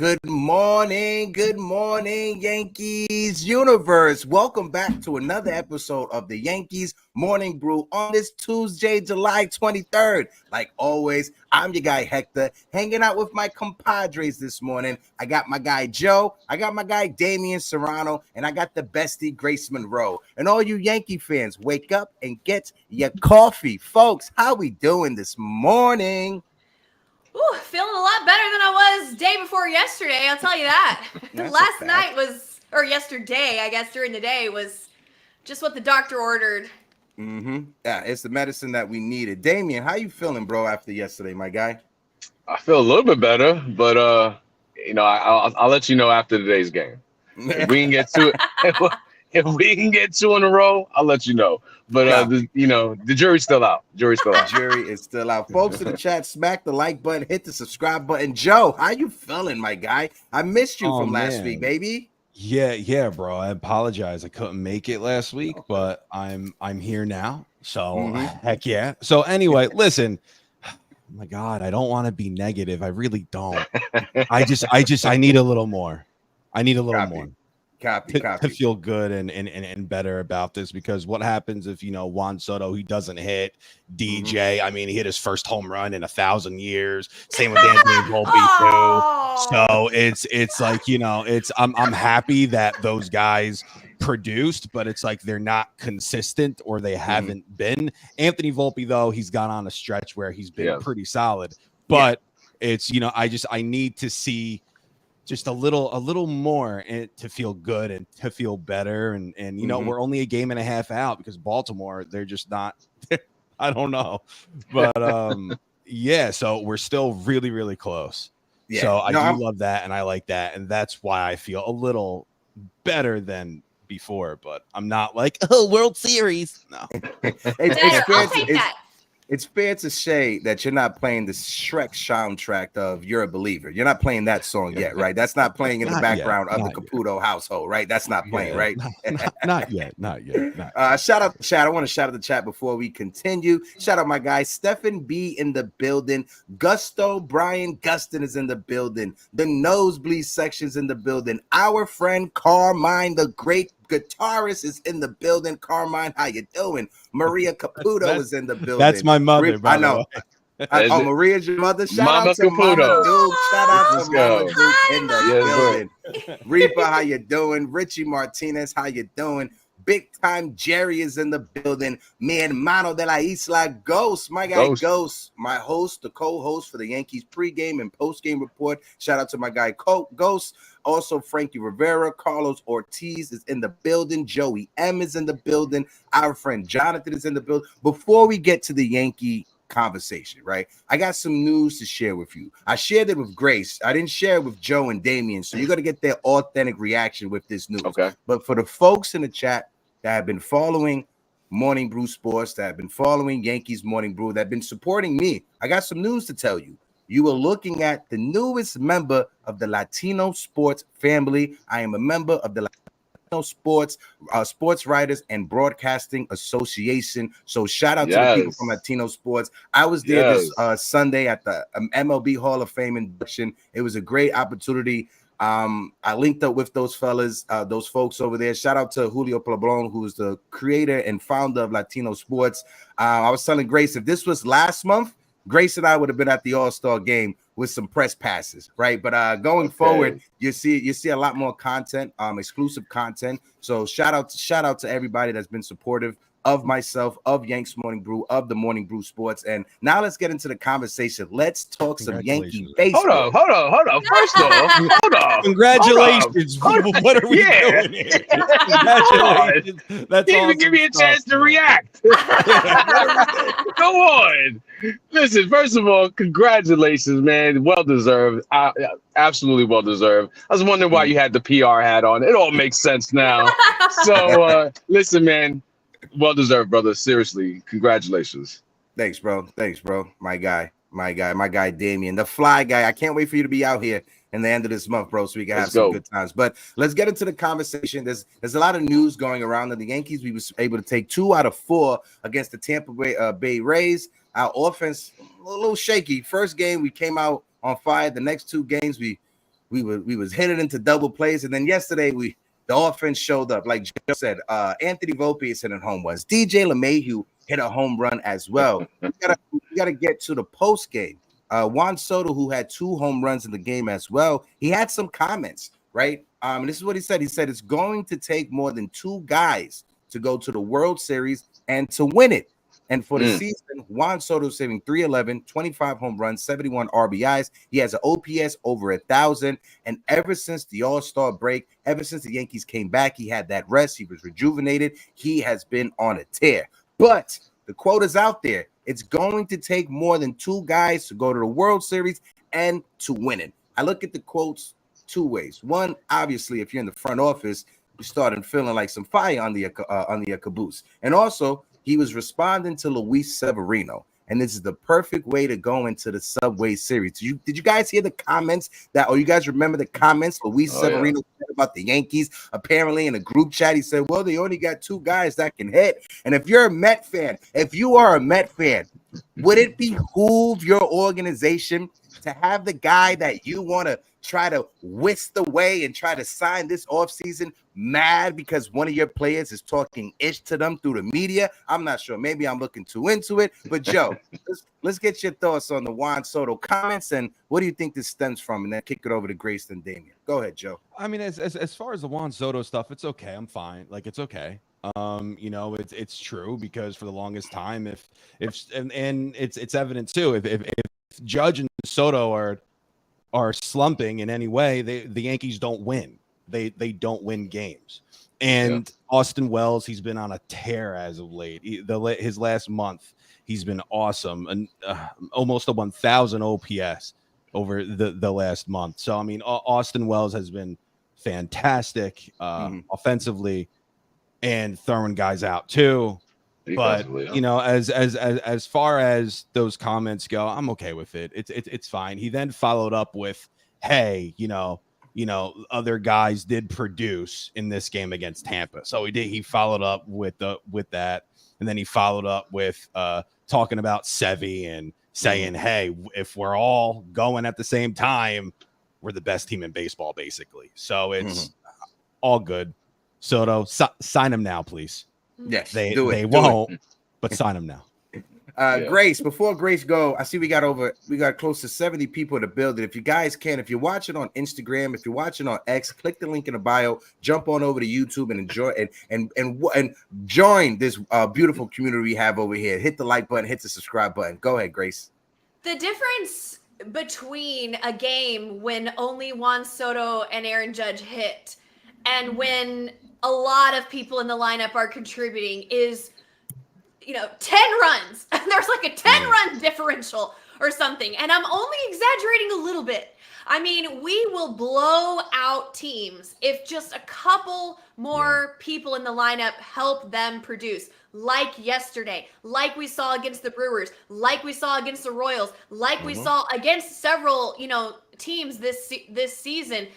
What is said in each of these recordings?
Good morning, Yankees universe. Welcome back to another episode of the Yankees Morning Brew on this Tuesday, July 23rd. Like always, I'm your guy Hector, hanging out with my compadres this morning. I got my guy Joe, I got my guy Damian Serrano, and I got the bestie Grace Monroe. And all you Yankee fans, wake up and get your coffee. Folks, how we doing this morning? Ooh, feeling a lot better than I was day before yesterday, I'll tell you that. Last night was, or yesterday, I guess, during the day, was just what the doctor ordered. Yeah, it's the medicine that we needed. Damian, how you feeling, bro, after yesterday, my guy? I feel a little bit better, but I'll let you know after today's game. If we can get two, if we can get two in a row, I'll let you know. But the jury's still out. Jury is still out. Folks in the chat, smack the like button, hit the subscribe button. Joe, how you feeling, my guy? I missed you from last week, baby. Yeah, bro. I apologize. I couldn't make it last week, but I'm here now. So heck yeah. So anyway, listen. Oh my God, I don't want to be negative. I really don't. I need a little more. I need a little more. Copy. To feel good and better about this, because what happens if Juan Soto, he doesn't hit DJ? I mean, he hit his first home run in 1,000 years. Same with Anthony Volpe too. So it's like I'm happy that those guys produced, but it's like they're not consistent or they haven't been. Anthony Volpe though, he's gone on a stretch where he's been pretty solid, but it's I need to see just a little more to feel good and to feel better. And we're only a game and a half out because Baltimore, they're just not, I don't know. But so we're still really, really close. Yeah. So I do love that. And I like that. And that's why I feel a little better than before, but I'm not like, World Series. No. It's fair to say that you're not playing the Shrek soundtrack of You're a Believer. You're not playing that song yet, right? That's not playing in the background of the Caputo household, right? That's not playing, right? Not yet. Shout out the chat. I want to shout out the chat before we continue. Shout out my guy, Stephen B in the building. Gusto, Brian Gustin is in the building. The Nosebleed section's in the building. Our friend Carmine, the great guitarist, is in the building. Carmine, how you doing? Maria Caputo is in the building. That's my mother. I know. Maria's your mother. Shout Mama out to Caputo. Mama Duke. Shout out to Mama Duke in the building. Reaper, how you doing? Richie Martinez, how you doing? Big time Jerry is in the building. Mi hermano de la isla, Ghost. My guy Ghost, my host, the co-host for the Yankees pregame and postgame report. Shout out to my guy Ghost. Also, Frankie Rivera, Carlos Ortiz is in the building. Joey M is in the building. Our friend Jonathan is in the building. Before we get to the Yankee conversation, right, I got some news to share with you. I shared it with Grace. I didn't share it with Joe and Damian, so you're going to get their authentic reaction with this news. Okay. But for the folks in the chat that have been following Morning Brew Sports, that have been following Yankees Morning Brew, that have been supporting me, I got some news to tell you. You are looking at the newest member of the Latino sports family. I am a member of the Latino Sports Writers and Broadcasting Association. So shout out to the people from Latino Sports. I was there this Sunday at the MLB Hall of Fame induction. It was a great opportunity. I linked up with those fellas, those folks over there. Shout out to Julio Plabron, who's the creator and founder of Latino Sports. I was telling Grace, if this was last month, Grace and I would have been at the All-Star game with some press passes, right? But going forward, you see a lot more content, exclusive content. So shout out to everybody that's been supportive of myself, of Yankees Morning Brew, of the Morning Brew Sports. And now let's get into the conversation. Let's talk some Yankee baseball. Hold on. First off, hold on. Congratulations. What are we doing here? Congratulations. That's awesome. Even give me a chance to react. Go on. Listen, first of all, congratulations, man. Well deserved. Absolutely well deserved. I was wondering why you had the PR hat on. It all makes sense now. So listen, man. Well deserved, brother. Seriously, congratulations. Thanks, bro. My guy Damian, the fly guy. I can't wait for you to be out here in the end of this month, bro, so we can have some good times. But let's get into the conversation. There's a lot of news going around in the Yankees. We was able to take 2 out of 4 against the Tampa Bay Rays. Our offense a little shaky. First game we came out on fire. The next 2 games we we was hitting into double plays, and then yesterday the offense showed up. Like Joe said, Anthony Volpe is hitting home runs. DJ LeMahieu hit a home run as well. We gotta get to the post game. Juan Soto, who had 2 home runs in the game as well, he had some comments, right? And this is what he said. He said it's going to take more than 2 guys to go to the World Series and to win it. And for the season, Juan Soto saving 311, 25 home runs, 71 RBIs. He has an OPS over 1,000. And ever since the All-Star break, ever since the Yankees came back, he had that rest. He was rejuvenated. He has been on a tear. But the quote is out there. It's going to take more than 2 guys to go to the World Series and to win it. I look at the quotes 2 ways. One, obviously, if you're in the front office, you started feeling like some fire on the caboose. And also, he was responding to Luis Severino, and this is the perfect way to go into the Subway Series. Did you guys hear the comments you guys remember the comments Luis Severino said about the Yankees? Apparently in a group chat, he said, well, they only got 2 guys that can hit. And if you're a Met fan, if you are a Met fan, would it behoove your organization to have the guy that you want to try to whisk away and try to sign this offseason mad because one of your players is talking ish to them through the media? I'm not sure. Maybe I'm looking too into it. But, Joe, let's get your thoughts on the Juan Soto comments, and what do you think this stems from? And then kick it over to Grace and Damian. Go ahead, Joe. I mean, as far as the Juan Soto stuff, it's okay. I'm fine. Like, it's okay. It's true, because for the longest time, if it's evident too, if Judge and Soto are slumping in any way, the Yankees don't win. They don't win games. And Austin Wells, he's been on a tear as of late. His last month, he's been awesome, and almost a 1,000 OPS over the last month. So I mean, Austin Wells has been fantastic offensively, and throwing guys out too. But as far as those comments go, I'm okay with it. It's fine. He then followed up with, hey, other guys did produce in this game against Tampa. So he followed up with that, and then he followed up with talking about Sevy and saying, hey, if we're all going at the same time, we're the best team in baseball, basically. So it's all good. Soto, sign him now, please. Yes, they won't, but sign him now. Grace, before Grace go, I see we got close to 70 people in the building. If you guys can, if you're watching on Instagram, if you're watching on X, click the link in the bio, jump on over to YouTube and enjoy and join this beautiful community we have over here. Hit the like button, hit the subscribe button. Go ahead, Grace. The difference between a game when only Juan Soto and Aaron Judge hit and when a lot of people in the lineup are contributing is 10 runs. There's like a 10-run differential or something. And I'm only exaggerating a little bit. I mean, we will blow out teams if just a couple more people in the lineup help them produce. Like yesterday, like we saw against the Brewers, like we saw against the Royals, like we saw against several, teams this season.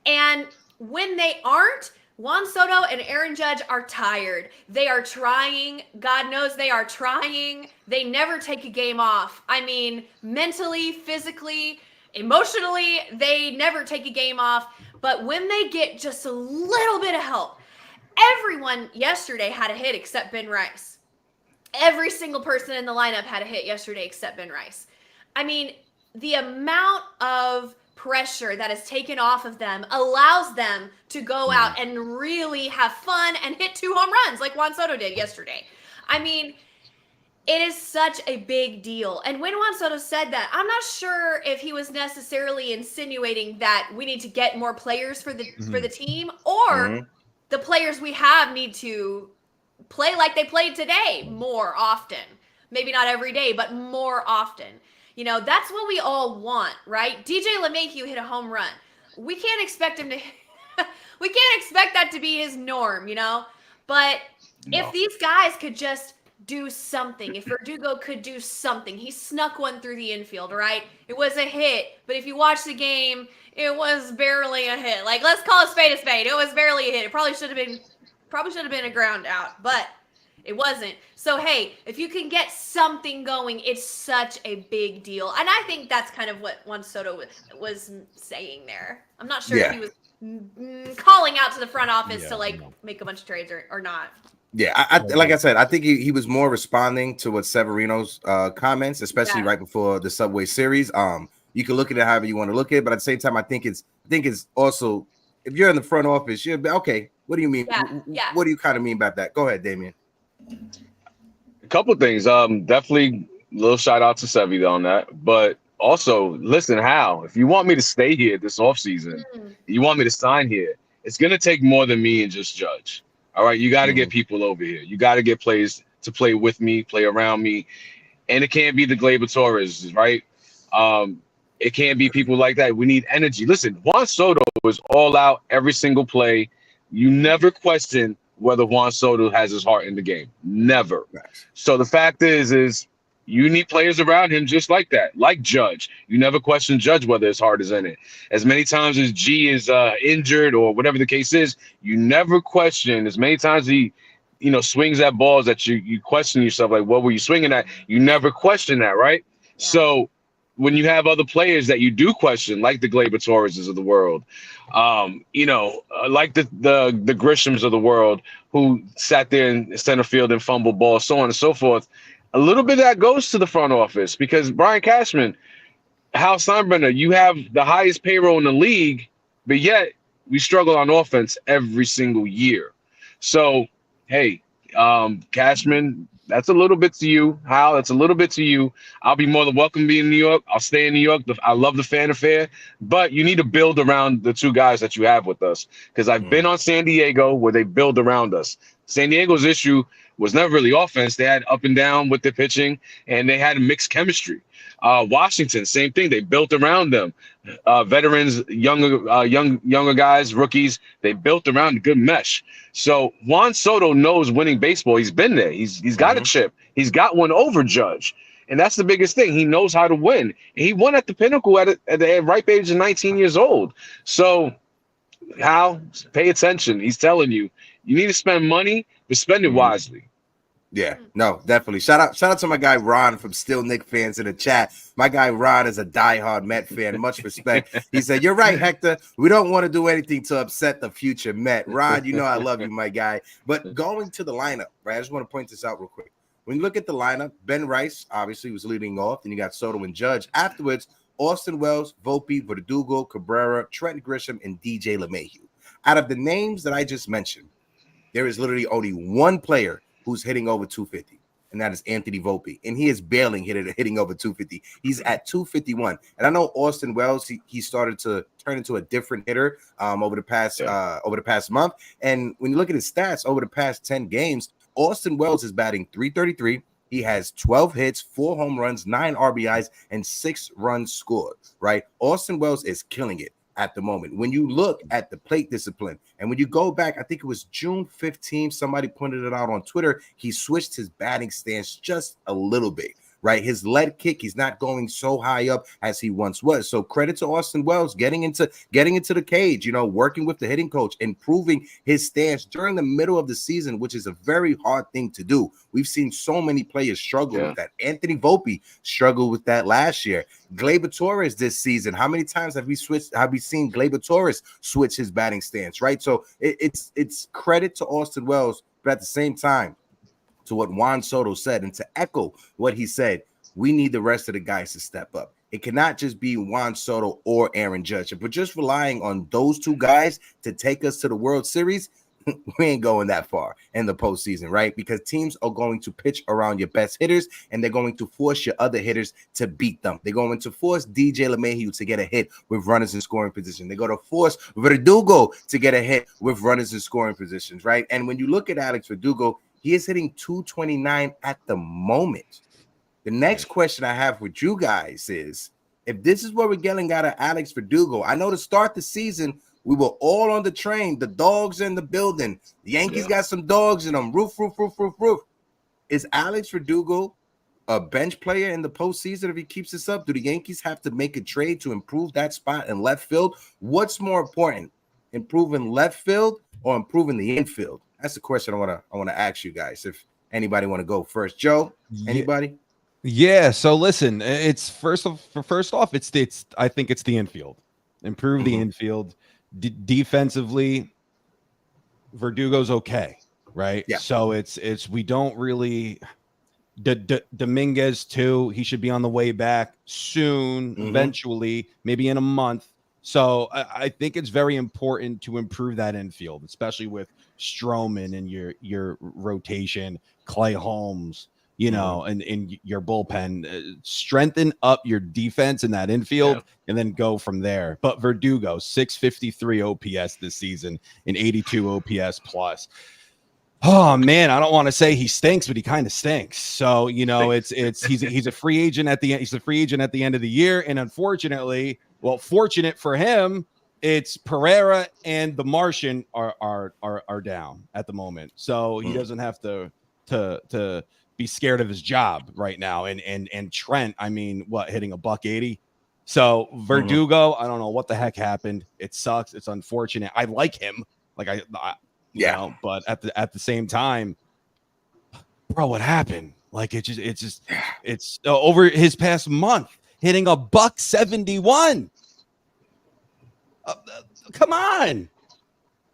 And when they aren't, Juan Soto and Aaron Judge are tired. They are trying. God knows they are trying. They never take a game off. I mean, mentally, physically, emotionally, they never take a game off. But when they get just a little bit of help, everyone yesterday had a hit except Ben Rice. Every single person in the lineup had a hit yesterday except Ben Rice. I mean, the amount of pressure that is taken off of them allows them to go out and really have fun and hit 2 home runs like Juan Soto did yesterday. I mean, it is such a big deal. And when Juan Soto said that, I'm not sure if he was necessarily insinuating that we need to get more players for the team, or the players we have need to play like they played today more often. Maybe not every day, but more often. That's what we all want, right? DJ LeMahieu hit a home run. We can't expect him to we can't expect that to be his norm, But if these guys could just do something, if Verdugo could do something, he snuck one through the infield, right? It was a hit, but if you watch the game, it was barely a hit. Like, let's call a spade a spade. It was barely a hit. It probably should have been a ground out, but It wasn't. So hey, if you can get something going, it's such a big deal. And I think that's kind of what Juan Soto was saying there. I'm not sure if he was calling out to the front office to like make a bunch of trades or not. Yeah, I like I said, I think he was more responding to what Severino's comments, especially right before the Subway Series. You can look at it however you want to look at it, but at the same time, I think it's also, if you're in the front office, you'll be okay. What do you mean? Yeah. What do you kind of mean by that? Go ahead, Damien. A couple of things. Definitely a little shout out to Sevy on that. But also, listen, Hal, if you want me to stay here this offseason, you want me to sign here, it's going to take more than me and just Judge. All right, you got to get people over here. You got to get players to play with me, play around me. And it can't be the Gleyber Torres, right? It can't be people like that. We need energy. Listen, Juan Soto is all out every single play. You never question whether Juan Soto has his heart in the game. Never. Nice. So the fact is you need players around him just like that, like Judge. You never question Judge whether his heart is in it. As many times as G is injured or whatever the case is, you never question. As many times he, swings at balls that you question yourself, like, what were you swinging at? You never question that, right? Yeah. So when you have other players that you do question, like the Gleyber Torreses of the world, like the Grishams of the world who sat there in center field and fumbled balls, so on and so forth, a little bit of that goes to the front office because Brian Cashman, Hal Steinbrenner, you have the highest payroll in the league, but yet we struggle on offense every single year. So, hey, Cashman, that's a little bit to you. Hal, that's a little bit to you. I'll be more than welcome to be in New York. I'll stay in New York. I love the fan affair, but you need to build around the two guys that you have with us because I've been on San Diego where they build around us. San Diego's issue was never really offense. They had up and down with their pitching, and they had mixed chemistry. Washington, same thing. They built around them. Veterans, younger guys, rookies, they built around a good mesh. So Juan Soto knows winning baseball. He's been there. He's got a chip. He's got one over Judge. And that's the biggest thing. He knows how to win. And he won at the pinnacle at the ripe age of 19 years old. So, Hal, pay attention. He's telling you, you need to spend money, but spend it wisely. Yeah, no, definitely. Shout out to my guy Ron from Still Nick fans in the chat. My guy Ron is a diehard Met fan. Much respect. He said, "You're right, Hector. We don't want to do anything to upset the future Met." Ron, you know I love you, my guy. But going to the lineup, right? I just want to point this out real quick. When you look at the lineup, Ben Rice obviously was leading off. Then you got Soto and Judge. Afterwards, Austin Wells, Volpe, Verdugo, Cabrera, Trent Grisham, and DJ LeMahieu. Out of the names that I just mentioned, there is literally only one player who's hitting over 250, and that is Anthony Volpe, and he is barely hitting over 250. He's at 251, and I know Austin Wells, he started to turn into a different hitter over the past month. And when you look at his stats over the past 10 games, Austin Wells is batting .333. He has 12 hits, 4 home runs, 9 RBIs, and 6 runs scored. Right, Austin Wells is killing it at the moment. When you look at the plate discipline, and when you go back, I think it was June 15th, somebody pointed it out on Twitter, he switched his batting stance just a little bit, right? His lead kick, he's not going so high up as he once was. So credit to Austin Wells getting into the cage, working with the hitting coach, improving his stance during the middle of the season, which is a very hard thing to do. We've seen so many players struggle with that. Anthony Volpe struggled with that last year. Gleyber Torres this season. How many times have we seen Gleyber Torres switch his batting stance, right? So it's credit to Austin Wells, but at the same time, to what Juan Soto said, and to echo what he said, we need the rest of the guys to step up. It cannot just be Juan Soto or Aaron Judge. If we're just relying on those two guys to take us to the World Series, we ain't going that far in the postseason, right? Because teams are going to pitch around your best hitters, and they're going to force your other hitters to beat them. They're going to force DJ LeMahieu to get a hit with runners in scoring position. They're going to force Verdugo to get a hit with runners in scoring positions, right? And when you look at Alex Verdugo, he is hitting 229 at the moment. The next question I have with you guys is, if this is what we're getting out of Alex Verdugo, I know to start the season, we were all on the train, the dogs in the building. The Yankees got some dogs in them. Roof. Is Alex Verdugo a bench player in the postseason if he keeps this up? Do the Yankees have to make a trade to improve that spot in left field? What's more important, improving left field or improving the infield? That's the question I want to ask you guys. Anybody want to go first? Joe? Anybody? Yeah. So listen, it's first off, it's I think it's the infield. Improve the infield. Defensively, Verdugo's okay, right? Yeah. So it's we don't really. Dominguez too. He should be on the way back soon, eventually, maybe in a month. So I think it's very important to improve that infield, especially with Stroman and your rotation, Clay Holmes, and in your bullpen. Strengthen up your defense in that infield and then go from there. But Verdugo, 653 OPS this season and 82 OPS plus. Oh man, I don't want to say he stinks, but he kind of stinks. So he's a free agent at the end. He's a free agent at the end of the year, and unfortunately, fortunate for him, it's Pereira and the Martian are down at the moment, so he doesn't have to be scared of his job right now. And Trent, I mean, hitting $180. So Verdugo, I don't know what the heck happened. It sucks. It's unfortunate. I like him. Like but at the same time, bro, what happened? Like it's over his past month hitting $171. Come on.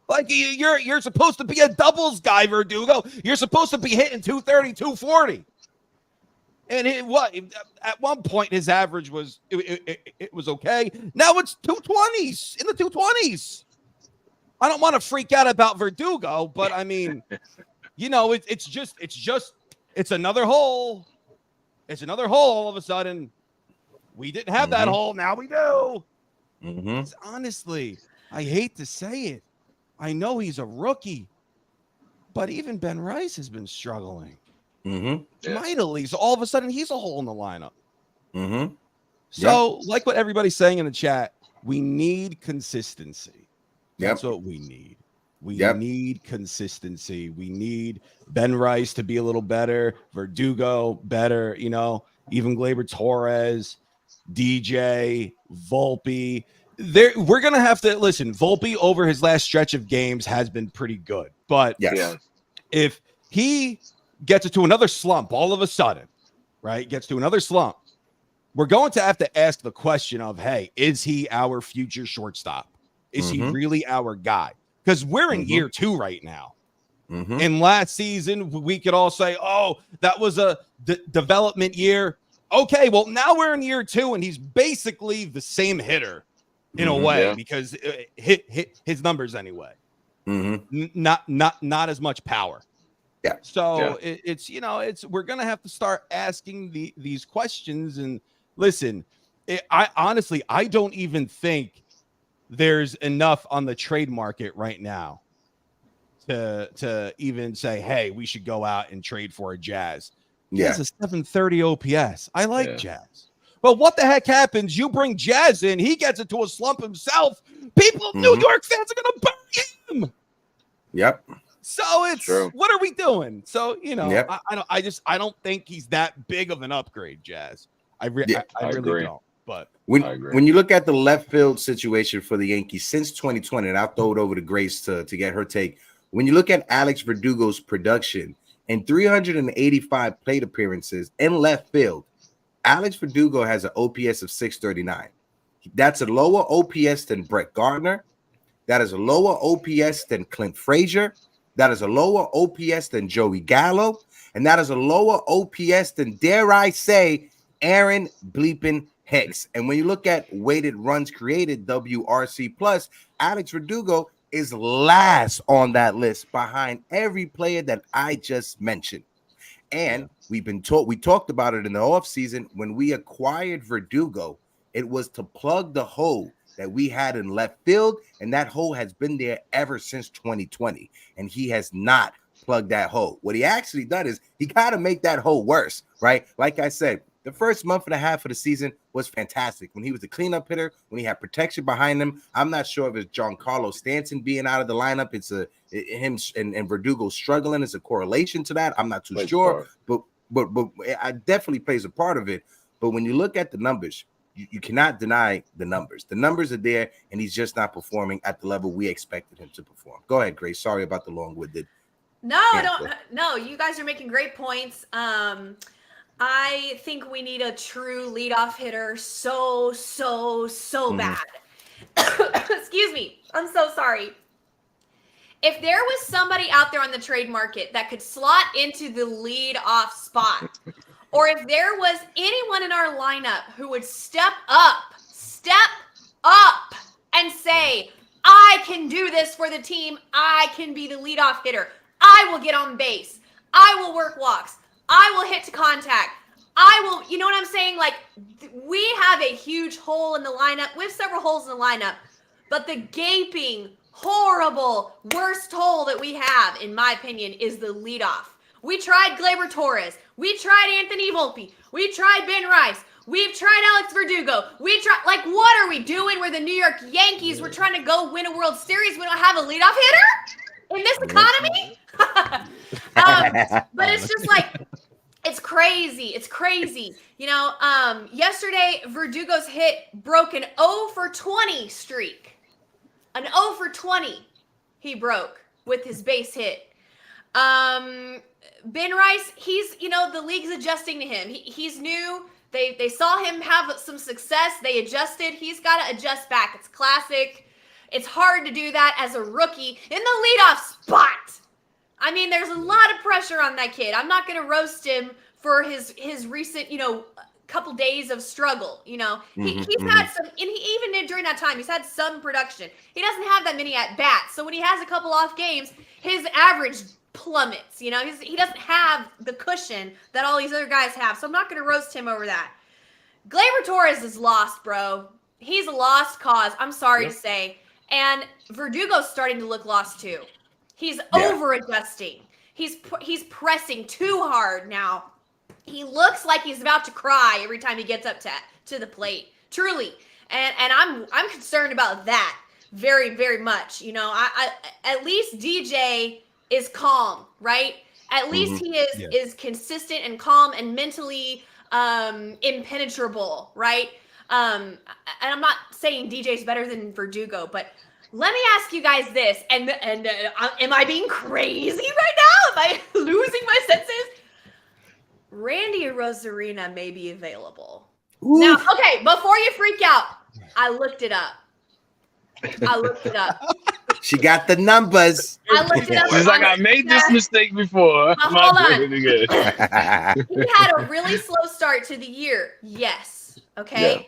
Like you're supposed to be a doubles guy, Verdugo. You're supposed to be hitting 230, 240. And at one point his average was it was okay. Now it's 220s, in the 220s. I don't want to freak out about Verdugo, but I mean, it's another hole. It's another hole. All of a sudden, we didn't have that hole. Now we do. Honestly, I hate to say it. I know he's a rookie, but even Ben Rice has been struggling mightily. So all of a sudden, he's a hole in the lineup. So, like what everybody's saying in the chat, we need consistency. That's what we need. We need consistency. We need Ben Rice to be a little better, Verdugo better, even Gleyber Torres, DJ, Volpe. We're going to have to listen. Volpe over his last stretch of games has been pretty good. But if he gets into another slump all of a sudden, right, we're going to have to ask the question of, hey, is he our future shortstop? Is he really our guy? Because we're in year 2 right now. And last season, we could all say, oh, that was a development year. Okay, well, now we're in year 2, and he's basically the same hitter in a way because his numbers anyway. Not as much power. So it's we're going to have to start asking these questions. And listen, I honestly don't even think there's enough on the trade market right now to even say, hey, we should go out and trade for a Jazz. He has a 730 OPS. I like Jazz. But what the heck happens? You bring Jazz in, he gets into a slump himself. People, New York fans are going to bury him. So it's true. What are we doing? So, I don't think he's that big of an upgrade, Jazz. I really don't. But when you look at the left field situation for the Yankees since 2020, and I'll throw it over to Grace to get her take. When you look at Alex Verdugo's production in 385 plate appearances in left field, Alex Verdugo has an OPS of 639. That's a lower OPS than Brett Gardner. That is a lower OPS than Clint Frazier. That is a lower OPS than Joey Gallo. And that is a lower OPS than, dare I say, Aaron bleeping Hicks. And when you look at weighted runs created, WRC plus, Alex Verdugo is last on that list behind every player that I just mentioned. And we talked about it in the offseason. When we acquired Verdugo, it was to plug the hole that we had in left field, and that hole has been there ever since 2020, and he has not plugged that hole. What he actually done is he got to make that hole worse, right? Like I said, the first month and a half of the season was fantastic. When he was a cleanup hitter, when he had protection behind him, I'm not sure if it's Giancarlo Stanton being out of the lineup. It's him and Verdugo struggling. Is a correlation to that. I'm not too sure, but it definitely plays a part of it. But when you look at the numbers, you cannot deny the numbers. The numbers are there, and he's just not performing at the level we expected him to perform. Go ahead, Grace. Sorry about the long-winded. No, Cancel. no, you guys are making great points. I think we need a true leadoff hitter so bad. Excuse me. I'm so sorry. If there was somebody out there on the trade market that could slot into the leadoff spot, or if there was anyone in our lineup who would step up and say, I can do this for the team. I can be the leadoff hitter. I will get on base. I will work walks. I will hit to contact. I will, you know what I'm saying? Like, we have a huge hole in the lineup. We have several holes in the lineup, but the gaping, horrible, worst hole that we have, in my opinion, is the leadoff. We tried Gleyber Torres. We tried Anthony Volpe. We tried Ben Rice. We've tried Alex Verdugo. We tried, like, what are we doing? We're the New York Yankees. We're trying to go win a World Series. We don't have a leadoff hitter in this economy? But it's just like, it's crazy. It's crazy. You know, yesterday, Verdugo's hit broke an 0 for 20 streak. An 0 for 20 he broke with his base hit. Ben Rice, he's, you know, the league's adjusting to him. He's new. They saw him have some success. They adjusted. He's got to adjust back. It's classic. It's hard to do that as a rookie in the leadoff spot. I mean, there's a lot of pressure on that kid. I'm not going to roast him for his recent, you know, couple days of struggle. You know, he's had some, and even during that time, he's had some production. He doesn't have that many at bats. So when he has a couple off games, his average plummets. You know, he doesn't have the cushion that all these other guys have. So I'm not going to roast him over that. Gleyber Torres is lost, bro. He's a lost cause. I'm sorry to say. And Verdugo's starting to look lost too. He's over adjusting. He's pressing too hard now. He looks like he's about to cry every time he gets up to the plate. Truly. And I'm concerned about that very, very much. You know, I at least DJ is calm, right? At least he is consistent and calm and mentally impenetrable, right? And I'm not saying DJ's better than Verdugo, but let me ask you guys this, and am I being crazy right now? Am I losing my senses? Randy Arozarena may be available. Ooh. Now, okay, before you freak out, I looked it up. She got the numbers. I looked it up. She's like, I made this mistake before. Hold on. He had a really slow start to the year. Yes. Okay. Yeah.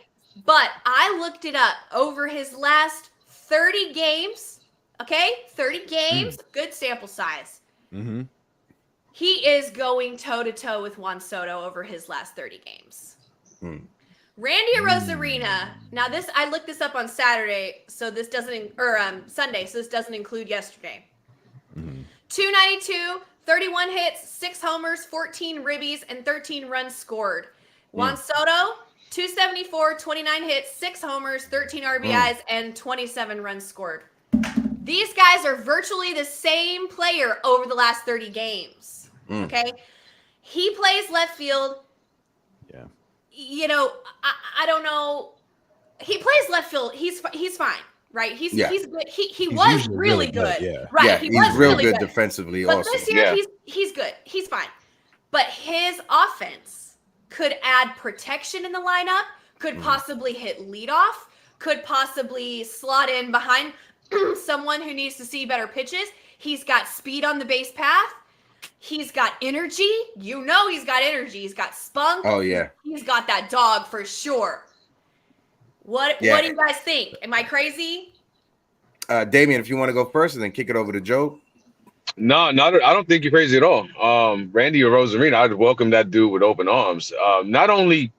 But I looked it up over his last 30 games. Okay. 30 games. Good sample size. Mm-hmm. He is going toe-to-toe with Juan Soto over his last 30 games. Randy Arozarena. Now I looked this up on Saturday, so this doesn't, or Sunday, so this doesn't include yesterday. 292, 31 hits, 6 homers, 14 ribbies, and 13 runs scored. Juan Soto, 274, 29 hits, 6 homers, 13 RBIs, and 27 runs scored. These guys are virtually the same player over the last 30 games. Okay? He plays left field. Yeah. You know, I don't know. He plays left field. He's fine, right? He's good. He was really good. Yeah. Right. Yeah, he he's was real really good defensively but also. This year he's good. He's fine. But his offense could add protection in the lineup, could possibly hit leadoff, could possibly slot in behind someone who needs to see better pitches. He's got speed on the base path. He's got energy. You know he's got energy. He's got spunk. Oh, yeah. He's got that dog for sure. What do you guys think? Am I crazy? Damian, if you want to go first and then kick it over to Joe. No, I don't think you're crazy at all. Randy Arozarena, I'd welcome that dude with open arms. Not only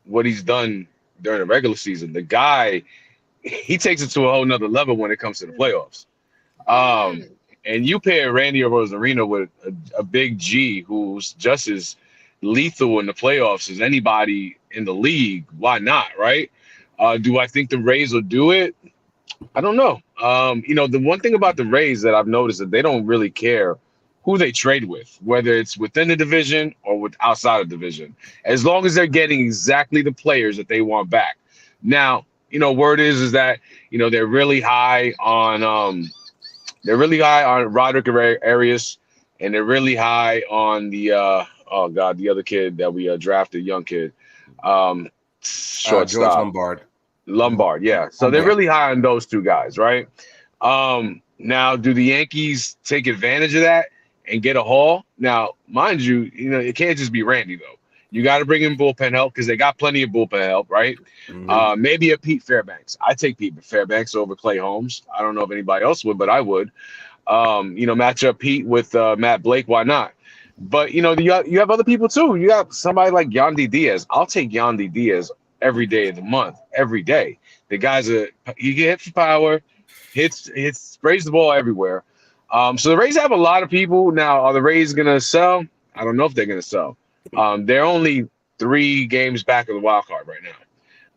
what he's done during the regular season, the guy, he takes it to a whole nother level when it comes to the playoffs. And you pair Randy Arozarena with a big G who's just as lethal in the playoffs as anybody in the league. Why not, right? Do I think the Rays will do it? I don't know. You know, the one thing about the Rays that I've noticed is that they don't really care who they trade with, whether it's within the division or with outside of the division, as long as they're getting exactly the players that they want back. Now, you know, word is that, you know, they're really high on Roderick Arias. and they're really high on the the other kid that we drafted, young kid, George shortstop. Lombard. Yeah. So they're really high on those two guys, right? Now, do the Yankees take advantage of that and get a haul? Now, mind you, it can't just be Randy, though. You got to bring in bullpen help because they got plenty of bullpen help, right? Maybe a Pete Fairbanks. I take Pete Fairbanks over Clay Holmes. I don't know if anybody else would, but I would. Match up Pete with Matt Blake. Why not? But, you have other people, too. You got somebody like Yandy Diaz. I'll take Yandy Diaz every day of the month, every day. The guy's he get hit for power, hits, sprays the ball everywhere. So the Rays have a lot of people. Now, are the Rays going to sell? I don't know if they're going to sell. They're only 3 games back of the wild card right now.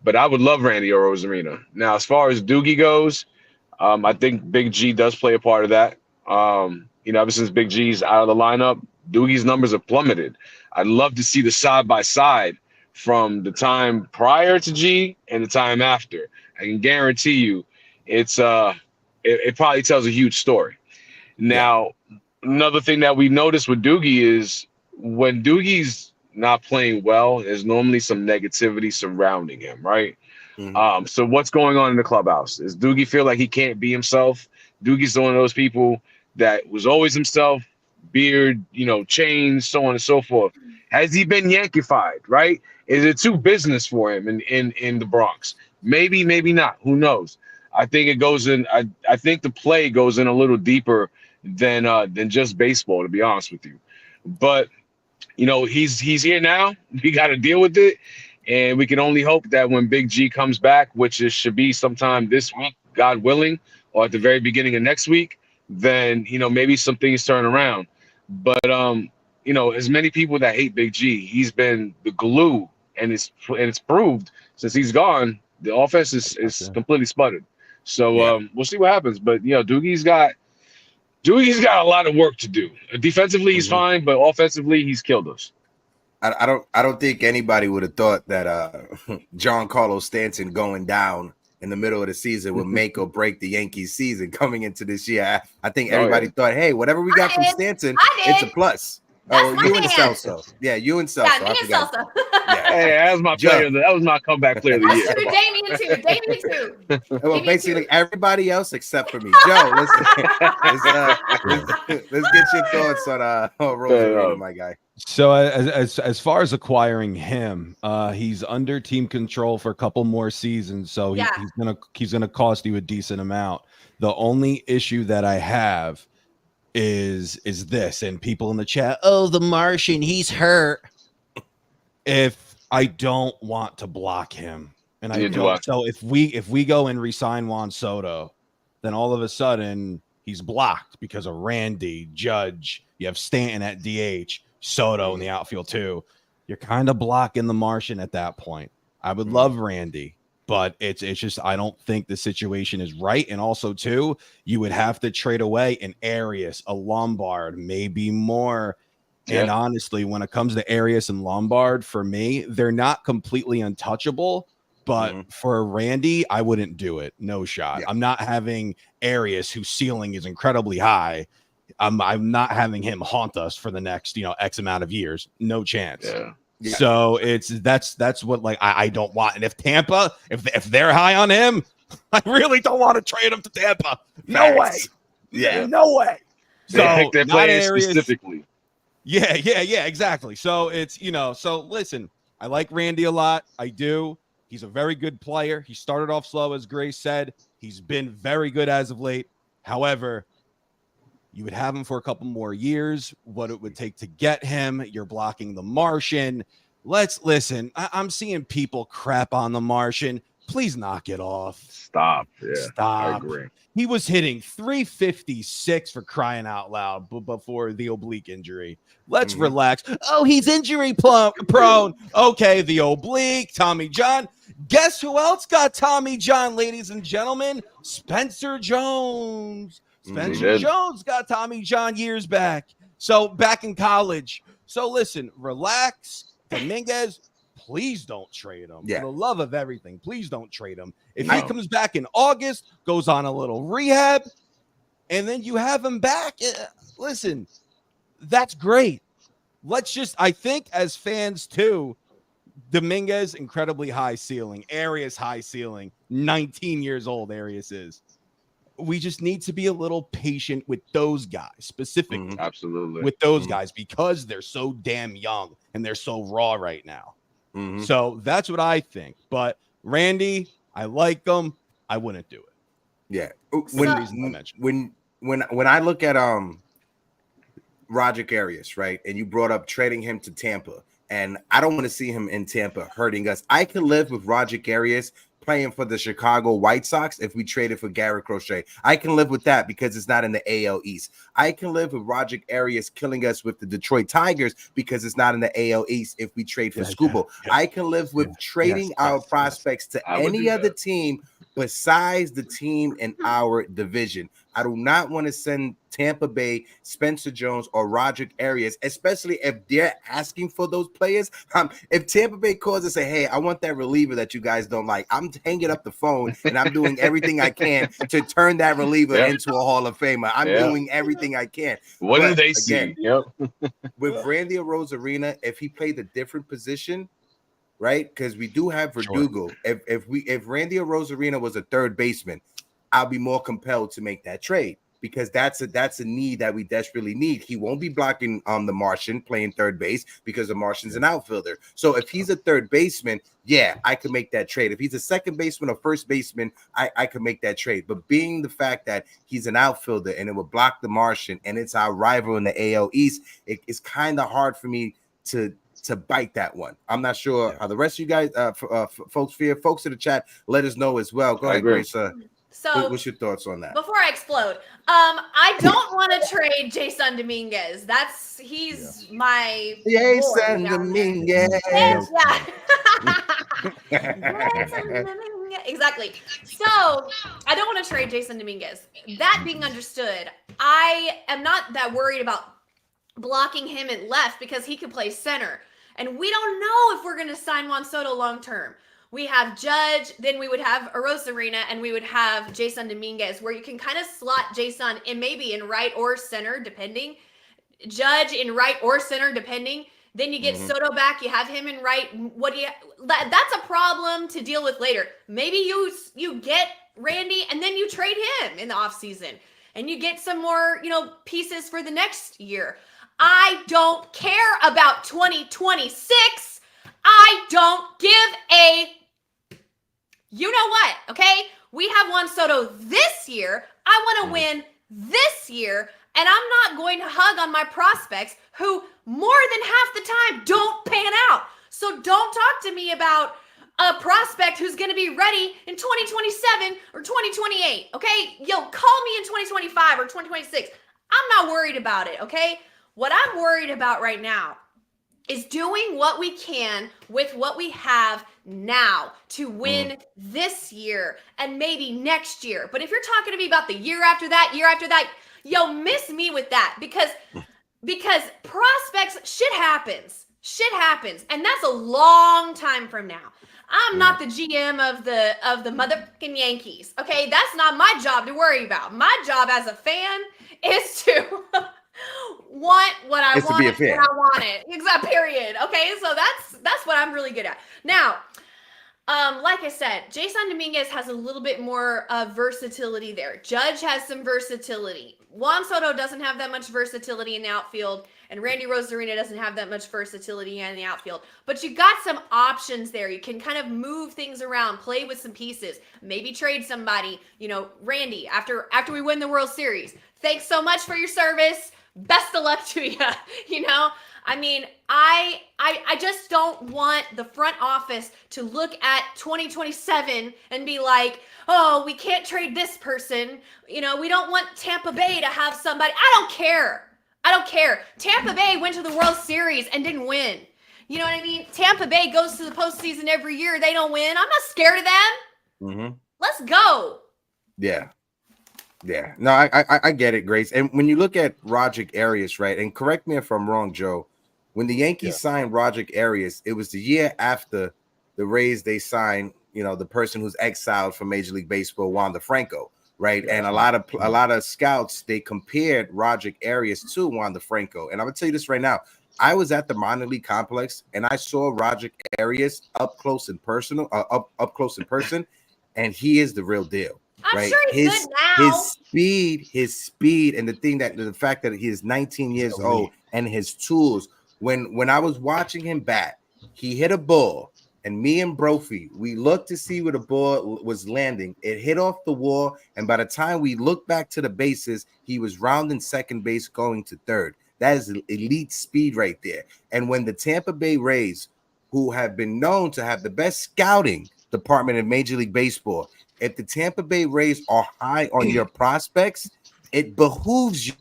But I would love Randy Arozarena. Now, as far as Doogie goes, I think Big G does play a part of that. Ever since Big G's out of the lineup, Doogie's numbers have plummeted. I'd love to see the side-by-side from the time prior to G and the time after. I can guarantee you it probably tells a huge story. Now, another thing that we noticed with Doogie is when Doogie's not playing well, there's normally some negativity surrounding him, right? So what's going on in the clubhouse? Does Doogie feel like he can't be himself? Doogie's one of those people that was always himself, beard, chains, so on and so forth. Has he been Yankeefied, right? Is it too business for him in the Bronx? Maybe, maybe not. Who knows? I think it goes in. I think the play goes in a little deeper than just baseball, to be honest with you. But he's here now. We got to deal with it, and we can only hope that when Big G comes back, which should be sometime this week, God willing, or at the very beginning of next week, then maybe some things turn around. But as many people that hate Big G, he's been the glue. And it's proved since he's gone, the offense is completely sputtered. So we'll see what happens. But Doogie's got a lot of work to do. Defensively, he's fine, but offensively, he's killed us. I don't think anybody would have thought that Giancarlo Stanton going down in the middle of the season would make or break the Yankees season coming into this year. I think everybody thought, hey, whatever we got from Stanton, it's a plus. You and Celso. Yeah, you and Celso. Yeah, me and Celso. Hey, that was my player. That was my comeback player of the year. Damien too. Well, basically everybody else except for me. Joe, let's get your thoughts on Arozarena, my guy. So as far as acquiring him, he's under team control for a couple more seasons, so he's gonna cost you a decent amount. The only issue that I have is this, and people in the chat, the Martian, he's hurt. If I don't want to block him, and I don't, so if we go and resign Juan Soto, then all of a sudden he's blocked because of Randy, Judge. You have Stanton at DH, Soto in the outfield too. You're kind of blocking the Martian at that point. I would love Randy, but it's just I don't think the situation is right. And also too, you would have to trade away an Arias, a Lombard, maybe more. Yeah. And honestly, when it comes to Arias and Lombard, for me, they're not completely untouchable. But for Randy, I wouldn't do it. No shot. I'm not having Arias, whose ceiling is incredibly high. I'm not having him haunt us for the next, X amount of years. No chance. Yeah. So that's what I don't want. And if Tampa, if they're high on him, I really don't want to trade him to Tampa. No way. Yeah. No way. So they pick their players specifically. Yeah, exactly. So it's, so listen, I like Randy a lot. I do. He's a very good player. He started off slow, as Grace said. He's been very good as of late. However, you would have him for a couple more years. What it would take to get him. You're blocking the Martian. Let's listen. I'm seeing people crap on the Martian. Please knock it off. Stop. Yeah, stop. I agree. He was hitting 356 for crying out loud before the oblique injury. Let's relax. Oh, he's injury prone. Okay, the oblique, Tommy John. Guess who else got Tommy John, ladies and gentlemen? Spencer Jones. Spencer Jones got Tommy John years back. So back in college. So listen, relax. Dominguez, please don't trade him. For the love of everything, please don't trade him. If he comes back in August, goes on a little rehab, and then you have him back, listen, That's great. I think as fans too, Dominguez, incredibly high ceiling. Arias, high ceiling. 19 years old, Arias is. We just need to be a little patient with those guys, specifically. Absolutely. With those guys, because they're so damn young and they're so raw right now. So that's what I think. But Randy, I like him. I wouldn't do it. Yeah. When I look at Roger Arias, right, and you brought up trading him to Tampa, and I don't want to see him in Tampa hurting us. I can live with Roger Arias playing for the Chicago White Sox if we traded for Garrett Crochet. I can live with that because it's not in the AL East. I can live with Roger Arias killing us with the Detroit Tigers because it's not in the AL East if we trade for Skubal. I can live with trading our prospects to any other team besides the team in our division. I do not want to send Tampa Bay, Spencer Jones, or Roger Arias, especially if they're asking for those players. If Tampa Bay calls and say, hey, I want that reliever that you guys don't like, I'm hanging up the phone and I'm doing everything I can to turn that reliever into a Hall of Famer. I'm doing everything I can. What do they see? With Randy Arozarena, if he played a different position, right? Because we do have Verdugo. Sure. If Randy Arozarena was a third baseman, I'll be more compelled to make that trade because that's a need that we desperately need. He won't be blocking the Martian playing third base because the Martian's an outfielder. So if he's a third baseman, yeah, I could make that trade. If he's a second baseman or first baseman, I could make that trade. But being the fact that he's an outfielder and it would block the Martian and it's our rival in the AL East, it's kind of hard for me to bite that one. I'm not sure how the rest of you guys, folks in the chat, let us know as well. Go ahead, Grace. So what's your thoughts on that? Before I explode, I don't want to trade Jason Dominguez. He's my Jason Dominguez. Exactly. So I don't want to trade Jason Dominguez. That being understood, I am not that worried about blocking him at left because he could play center. And we don't know if we're going to sign Juan Soto long term. We have Judge, then we would have Arozarena, and we would have Jason Dominguez, where you can kind of slot Jason in maybe in right or center, depending. Judge in right or center, depending. Then you get Soto back. You have him in right. That's a problem to deal with later. Maybe you get Randy, and then you trade him in the offseason. And you get some more, pieces for the next year. I don't care about 2026. I don't give a you know what, okay? We have Juan Soto this year. I want to win this year, and I'm not going to hug on my prospects who more than half the time don't pan out. So don't talk to me about a prospect who's going to be ready in 2027 or 2028, okay? Call me in 2025 or 2026. I'm not worried about it, okay? What I'm worried about right now is doing what we can with what we have now to win this year and maybe next year. But if you're talking to me about the year after that, miss me with that because prospects, shit happens. And that's a long time from now. I'm not the GM of the motherfucking Yankees. Okay, that's not my job to worry about. My job as a fan is to want what I want when I want it. Exact period. Okay, so that's what I'm really good at. Now, like I said, Jason Dominguez has a little bit more versatility there. Judge has some versatility. Juan Soto doesn't have that much versatility in the outfield, and Randy Arozarena doesn't have that much versatility in the outfield. But you got some options there. You can kind of move things around, play with some pieces, maybe trade somebody. Randy, after we win the World Series, thanks so much for your service. Best of luck to you. I just don't want the front office to look at 2027 and be like, oh, we can't trade this person. We don't want Tampa Bay to have somebody. I don't care. Tampa Bay went to the World Series and didn't win. You know what I mean? Tampa Bay goes to the postseason every year. They don't win. I'm not scared of them. Let's go. Yeah. Yeah, no, I get it, Grace. And when you look at Roger Arias, right, and correct me if I'm wrong, Joe, when the Yankees signed Roger Arias, it was the year after the Rays, they signed, the person who's exiled from Major League Baseball, Wander Franco. right? Yeah. And a lot of scouts, they compared Roderick Arias to Juan DeFranco. And I'm gonna tell you this right now. I was at the minor league complex and I saw Roderick Arias up close and personal, up close in person, and he is the real deal. I'm right? sure he's good now. His speed, and the fact that he is 19 years old and his tools. When I was watching him bat, he hit a ball, and me and Brophy, we looked to see where the ball was landing. It hit off the wall, and by the time we looked back to the bases, he was rounding second base, going to third. That is elite speed right there. And when the Tampa Bay Rays, who have been known to have the best scouting department in Major League Baseball, if the Tampa Bay Rays are high on your prospects, it behooves you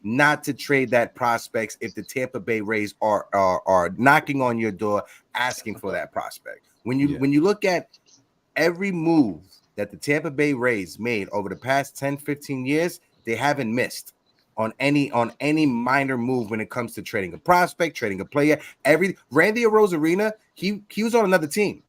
not to trade that prospects if the Tampa Bay Rays are knocking on your door asking for that prospect. When you look at every move that the Tampa Bay Rays made over the past 10, 15 years, they haven't missed on any minor move when it comes to trading a prospect, trading a player. Randy Arozarena, he was on another team.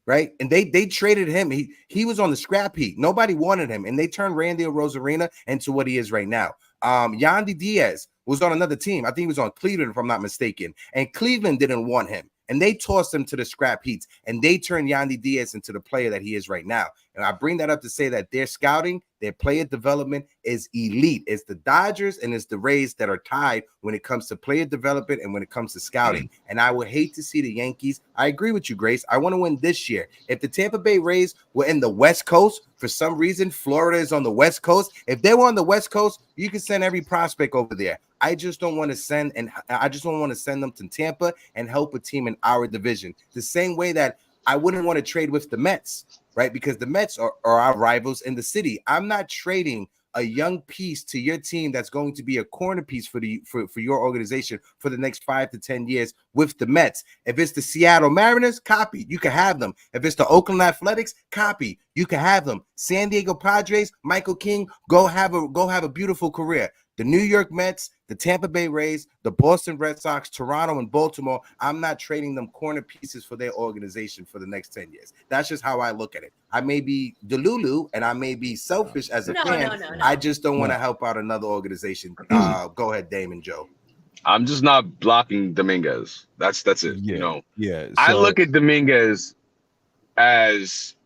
Right. And they traded him. He was on the scrap heap. Nobody wanted him. And they turned Randy Arozarena into what he is right now. Yandy Diaz was on another team. I think he was on Cleveland, if I'm not mistaken. And Cleveland didn't want him. And they tossed him to the scrap heaps. And they turned Yandy Diaz into the player that he is right now. And I bring that up to say that their scouting, their player development is elite. It's the Dodgers and it's the Rays that are tied when it comes to player development and when it comes to scouting. And I would hate to see the Yankees. I agree with you, Grace. I want to win this year. If the Tampa Bay Rays were in the West Coast, for some reason, Florida is on the West Coast. If they were on the West Coast, you can send every prospect over there. I just don't want to send them to Tampa and help a team in our division. The same way that I wouldn't want to trade with the Mets, right? Because the Mets are our rivals in the city. I'm not trading a young piece to your team that's going to be a corner piece for your organization for the next 5 to 10 years with the Mets. If it's the Seattle Mariners, copy. You can have them. If it's the Oakland Athletics, copy. You can have them. San Diego Padres, Michael King, go have a beautiful career. The New York Mets, the Tampa Bay Rays, the Boston Red Sox, Toronto, and Baltimore, I'm not trading them corner pieces for their organization for the next 10 years. That's just how I look at it. I may be delulu and I may be selfish as a fan. No. I just don't want to help out another organization. Go ahead, Damon Joe. I'm just not blocking Dominguez. That's it. Yeah. So, I look at Dominguez as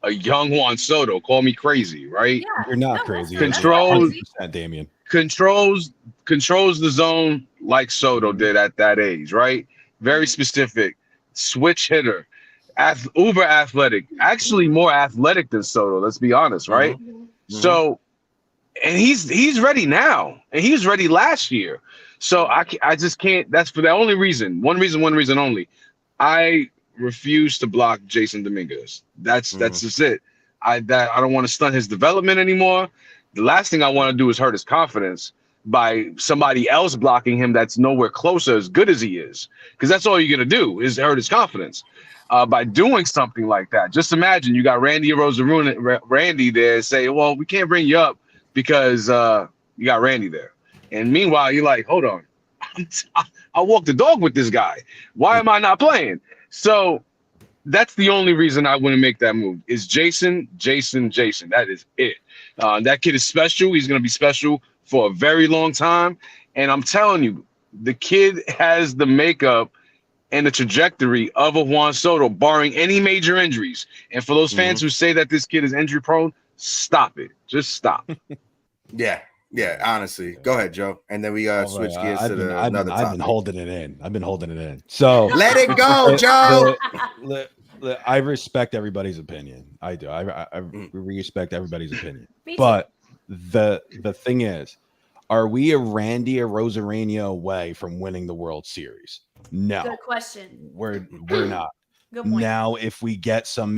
a young Juan Soto. Call me crazy, right? Yeah. You're not crazy. Controls, 100%, Damien. Controls the zone like Soto did at that age, right? Very specific. Switch hitter. Uber athletic. Actually more athletic than Soto, let's be honest, right? Mm-hmm. So, and he's ready now. And he was ready last year. So I just can't. That's for the only reason. One reason only. I refuse to block Jason Dominguez. That's just it. I don't want to stunt his development anymore. The last thing I want to do is hurt his confidence by somebody else blocking him that's nowhere closer as good as he is, because that's all you're gonna do is hurt his confidence by doing something like that. Just imagine you got Randy there and say, well, we can't bring you up because you got Randy there, and meanwhile you're like, hold on, I walk the dog with this guy. Why am I not playing? So that's the only reason I wouldn't make that move. Is Jason. That is it. That kid is special. He's going to be special for a very long time. And I'm telling you, the kid has the makeup and the trajectory of a Juan Soto, barring any major injuries. And for those fans who say that this kid is injury prone, stop it. Just stop. Yeah, honestly. Go ahead, Joe. And then we switch gears to another topic. I've been holding it in. So let it go, Joe. I respect everybody's opinion. I do. I respect everybody's opinion. But the thing is, are we a Randy Arozarena away from winning the World Series? No. Good question. We're not. Good point. Now, if we get some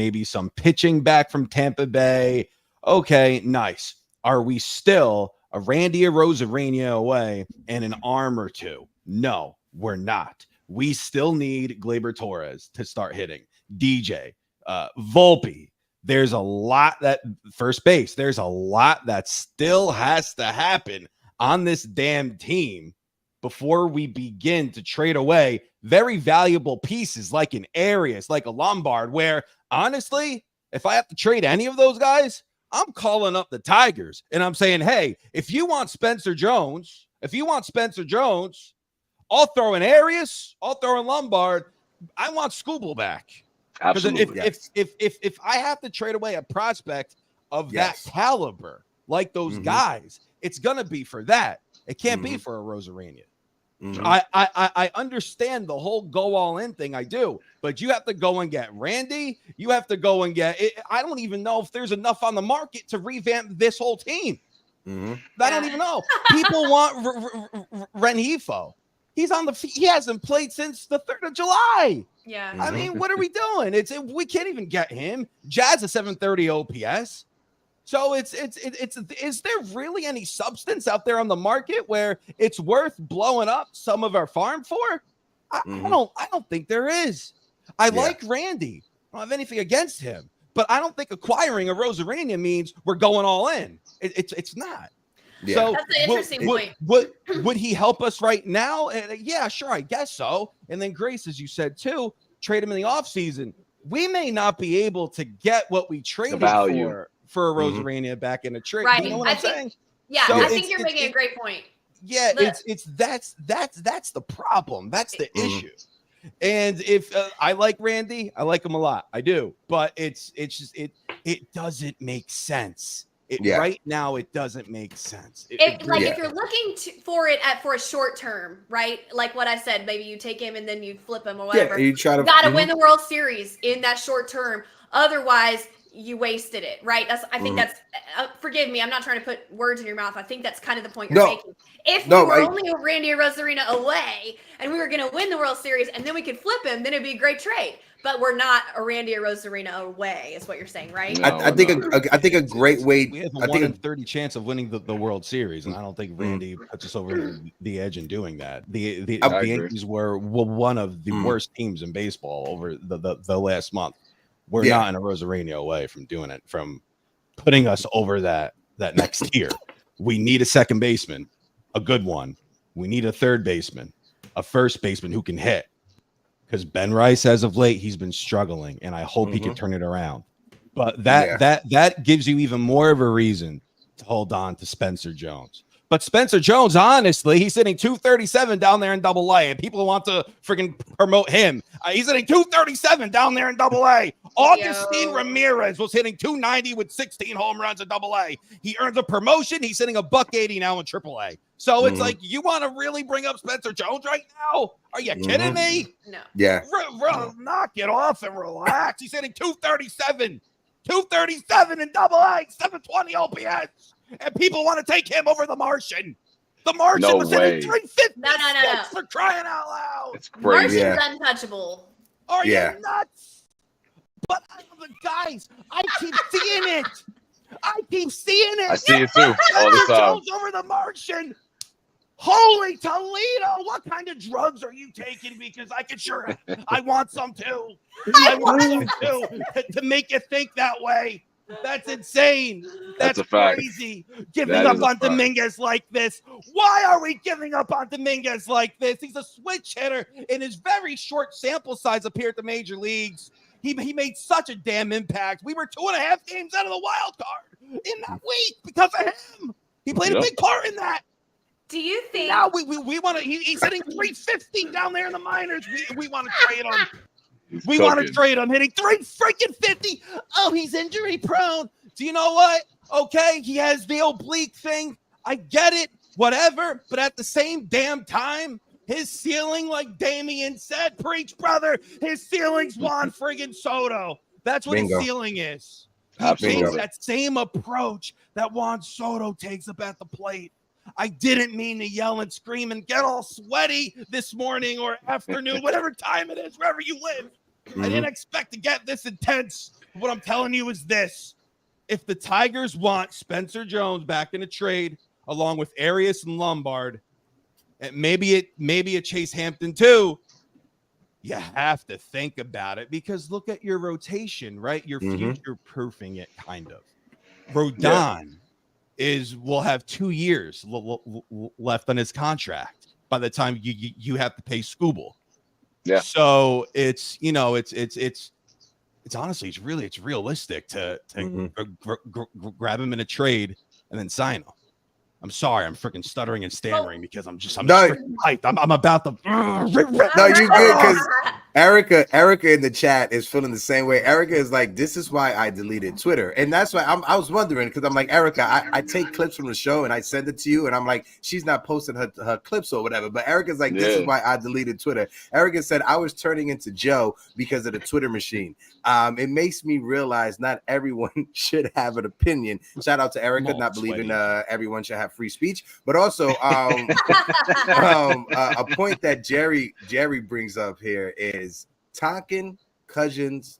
pitching back from Tampa Bay, okay, nice. Are we still a Randy Arozarena away and an arm or two? No, we're not. We still need Gleyber Torres to start hitting. DJ, Volpe. There's a lot that first base. There's a lot that still has to happen on this damn team before we begin to trade away very valuable pieces like an Arias, like a Lombard, where honestly, if I have to trade any of those guys, I'm calling up the Tigers and I'm saying, hey, if you want Spencer Jones, I'll throw in Arias, I'll throw in Lombard. I want Skubal back. Absolutely. If I have to trade away a prospect of that caliber, like those guys, it's gonna be for that. It can't be for Arozarena. I understand the whole go all in thing. I do, but you have to go and get Randy. You have to go and get it. I don't even know if there's enough on the market to revamp this whole team. I don't even know. People want Rengifo. He hasn't played since the 3rd of July. Yeah. I mean, what are we doing? We can't even get him. Jazz a 730 OPS. So it's is there really any substance out there on the market where it's worth blowing up some of our farm for? I don't think there is. I like Randy. I don't have anything against him, but I don't think acquiring a Arozarena means we're going all in. It's not. Yeah. So that's an interesting point. Would he help us right now? Yeah, sure, I guess so. And then Grace, as you said too, trade him in the offseason. We may not be able to get what we traded for Arozarena back in a trade. Right. You know what I'm saying? Yeah, So I think you're making a great point. Yeah, that's the problem. That's the issue. And if I like Randy, I like him a lot. I do, but it doesn't make sense. Right now, it doesn't make sense. If you're looking for a short term, right? Like what I said, maybe you take him and then you flip him or whatever. You try to got to win the World Series in that short term. Otherwise, you wasted it, right? I think that's. Forgive me, I'm not trying to put words in your mouth. I think that's kind of the point you're making. If we were only a Randy Arozarena away and we were going to win the World Series and then we could flip him, then it'd be a great trade. But we're not a Randy Arozarena away, is what you're saying, right? No, I think a great way. We have a 1 in 30 chance of winning the World Series, and I don't think Randy puts us over the edge in doing that. The Yankees were one of the worst teams in baseball over the last month. We're not in a Arozarena away from doing it, from putting us over that next tier. We need a second baseman, a good one. We need a third baseman, a first baseman who can hit. Because Ben Rice, as of late, he's been struggling, and I hope he can turn it around. But that gives you even more of a reason to hold on to Spencer Jones. But Spencer Jones, honestly, he's hitting 237 down there in Double-A, and people want to freaking promote him. He's hitting 237 down there in Double-A. Augustine Ramirez was hitting 290 with 16 home runs in Double-A. He earns a promotion. He's hitting $180 now in Triple-A. So it's like, you want to really bring up Spencer Jones right now? Are you kidding me? No. Yeah. Knock it off and relax. He's hitting 237. 237 in Double-A, 720 OPS. And people want to take him over the Martian. The Martian was hitting 350 for crying out loud. It's crazy. Martian's untouchable. Are you nuts? But guys, I keep seeing it. I see it too all the time. Jones over the Martian. Holy Toledo! What kind of drugs are you taking? Because I want some too. I want some too to make you think that way. That's insane. That's a fact. Crazy. Giving up on Dominguez like this. Why are we giving up on Dominguez like this? He's a switch hitter in his very short sample size up here at the major leagues. He made such a damn impact. We were 2.5 games out of the wild card in that week because of him. He played a big part in that. Do you think now we want to? He's hitting 350 down there in the minors. We want to trade him. We want to trade him, hitting 350. Oh, he's injury prone. Do you know what? Okay, he has the oblique thing. I get it, whatever. But at the same damn time, his ceiling, like Damien said, preach, brother. His ceiling's Juan friggin' Soto. That's what his ceiling is. He takes that same approach that Juan Soto takes up at the plate. I didn't mean to yell and scream and get all sweaty this morning or afternoon, whatever time it is, wherever you live. I didn't expect to get this intense. What I'm telling you is this. If the Tigers want Spencer Jones back in a trade, along with Arias and Lombard, and maybe a Chase Hampton too, you have to think about it because look at your rotation, right? You're future-proofing it, kind of. Rodon will have 2 years left on his contract by the time you have to pay Skubal. Yeah. So it's it's realistic to grab him in a trade and then sign him. I'm sorry, I'm freaking stuttering and stammering because I'm just freaking hyped. I'm about to. No, you good because Erica in the chat is feeling the same way. Erica is like, this is why I deleted Twitter, and that's why I was wondering because I'm like, Erica, I take clips from the show and I send it to you, and I'm like, she's not posting her clips or whatever. But Erica's like, this is why I deleted Twitter. Erica said I was turning into Joe because of the Twitter machine. It makes me realize not everyone should have an opinion. Shout out to Erica, not believing everyone should have free speech, but also a point that Jerry brings up here is Tonkin, Cousins,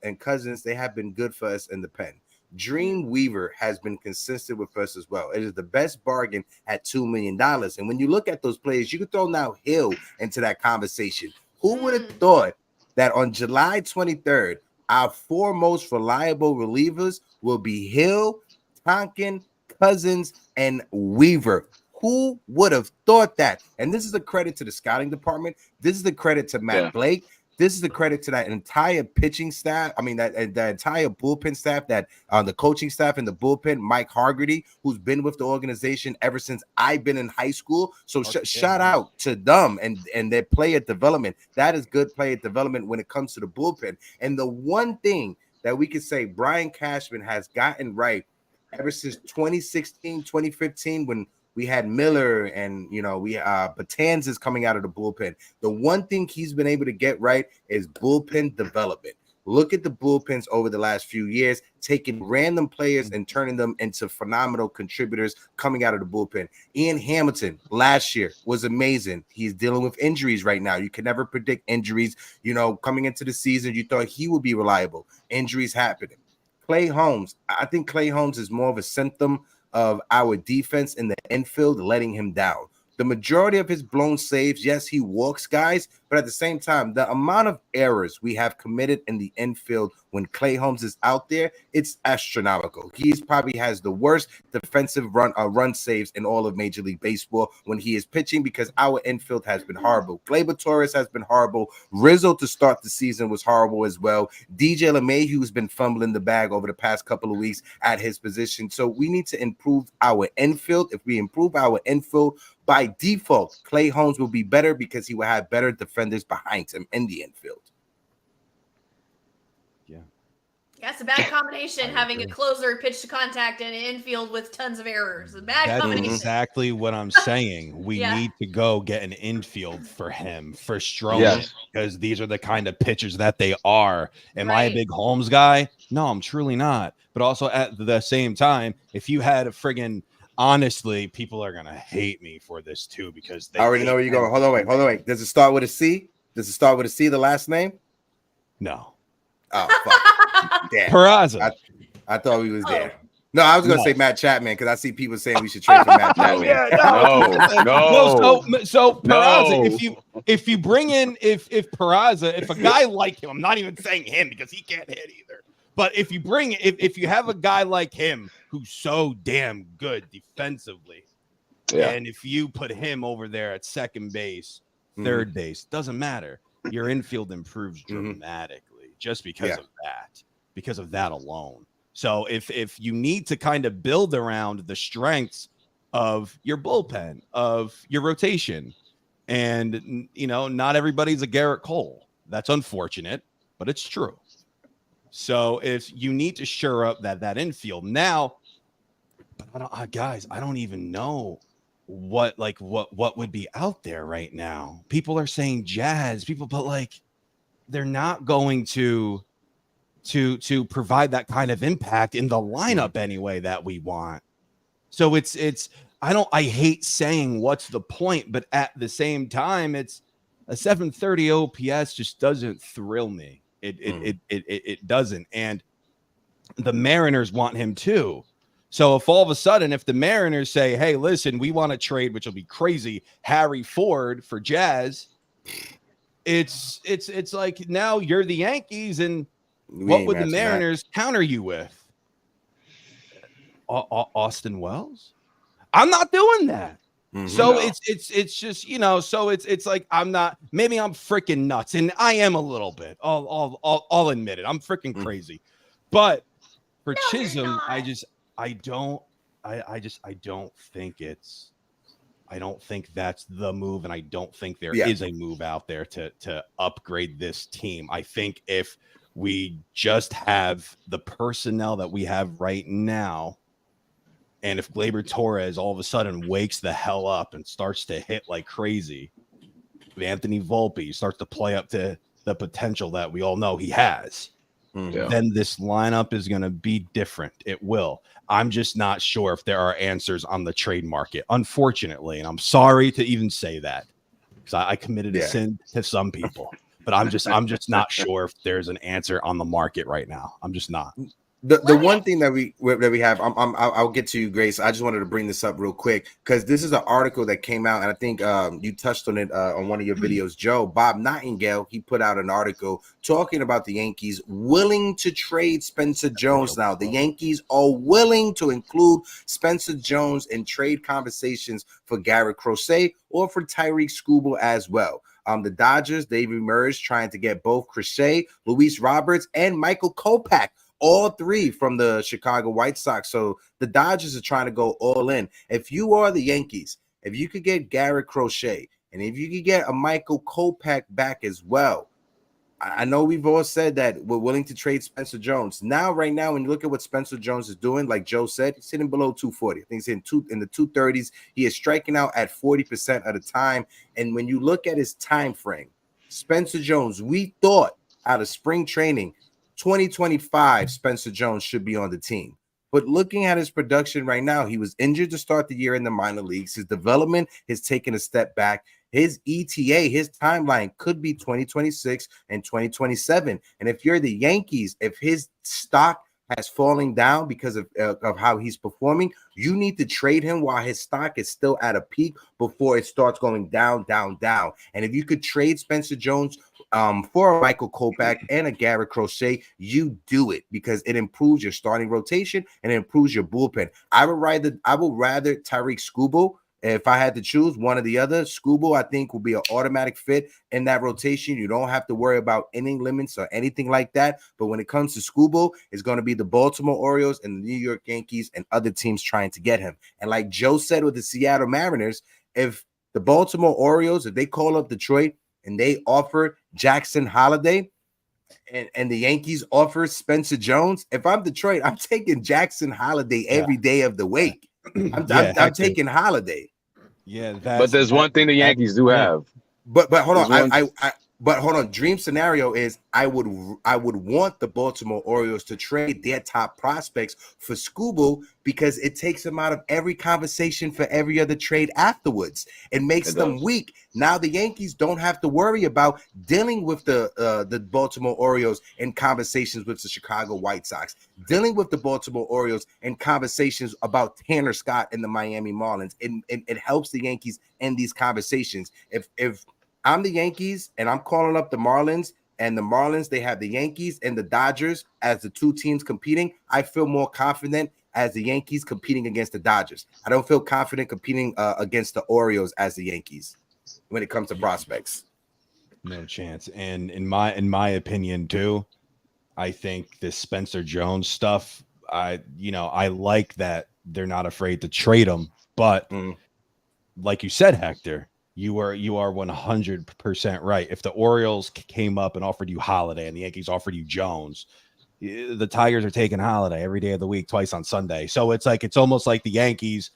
they have been good for us in the pen. Dream Weaver has been consistent with us as well. It is the best bargain at $2 million. And when you look at those players, you can throw now Hill into that conversation. Who would have thought that on July 23rd, our 4 most reliable relievers will be Hill, Tonkin, Cousins, and Weaver? Who would have thought that? And this is a credit to the scouting department. This is the credit to Matt Blake. This is the credit to that entire pitching staff. I mean, that entire bullpen staff, that the coaching staff and the bullpen, Mike Hargreedy, who's been with the organization ever since I've been in high school. So shout out to them and their player development. That is good player development when it comes to the bullpen. And the one thing that we could say Brian Cashman has gotten right ever since 2016, 2015, when we had Miller and, we Batanzas coming out of the bullpen. The one thing he's been able to get right is bullpen development. Look at the bullpens over the last few years, taking random players and turning them into phenomenal contributors coming out of the bullpen. Ian Hamilton last year was amazing. He's dealing with injuries right now. You can never predict injuries. Coming into the season, you thought he would be reliable. Injuries happening. Clay Holmes. I think Clay Holmes is more of a symptom of our defense in the infield letting him down. The majority of his blown saves, yes, he walks guys, but at the same time, the amount of errors we have committed in the infield when Clay Holmes is out there, it's astronomical. He's probably has the worst defensive run saves in all of Major League Baseball when he is pitching because our infield has been horrible. Gleyber Torres has been horrible. Rizzo to start the season was horrible as well. DJ LeMahieu has been fumbling the bag over the past couple of weeks at his position. So we need to improve our infield. If we improve our infield, by default, Clay Holmes will be better because he will have better defenders behind him in the infield. Yeah, it's a bad combination having a closer pitch to contact and an infield with tons of errors. A bad combination. That's exactly what I'm saying. We need to go get an infield for him, for Stroman, because these are the kind of pitchers that they are. Am I a big Holmes guy? No, I'm truly not. But also at the same time, if you had a friggin' honestly, people are gonna hate me for this too because they I already know where you're going. Hold on, wait. Does it start with a C? Does it start with a C, the last name? No. Oh, fuck. Damn. Peraza. I thought we was there. No, I was gonna say Matt Chapman because I see people saying we should trade for Matt Chapman. So Peraza, if you bring in if Peraza, if a guy like him, I'm not even saying him because he can't hit either. But if you have a guy like him who's so damn good defensively, and if you put him over there at second base, third base, doesn't matter. Your infield improves dramatically just because of that alone. So if you need to kind of build around the strengths of your bullpen, of your rotation, and not everybody's a Garrett Cole. That's unfortunate, but it's true. So if you need to shore up that infield now, guys, I don't even know what would be out there right now. People are saying Jazz, but they're not going to provide that kind of impact in the lineup anyway that we want. So I hate saying what's the point, but at the same time, it's a 730 OPS just doesn't thrill me. It doesn't. And the Mariners want him too. So if all of a sudden, if the Mariners say, hey, listen, we want to trade, which will be crazy, Harry Ford for Jazz, it's like now you're the Yankees, and what would the Mariners counter you with? Austin Wells? I'm not doing that. So it's just, you know, so it's like maybe I'm freaking nuts, and I am a little bit. I'll admit it. I'm freaking crazy. But for Chisholm, I don't think that's the move, and I don't think there is a move out there to upgrade this team. I think if we just have the personnel that we have right now, and if Gleyber Torres all of a sudden wakes the hell up and starts to hit like crazy, if Anthony Volpe starts to play up to the potential that we all know he has, then this lineup is going to be different. It will. I'm just not sure if there are answers on the trade market, unfortunately. And I'm sorry to even say that, because I committed a sin to some people. But I'm just not sure if there's an answer on the market right now. I'm just not. The one thing that we have, I'll get to you, Grace. I just wanted to bring this up real quick because this is an article that came out, and I think you touched on it on one of your videos, Joe. Bob Nightingale, he put out an article talking about the Yankees willing to trade Spencer Jones now. The Yankees are willing to include Spencer Jones in trade conversations for Garrett Crochet or for Tyreek Skubal as well. The Dodgers, they've emerged trying to get both Crochet, Luis Roberts, and Michael Kopech, all three from the Chicago White Sox. So the Dodgers are trying to go all in. If you are the Yankees, if you could get Garrett Crochet, and if you could get a Michael Kopech back as well, I know we've all said that we're willing to trade Spencer Jones. Right now, when you look at what Spencer Jones is doing, like Joe said, he's hitting below 240. I think he's in the 230s. He is striking out at 40% of the time. And when you look at his time frame, Spencer Jones, we thought out of spring training, 2025, Spencer Jones should be on the team. But looking at his production right now, he was injured to start the year in the minor leagues. His development has taken a step back. His ETA, his timeline could be 2026 and 2027. And if you're the Yankees, if his stock has fallen down because of how he's performing, you need to trade him while his stock is still at a peak before it starts going down, down, down. And if you could trade Spencer Jones for a Michael Kopech and a Garrett Crochet, you do it because it improves your starting rotation and it improves your bullpen. I would rather Tyreek Skubal. If I had to choose one or the other, Skubal, I think, will be an automatic fit in that rotation. You don't have to worry about inning limits or anything like that. But when it comes to Skubal, it's going to be the Baltimore Orioles and the New York Yankees and other teams trying to get him. And like Joe said with the Seattle Mariners, if the Baltimore Orioles, if they call up Detroit and they offer Jackson Holiday and the Yankees offer Spencer Jones, if I'm Detroit, I'm taking Jackson Holiday every day of the week. I'm taking Holiday. Yeah, but there's one thing the Yankees do have. But hold on, but hold on. Dream scenario is I would want the Baltimore Orioles to trade their top prospects for Skubal because it takes them out of every conversation for every other trade afterwards. It makes them weak. Now the Yankees don't have to worry about dealing with the Baltimore Orioles in conversations with the Chicago White Sox, dealing with the Baltimore Orioles in conversations about Tanner Scott and the Miami Marlins. It helps the Yankees in these conversations. If I'm the Yankees and I'm calling up the Marlins, and the Marlins, they have the Yankees and the Dodgers as the two teams competing, I feel more confident as the Yankees competing against the Dodgers. I don't feel confident competing against the Orioles as the Yankees when it comes to prospects. No chance. And in my opinion too, I think this Spencer Jones stuff, I like that they're not afraid to trade him, but like you said, Hector, you are 100% right. If the Orioles came up and offered you Holiday and the Yankees offered you Jones, the Tigers are taking Holiday every day of the week, twice on Sunday. So it's almost like the Yankees,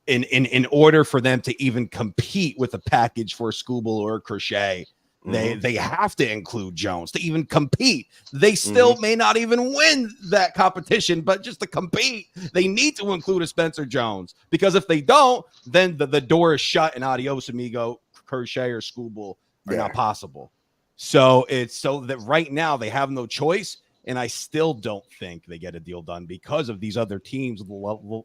in order for them to even compete with a package for Skubal or Crochet, they have to include Jones to even compete. They still may not even win that competition, but just to compete, they need to include a Spencer Jones, because if they don't, then the door is shut and adios amigo. Crochet or Skubal are not possible. So it's so that right now they have no choice, and I still don't think they get a deal done because of these other teams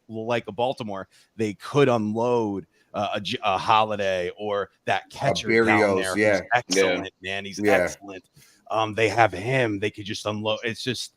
like a Baltimore. They could unload a Holiday or that catcher down there. He's excellent, man. He's excellent. They have him. They could just unload. It's just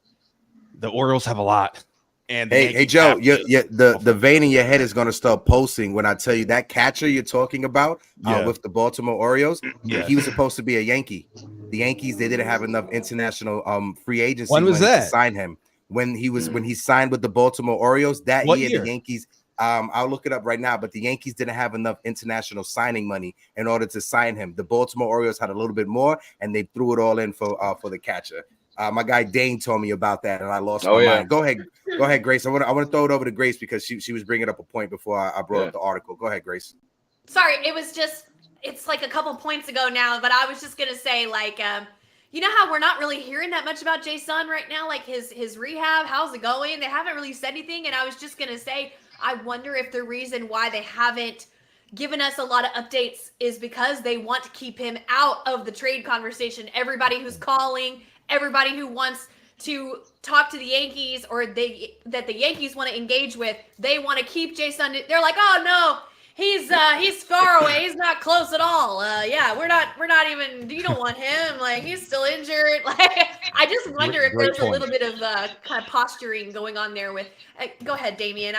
the Orioles have a lot. And the Hey, Yankees Joe, have to- the vein in your head is going to start pulsing when I tell you that catcher you're talking about with the Baltimore Orioles, he was supposed to be a Yankee. The Yankees, they didn't have enough international free agency When was money to that? sign him. When he signed with the Baltimore Orioles that What year, year? the Yankees, I'll look it up right now, but the Yankees didn't have enough international signing money in order to sign him. The Baltimore Orioles had a little bit more, and they threw it all in for the catcher. My guy Dane told me about that, and I lost my mind. Go ahead, Grace. I want to throw it over to Grace because she was bringing up a point before I brought up the article. Go ahead, Grace. Sorry, it's like a couple points ago now, but I was just gonna say, like, you know how we're not really hearing that much about Jason right now, like his rehab, how's it going? They haven't really said anything, and I was just gonna say, I wonder if the reason why they haven't given us a lot of updates is because they want to keep him out of the trade conversation. Everybody who's calling, everybody who wants to talk to the Yankees or that the Yankees want to engage with, they want to keep Jason. They're like, oh no, he's far away. He's not close at all. Yeah, we're not even. You don't want him. Like he's still injured. Like I just wonder if there's a little bit of kind of posturing going on there. With go ahead, Damian.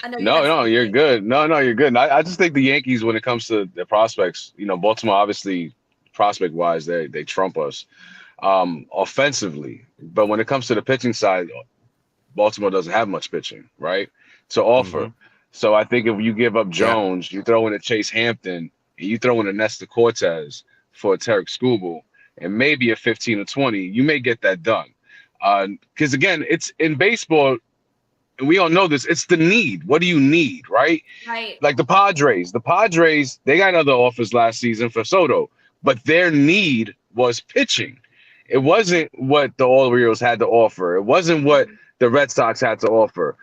I know. No, you're good. No, you're good. I just think the Yankees, when it comes to the prospects, Baltimore obviously prospect wise, they trump us offensively, but when it comes to the pitching side, Baltimore doesn't have much pitching, right, to offer. Mm-hmm. So I think if you give up Jones, you throw in a Chase Hampton, and you throw in a Nestor Cortez for a Tarek Skubal, and maybe a 15 or 20, you may get that done. Because again, it's in baseball, and we all know this, it's the need. What do you need, right? Right. Like the Padres, they got other offers last season for Soto, but their need was pitching. It wasn't what the Orioles had to offer. It wasn't what the Red Sox had to offer.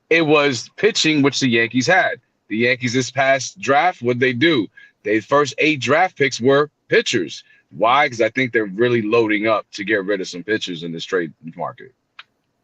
It was pitching, which the Yankees had. The Yankees this past draft, what'd they do? Their first 8 draft picks were pitchers. Why? Because I think they're really loading up to get rid of some pitchers in this trade market.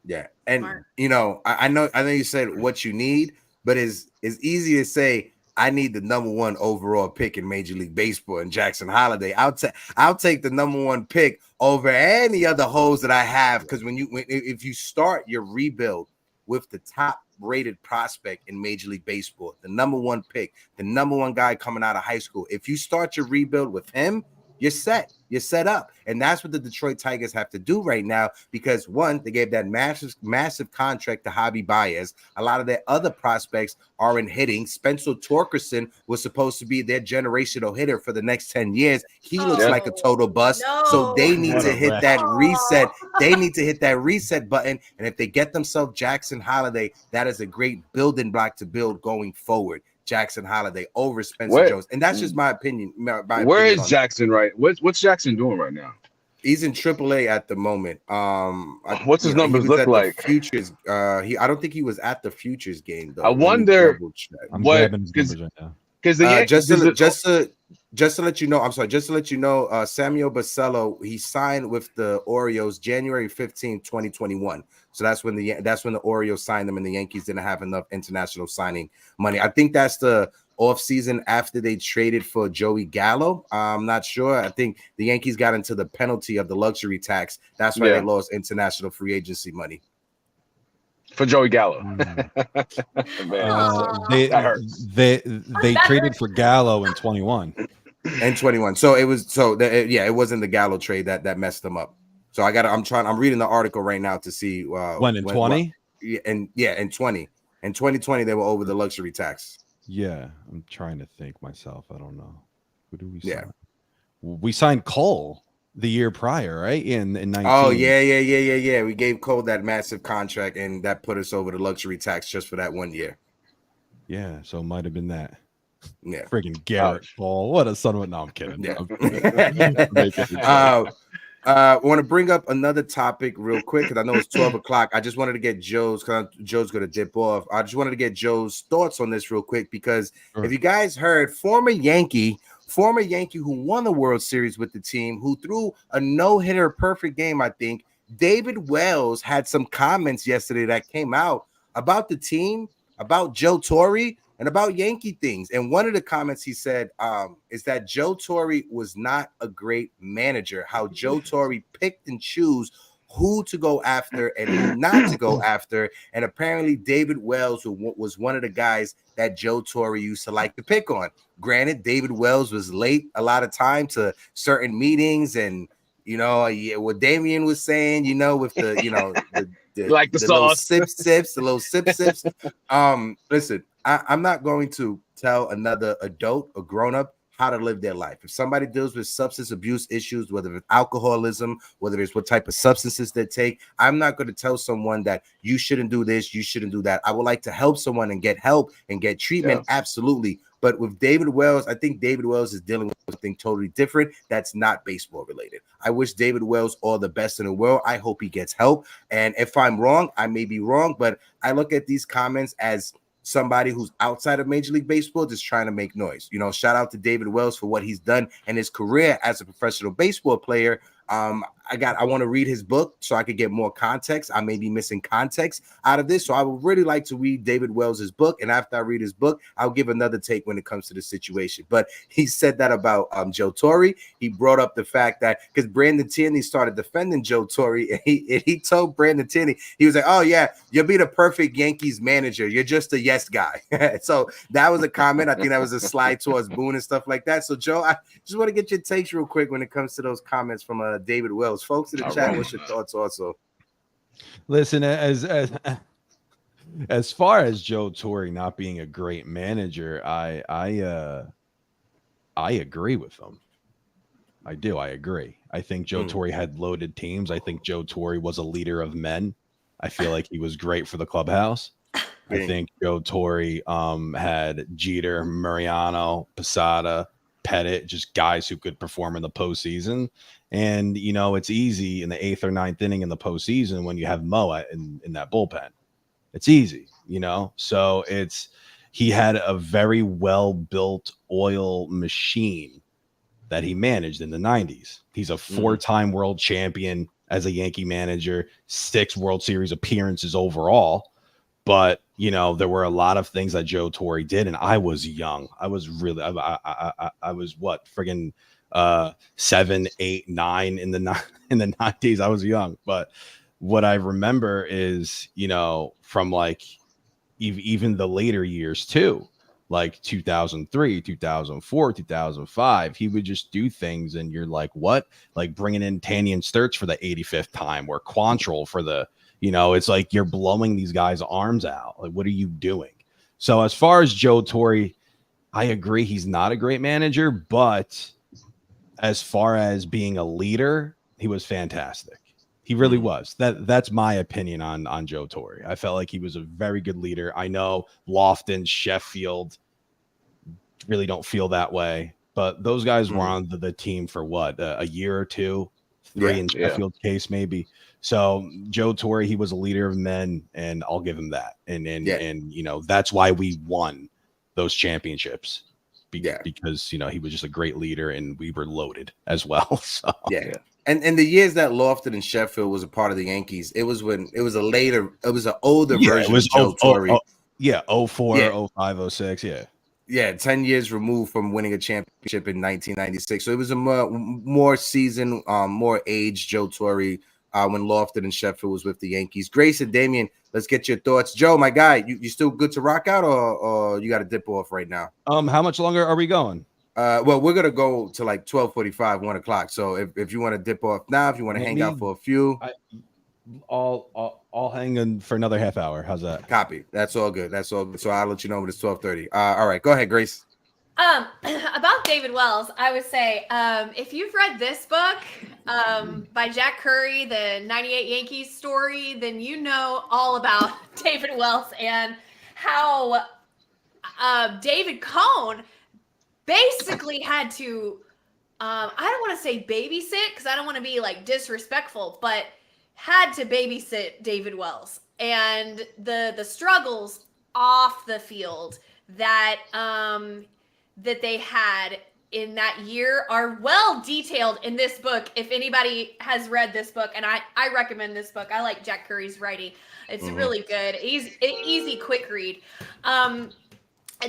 Yeah, and I know you said what you need, but it's easy to say I need the number 1 overall pick in Major League Baseball and Jackson Holiday. I'll take the number 1 pick over any other holes that I have, because if you start your rebuild with the top rated prospect in Major League Baseball, the number 1 pick, the number 1 guy coming out of high school, if you start your rebuild with him, you're set. You're set up. And that's what the Detroit Tigers have to do right now, because 1, they gave that massive contract to Javi Baez. A lot of their other prospects aren't hitting. Spencer Torkelson was supposed to be their generational hitter for the next 10 years. He looks like a total bust. No. So they need to hit that reset. They need to hit that reset button. And if they get themselves Jackson Holiday, that is a great building block to build going forward. Jackson Holiday over Spencer Jones, and that's just my opinion. Where is Jackson right? What's Jackson doing right now? He's in AAA at the moment. What's his numbers look like? Futures. I don't think he was at the Futures game though. I wonder. I'm grabbing his numbers right now. Because just to let you know, Samuel Basello, he signed with the Orioles January 15, 2021. So that's when the Orioles signed him, and the Yankees didn't have enough international signing money. I think that's the offseason after they traded for Joey Gallo. I'm not sure. I think the Yankees got into the penalty of the luxury tax. That's why they lost international free agency money. For Joey Gallo. They traded for Gallo in 21. So it wasn't the Gallo trade that messed them up. So I'm reading the article right now to see when in 20? In 20. In 2020 they were over the luxury tax. Yeah, I'm trying to think myself. I don't know. Who do we sign? Yeah. We signed Cole the year prior, right? In 19. Oh, yeah. We gave Cole that massive contract, and that put us over the luxury tax just for that 1 year. Yeah, so it might have been that. Yeah. Friggin' Garrett Ball. What a son of a... No, I'm kidding. Yeah. I want to bring up another topic real quick, because I know it's 12 o'clock. I just wanted to get Joe's going to dip off. I just wanted to get Joe's thoughts on this real quick, because if you guys heard, former Yankee who won the World Series with the team, who threw a no-hitter perfect game, I think, David Wells had some comments yesterday that came out about the team, about Joe Torre, and about Yankee things. And one of the comments he said is that Joe Torre was not a great manager, how Joe Torre picked and chose who to go after and who not to go after. And apparently David Wells was one of the guys that Joe Torre used to like to pick on. Granted, David Wells was late a lot of time to certain meetings, and what Damian was saying, with the like the little sauce. the little sips. Listen, I'm not going to tell another adult or grown up how to live their life. If somebody deals with substance abuse issues, whether it's alcoholism, whether it's what type of substances they take, I'm not going to tell someone that you shouldn't do this, you shouldn't do that. I would like to help someone and get help and get treatment. Yeah. Absolutely. But with David Wells, I think David Wells is dealing with something totally different that's not baseball related. I wish David Wells all the best in the world. I hope he gets help. And if I'm wrong, I may be wrong, but I look at these comments as somebody who's outside of Major League Baseball just trying to make noise. Shout out to David Wells for what he's done in his career as a professional baseball player. I want to read his book so I could get more context. I may be missing context out of this. So I would really like to read David Wells's book. And after I read his book, I'll give another take when it comes to the situation. But he said that about Joe Torre. He brought up the fact that because Brandon Tierney started defending Joe Torre, and he told Brandon Tierney, he was like, oh, yeah, you'll be the perfect Yankees manager. You're just a yes guy. So that was a comment. I think that was a slide towards Boone and stuff like that. So, Joe, I just want to get your takes real quick when it comes to those comments from David Wells. Folks in the chat, what's your thoughts also? Listen, as far as Joe Torre not being a great manager, I agree with him. I do. I agree. I think Joe Torre had loaded teams. I think Joe Torre was a leader of men. I feel like he was great for the clubhouse. I think Joe Torre had Jeter, Mariano, Posada, Pettit, just guys who could perform in the postseason. And, it's easy in the 8th or 9th inning in the postseason when you have Moa in that bullpen. It's easy, So he had a very well-built oil machine that he managed in the 90s. He's a 4-time world champion as a Yankee manager, 6 World Series appearances overall. But, there were a lot of things that Joe Torre did, and I was young. I was really, I was what, friggin' 7, 8, 9 in the 90s. I was young, but what I remember is, from like even the later years too, like 2003, 2004, 2005, he would just do things, and you're like, what? Like bringing in Tanyan Sturts for the 85th time, or Quantrill for the. It's like you're blowing these guys' arms out. Like, what are you doing? So as far as Joe Torre, I agree he's not a great manager, but as far as being a leader, he was fantastic. He really was. That's my opinion on Joe Torre. I felt like he was a very good leader. I know Lofton, Sheffield really don't feel that way, but those guys were on the team for what, a year or two, 3 in Sheffield's case maybe. So Joe Torre, he was a leader of men, and I'll give him that. And that's why we won those championships. Because he was just a great leader, and we were loaded as well. So And the years that Lofton and Sheffield was a part of the Yankees, it was an older version of Joe Torre. 04, 05, 06, Yeah, 10 years removed from winning a championship in 1996. So it was a more seasoned, more aged Joe Torre when Lofton and Sheffield was with the Yankees. Grace and Damian, let's get your thoughts. Joe, my guy, you still good to rock out, or you got to dip off right now? How much longer are we going? Well, we're gonna go to like 12:45, 1 o'clock. So if you want to dip off now, if you want to hang out for a few, I'll hang in for another half hour. How's that? Copy. That's all good. So I'll let you know when it's 12:30. All right, go ahead, Grace. About David Wells, I would say if you've read this book by Jack Curry, the 98 Yankees story, then you know all about David Wells and how David Cohn basically had to, I don't want to say babysit because I don't want to be like disrespectful, but had to babysit David Wells and the struggles off the field that that they had in that year are well detailed in this book. If anybody has read this book, and I recommend this book. I like Jack Curry's writing. It's really good. Easy, quick read.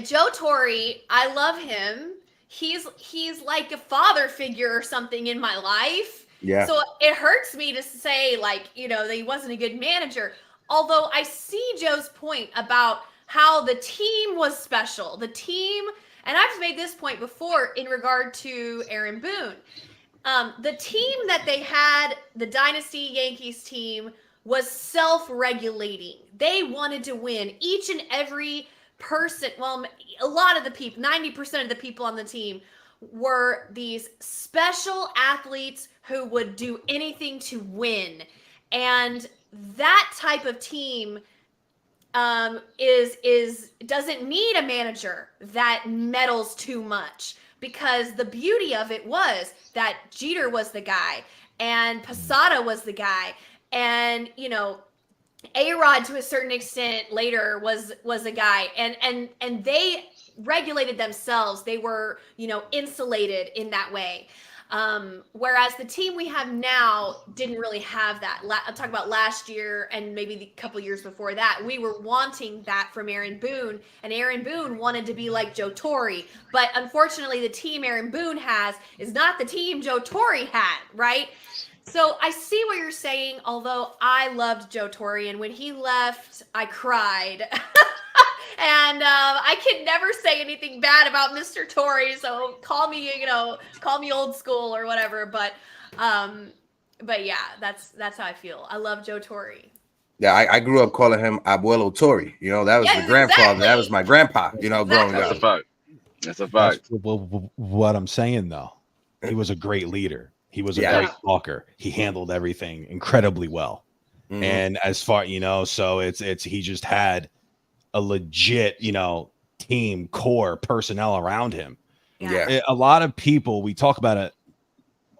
Joe Torre, I love him. He's like a father figure or something in my life. Yeah. So it hurts me to say, like, that he wasn't a good manager. Although I see Joe's point about how the team was special. The team, and I've made this point before in regard to Aaron Boone. The team that they had, the Dynasty Yankees team, was self-regulating. They wanted to win. Each and every person, well, a lot of the people, 90% of the people on the team were these special athletes who would do anything to win. And that type of team is doesn't need a manager that meddles too much, because the beauty of it was that Jeter was the guy and Posada was the guy, and A-Rod to a certain extent later was a guy, and they regulated themselves. They were insulated in that way. Whereas the team we have now didn't really have that. I'm talking about last year and maybe the couple years before that. We were wanting that from Aaron Boone, and Aaron Boone wanted to be like Joe Torre. But unfortunately, the team Aaron Boone has is not the team Joe Torre had, right? So I see what you're saying, although I loved Joe Torre, and when he left, I cried. And I can never say anything bad about Mr. Torre, so call me old school or whatever. But yeah, that's how I feel. I love Joe Torre. Yeah, I grew up calling him Abuelo Torre. That was the grandfather. Exactly. That was my grandpa. Growing up. That's a fact. That's a fact. What I'm saying though, he was a great leader. He was a great talker. He handled everything incredibly well. Mhm. And as far so it's he just had a legit team core personnel around him. Yeah. A lot of people, we talk about it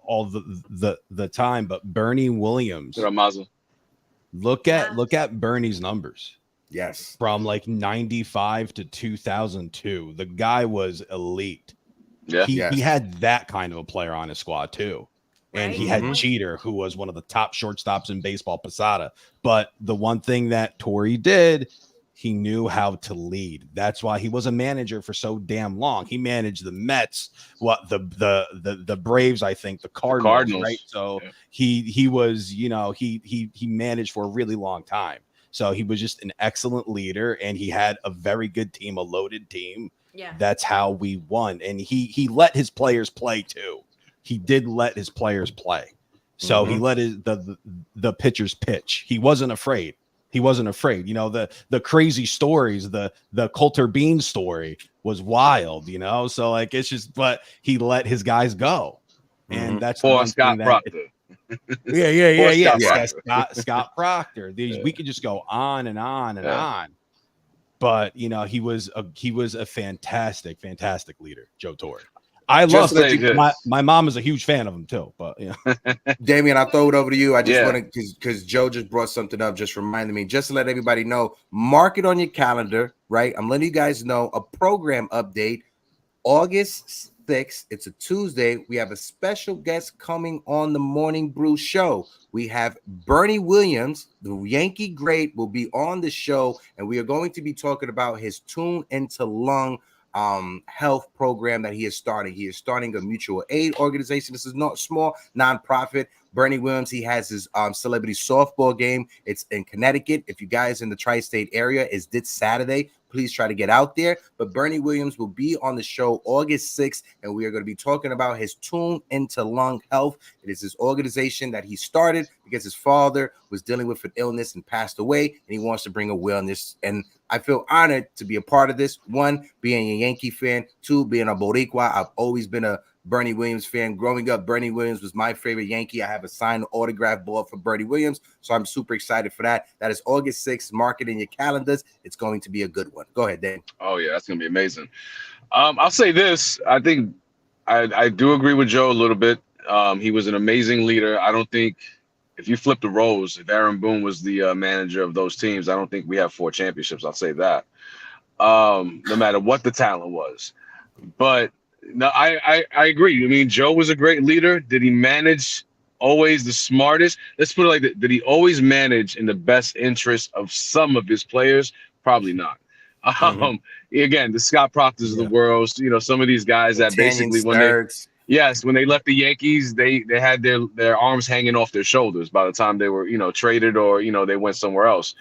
all the time, but Bernie Williams, look at Bernie's numbers. Yes. From like 95 to 2002, the guy was elite. Yeah. He had that kind of a player on his squad too. And he had Jeter, who was one of the top shortstops in baseball, Posada. But the one thing that Torre did, he knew how to lead. That's why he was a manager for so damn long. He managed the Mets, the Braves, I think, the Cardinals. Right? So he was, he managed for a really long time. So he was just an excellent leader, and he had a very good team, a loaded team. Yeah. That's how we won. And he let his players play too. He did let his players play. So he let the pitchers pitch. He wasn't afraid. The crazy stories, the Coulter Bean story was wild, so like it's just, but he let his guys go. And that's for Scott Proctor. Yeah. Scott Proctor. We could just go on and on and on. But he was a fantastic leader, Joe Torre. I love my mom is a huge fan of him too, but Damian, I'll throw it over to you. I just want to, because Joe just brought something up, just reminded me, just to let everybody know, mark it on your calendar, right? I'm letting you guys know a program update, August 6th. It's a Tuesday. We have a special guest coming on the Morning Brew show. We have Bernie Williams, the Yankee great, will be on the show, and we are going to be talking about his Tune into Lung health program that he is starting. He is starting a mutual aid organization. This is not small nonprofit. Bernie Williams, he has his celebrity softball game. It's in Connecticut. If you guys in the tri-state area, is this Saturday. Please try to get out there. But Bernie Williams will be on the show August 6th, and we are going to be talking about his Tune into Lung Health. It is his organization that he started because his father was dealing with an illness and passed away, and he wants to bring a wellness. And I feel honored to be a part of this. One, being a Yankee fan. Two, being a Boricua. I've always been a Bernie Williams fan. Growing up, Bernie Williams was my favorite Yankee. I have a signed autograph ball for Bernie Williams, so I'm super excited for that. That is August 6th. Mark it in your calendars. It's going to be a good one. Go ahead, Dan. Oh, yeah, that's going to be amazing. I'll say this. I think I do agree with Joe a little bit. He was an amazing leader. I don't think if you flip the roles, if Aaron Boone was the manager of those teams, I don't think we have 4 championships. I'll say that. No matter what the talent was. But no, I agree. I mean, Joe was a great leader. Did he manage always the smartest? Let's put it like that. Did he always manage in the best interest of some of his players? Probably not. Again, the Scott Proctors of the world, some of these guys that basically when Yes, when they left the Yankees, they had their arms hanging off their shoulders by the time they were, traded or, they went somewhere else.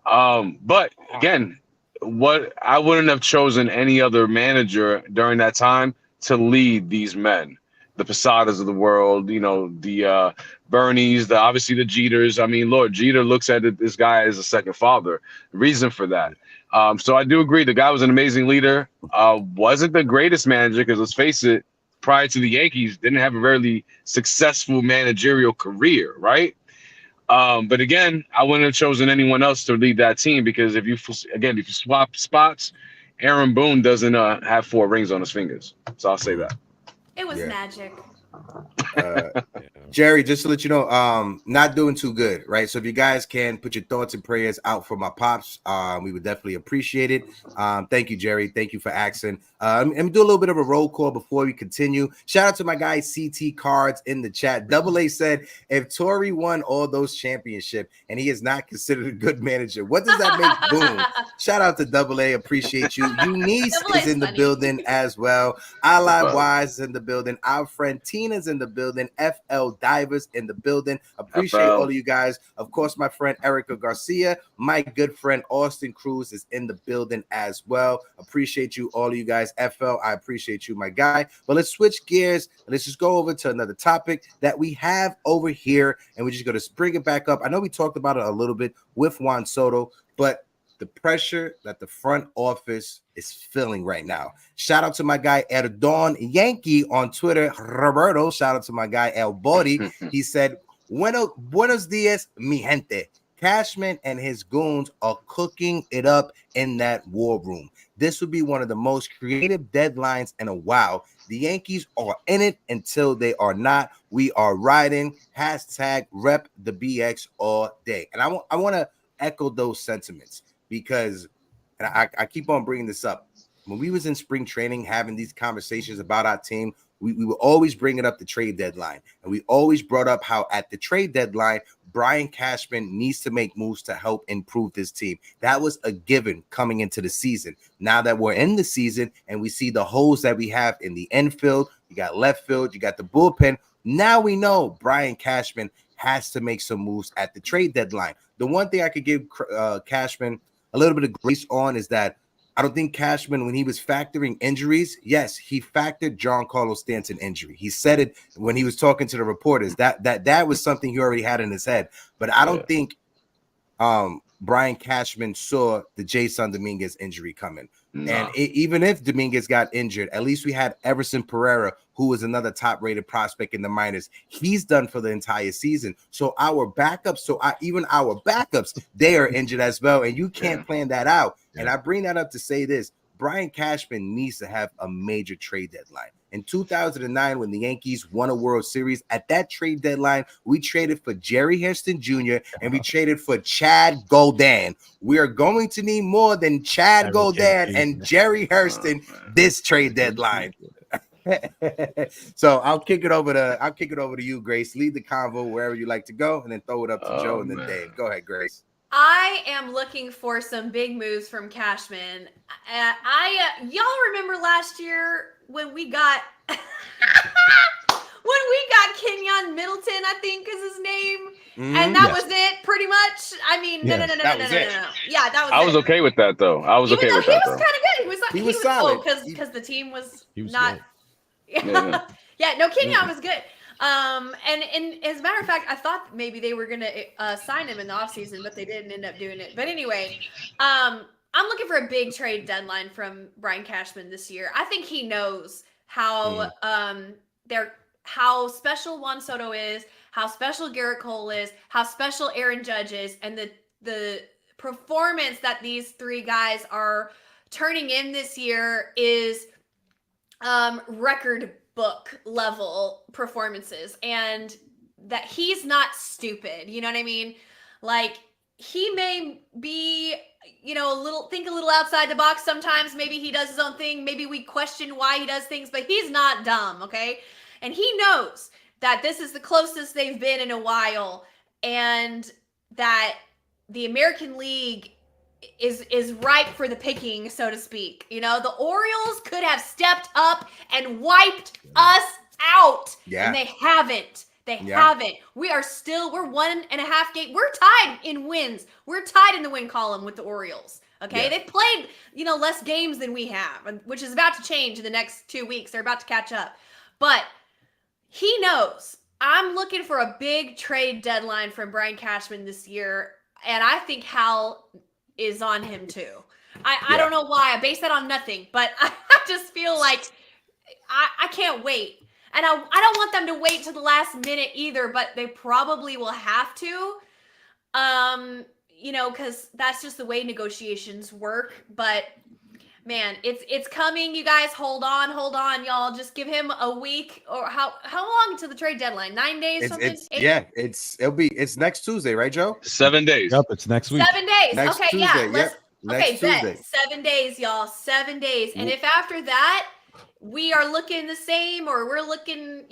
But again, what I wouldn't have chosen any other manager during that time to lead these men, the Posadas of the world, the Bernies, obviously the Jeters. I mean, Lord, Jeter looks at this guy as a second father. Reason for that. So I do agree. The guy was an amazing leader. Wasn't the greatest manager because let's face it, prior to the Yankees, didn't have a very successful managerial career, right? But again, I wouldn't have chosen anyone else to lead that team because if you swap spots, Aaron Boone doesn't have 4 rings on his fingers. So I'll say that. It was magic. Jerry, just to let you know, not doing too good, right? So if you guys can put your thoughts and prayers out for my pops, we would definitely appreciate it. Thank you, Jerry. Thank you for asking. I'm gonna do a little bit of a roll call before we continue. Shout out to my guy CT Cards in the chat. Double A said, if Torre won all those championships and he is not considered a good manager, what does that make Boone? Shout out to Double A. Appreciate you. Eunice is in the building as well. Ally Wise is in the building. Our friend Tina's in the building. FL Divers in the building. Appreciate all of you guys. Of course, my friend Erica Garcia, my good friend Austin Cruz is in the building as well. Appreciate you, all of you guys. FL, I appreciate you, my guy. But let's switch gears. Let's just go over to another topic that we have over here, and we're just going to bring it back up. I know we talked about it a little bit with Juan Soto, but the pressure that the front office is feeling right now. Shout out to my guy Erdon Yankee on Twitter. Roberto, shout out to my guy El Body. He said, Buenos dias, mi gente. Cashman and his goons are cooking it up in that war room. This would be one of the most creative deadlines in a while. The Yankees are in it until they are not. We are riding. Hashtag rep the BX all day. And I want to echo those sentiments. Because, and I keep on bringing this up, when we was in spring training having these conversations about our team, we were always bringing up the trade deadline. And we always brought up how at the trade deadline, Brian Cashman needs to make moves to help improve this team. That was a given coming into the season. Now that we're in the season and we see the holes that we have in the infield, you got left field, you got the bullpen. Now we know Brian Cashman has to make some moves at the trade deadline. The one thing I could give Cashman a little bit of grace on is that I don't think Cashman, when he was factoring injuries, yes, he factored Giancarlo Stanton injury. He said it when he was talking to the reporters that was something he already had in his head. But I don't think Brian Cashman saw the Jason Dominguez injury coming. No. And even if Dominguez got injured, at least we had Everson Pereira, who was another top-rated prospect in the minors. He's done for the entire season. So our backups, even our backups, they are injured as well, and you can't plan that out. Yeah. And I bring that up to say this. Brian Cashman needs to have a major trade deadline. In 2009, when the Yankees won a World Series, at that trade deadline, we traded for Jerry Hairston Jr. and we traded for Chad Goldan. We are going to need more than Chad Goldan and Jerry Hairston this trade deadline. So I'll kick it over to you, Grace. Lead the convo wherever you like to go, and then throw it up to Joe and then Dave. Go ahead, Grace. I am looking for some big moves from Cashman. Y'all remember last year when we got Kenyon Middleton, I think is his name, and that was it, pretty much. I mean, no. Yeah, that was. I was okay with that though. I was okay with that. He was kind of good. He was solid because the team was not. Good. Yeah, no, Kenyon was good. And as a matter of fact, I thought maybe they were going to sign him in the offseason, but they didn't end up doing it. But anyway, I'm looking for a big trade deadline from Brian Cashman this year. I think he knows how how special Juan Soto is, how special Garrett Cole is, how special Aaron Judge is, and the performance that these three guys are turning in this year is record book level performances, and that he's not stupid. You know what I mean? Like, he may be, think a little outside the box sometimes. Maybe he does his own thing. Maybe we question why he does things, but he's not dumb, okay? And he knows that this is the closest they've been in a while, and that the American League is ripe for the picking, so to speak. The Orioles could have stepped up and wiped us out. Yeah. And they haven't. They haven't. We're 1.5 games. We're tied in wins. We're tied in the win column with the Orioles. Okay. They've played, less games than we have, which is about to change in the next 2 weeks. They're about to catch up. But he knows. I'm looking for a big trade deadline from Brian Cashman this year. And I think Hal is on him too. I don't know why. I base that on nothing, but I just feel like I can't wait. And I don't want them to wait till the last minute either, but they probably will have to. Because that's just the way negotiations work. But man, it's coming. You guys hold on, y'all. Just give him a week, or how long until the trade deadline? 9 days, something? It's next Tuesday, right, Joe? 7 days. Yep, it's next week. 7 days. Next okay, Tuesday. Let's. Next Tuesday. 7 days, y'all. 7 days. And if after that we are looking the same, or we're looking,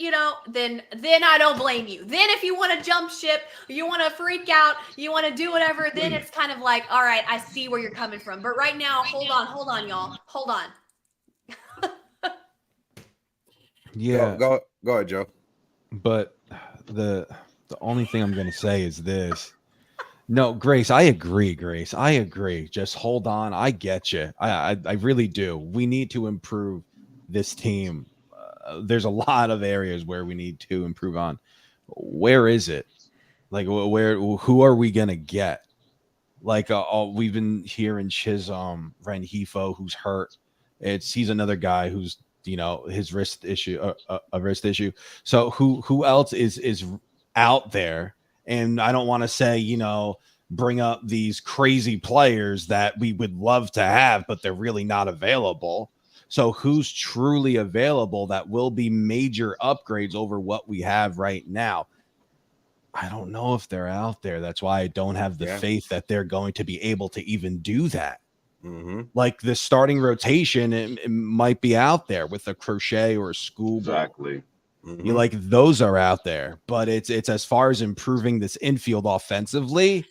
then I don't blame you. Then if you want to jump ship, you want to freak out, you want to do whatever, then it's kind of like, all right, I see where you're coming from. But right now, hold on, y'all. Hold on. Yeah. Go ahead, Joe. But the only thing I'm going to say is this. No, Grace, I agree, Just hold on. I get you. I really do. We need to improve this team. There's a lot of areas where we need to improve on. Where is it? Like, who are we going to get? Like, we've been hearing Chisholm, Rengifo, who's hurt. He's another guy who's, his wrist issue, a wrist issue. So who else is out there? And I don't want to say, bring up these crazy players that we would love to have, but they're really not available. So who's truly available that will be major upgrades over what we have right now? I don't know if they're out there. That's why I don't have the faith that they're going to be able to even do that. Mm-hmm. Like the starting rotation, it might be out there with a Crochet or a Schoolboy. Exactly. You like those are out there, but it's as far as improving this infield offensively.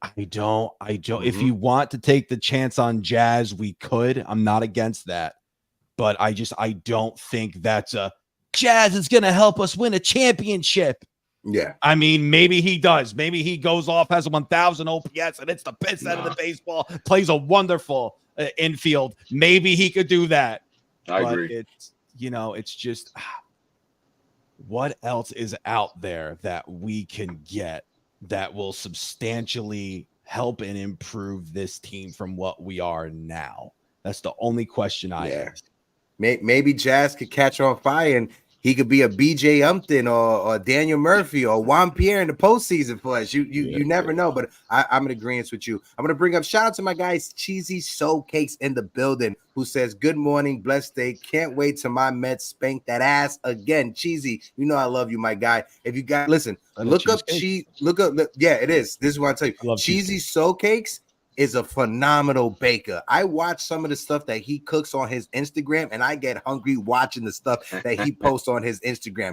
I don't. If you want to take the chance on Jazz, we could. I'm not against that, but I don't think that's Jazz is going to help us win a championship. Yeah. I mean, maybe he does. Maybe he goes off, has a 1,000 OPS, and it's the piss out of the baseball. Plays a wonderful infield. Maybe he could do that. I agree. It's it's just. What else is out there that we can get that will substantially help and improve this team from what we are now? That's the only question I ask. Maybe Jazz could catch on fire and he could be a BJ Upton or Daniel Murphy or Juan Pierre in the postseason for us. You never know, but I'm in agreement with you. I'm going to bring up, shout out to my guys, Cheesy Soul Cakes in the building, who says, good morning, blessed day. Can't wait till my Mets spank that ass again. Cheesy, I love you, my guy. If you guys, listen, look up, yeah, it is. This is what I tell you. Cheesy Soul Cakes is a phenomenal baker. I watch some of the stuff that he cooks on his Instagram, and I get hungry watching the stuff that he posts on his Instagram.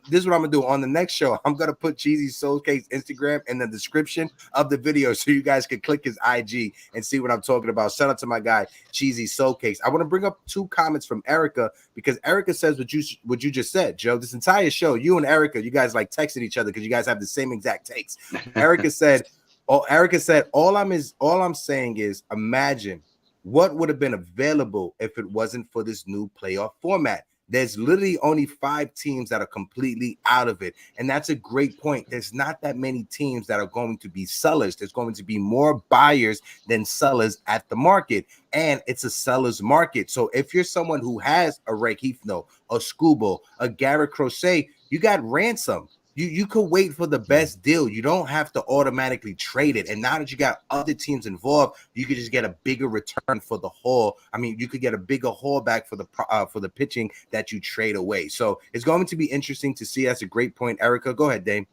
This is what I'm gonna do on the next show. I'm gonna put Cheesy Soul Cake's Instagram in the description of the video so you guys can click his IG and see what I'm talking about. Shout out to my guy Cheesy Soul Cakes. I want to bring up 2 comments from Erica, because Erica says what you just said, Joe. This entire show, you and Erica, you guys like texting each other because you guys have the same exact takes. Erica said, all I'm saying is, imagine what would have been available if it wasn't for this new playoff format. There's literally only 5 teams that are completely out of it. And that's a great point. There's not that many teams that are going to be sellers. There's going to be more buyers than sellers at the market. And it's a seller's market. So if you're someone who has a Rengifo, a Schoolboy, a Garrett Crochet, you got ransom. You could wait for the best deal. You don't have to automatically trade it. And now that you got other teams involved, you could just get a bigger return for the haul. I mean, you could get a bigger haul back for the pitching that you trade away. So it's going to be interesting to see. That's a great point, Erica. Go ahead, Dame.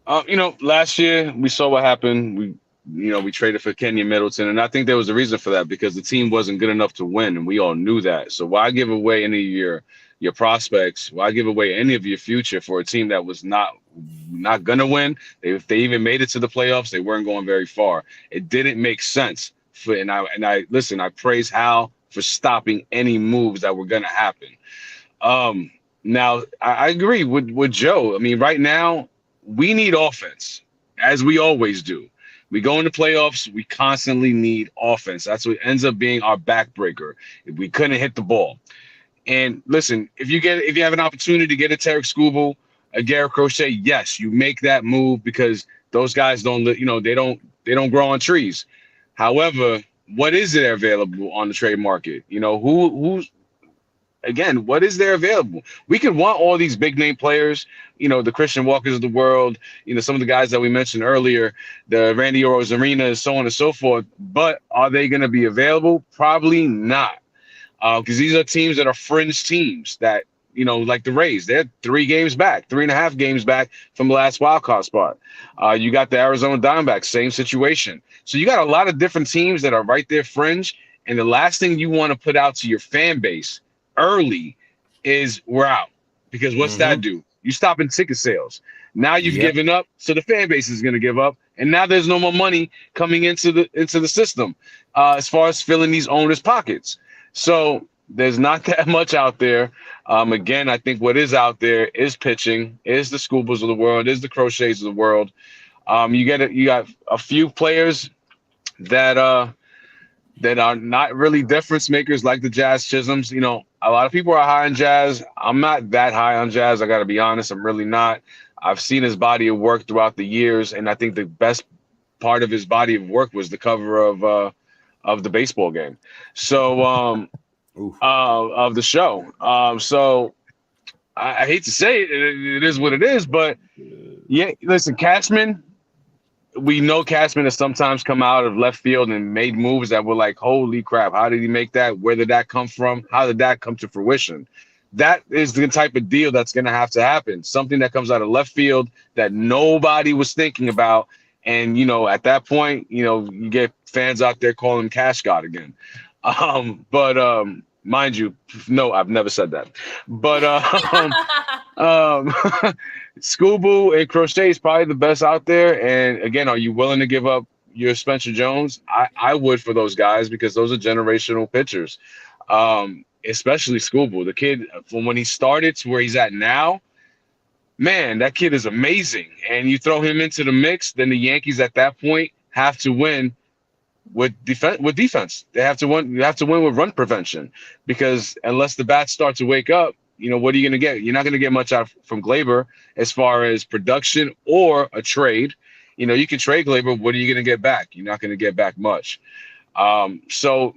Last year we saw what happened. We traded for Kenyon Middleton, and I think there was a reason for that, because the team wasn't good enough to win, and we all knew that. So why give away any of your prospects? Why give away any of your future for a team that was not gonna win? If they even made it to the playoffs, they weren't going very far. It didn't make sense. I praise Hal for stopping any moves that were gonna happen. Now I agree with Joe. I mean, right now we need offense, as we always do. We go into playoffs, we constantly need offense. That's what ends up being our backbreaker if we couldn't hit the ball. And listen, if you have an opportunity to get a Tarek Skubal, a Garrett Crochet, yes, you make that move because those guys don't, they don't grow on trees. However, what is there available on the trade market? Who's again, what is there available? We could want all these big name players, the Christian Walkers of the world, some of the guys that we mentioned earlier, the Randy Arozarena, so on and so forth. But are they going to be available? Probably not. Because these are teams that are fringe teams that, like the Rays, they're 3.5 games back from the last wild card spot. You got the Arizona Diamondbacks, same situation. So you got a lot of different teams that are right there fringe. And the last thing you want to put out to your fan base early is we're out. Because what's that do? You stop in ticket sales. Now you've given up, so the fan base is going to give up. And now there's no more money coming into the system as far as filling these owners' pockets. So there's not that much out there. Again, I think what is out there is pitching, is the Skubals of the world, is the Crochets of the world. You got a few players that are not really difference makers like the Jazz Chisholms. A lot of people are high on Jazz. I'm not that high on Jazz. I got to be honest. I'm really not. I've seen his body of work throughout the years, and I think the best part of his body of work was the cover of the baseball game. So of the show. So I hate to say it, it is what it is, but yeah, listen, Cashman, we know Cashman has sometimes come out of left field and made moves that were like, holy crap, how did he make that? Where did that come from? How did that come to fruition? That is the type of deal that's going to have to happen. Something that comes out of left field that nobody was thinking about. And, at that point, you get fans out there calling him Cash God again. But mind you, no, I've never said that. But Skubal and Crochet is probably the best out there. And again, are you willing to give up your Spencer Jones? I would for those guys because those are generational pitchers. Especially Skubal, the kid from when he started to where he's at now. Man, that kid is amazing. And you throw him into the mix, then the Yankees at that point have to win with defense. They have to win. You have to win with run prevention because unless the bats start to wake up, what are you going to get? You're not going to get much out from Glaber as far as production or a trade. You can trade Glaber. What are you going to get back? You're not going to get back much. So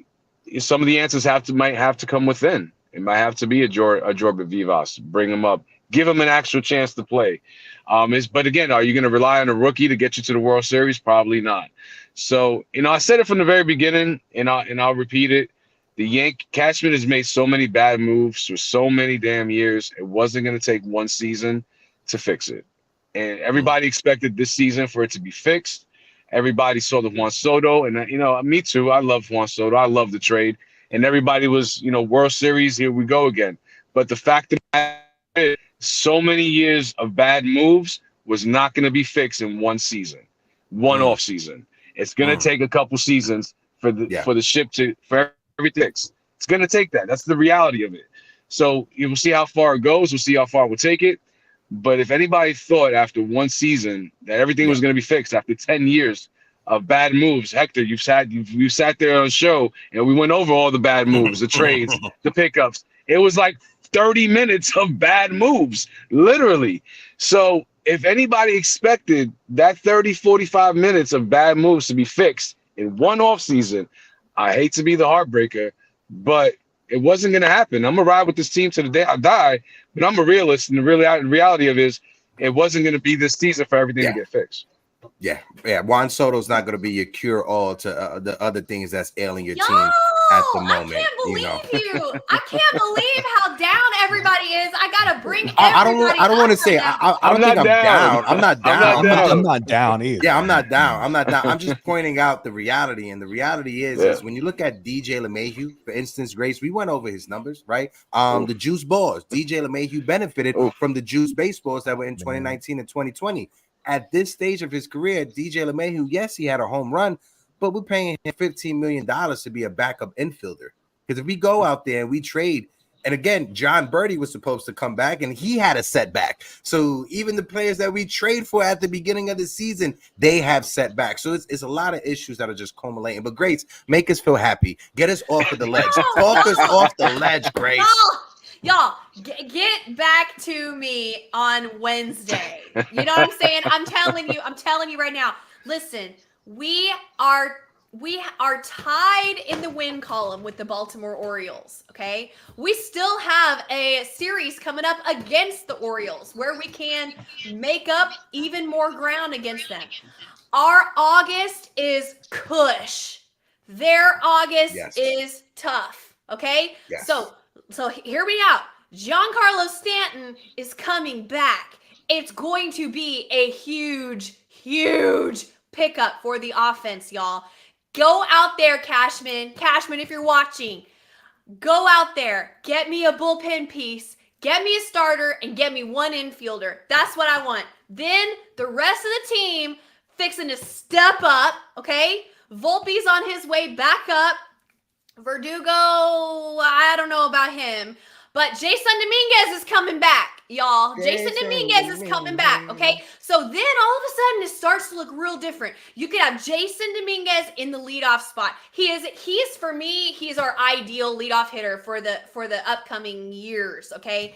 some of the answers might have to come within. It might have to be a Jorge Vivas. Bring him up. Give him an actual chance to play. But again, are you going to rely on a rookie to get you to the World Series? Probably not. So, I said it from the very beginning, and I'll repeat it. Cashman has made so many bad moves for so many damn years. It wasn't going to take one season to fix it. And everybody expected this season for it to be fixed. Everybody saw the Juan Soto, and me too. I love Juan Soto. I love the trade, and everybody was, World Series. Here we go again. But the fact that so many years of bad moves was not going to be fixed in one season, one off season. It's going to take a couple seasons for the ship for everything. It's going to take that. That's the reality of it. So we'll see how far it goes. We'll see how far we'll take it. But if anybody thought after one season that everything was going to be fixed after 10 years of bad moves, Hector, you sat there on the show and we went over all the bad moves, the trades, the pickups. It was like 30 minutes of bad moves, literally. So if anybody expected that 30, 45 minutes of bad moves to be fixed in one off season, I hate to be the heartbreaker, but it wasn't going to happen. I'm going to ride with this team to the day I die, but I'm a realist, and the reality of it is it wasn't going to be this season for everything to get fixed. Yeah. Juan Soto's not going to be your cure-all to the other things that's ailing your team at the moment. I can't believe you. I can't believe how down everybody is. I got to bring I don't want to say I don't think I'm down. I'm not down. I'm not down either. Yeah, I'm not down. I'm just pointing out the reality. And the reality is when you look at DJ LeMahieu, for instance, Grace, we went over his numbers, right? The juice balls. DJ LeMahieu benefited from the juice baseballs that were in 2019 and 2020. At this stage of his career, DJ LeMahieu, yes, he had a home run, but we're paying him $15 million to be a backup infielder. Because if we go out there and we trade And again, John Birdie was supposed to come back, and he had a setback. So even the players that we trade for at the beginning of the season, they have setbacks. So it's a lot of issues that are just culminating. But Grace, make us feel happy. Get us off of the ledge. Talk us off the ledge, Grace. Y'all, get back to me on Wednesday. You know what I'm saying? I'm telling you right now. Listen, we are tied in the win column with the Baltimore Orioles, okay? We still have a series coming up against the Orioles where we can make up even more ground against them. Our August is cush. Their August is tough, okay? Yes. So hear me out. Giancarlo Stanton is coming back. It's going to be a huge, huge pickup for the offense, y'all. Go out there, Cashman. Cashman, if you're watching, go out there. Get me a bullpen piece. Get me a starter and get me one infielder. That's what I want. Then the rest of the team fixing to step up, okay? Volpe's on his way back up. Verdugo, I don't know about him. But Jason Dominguez is coming back, y'all. Jason Dominguez is coming back, okay? So then all of a sudden it starts to look real different. You could have Jason Dominguez in the leadoff spot. He's for me, he's our ideal leadoff hitter for the upcoming years, okay?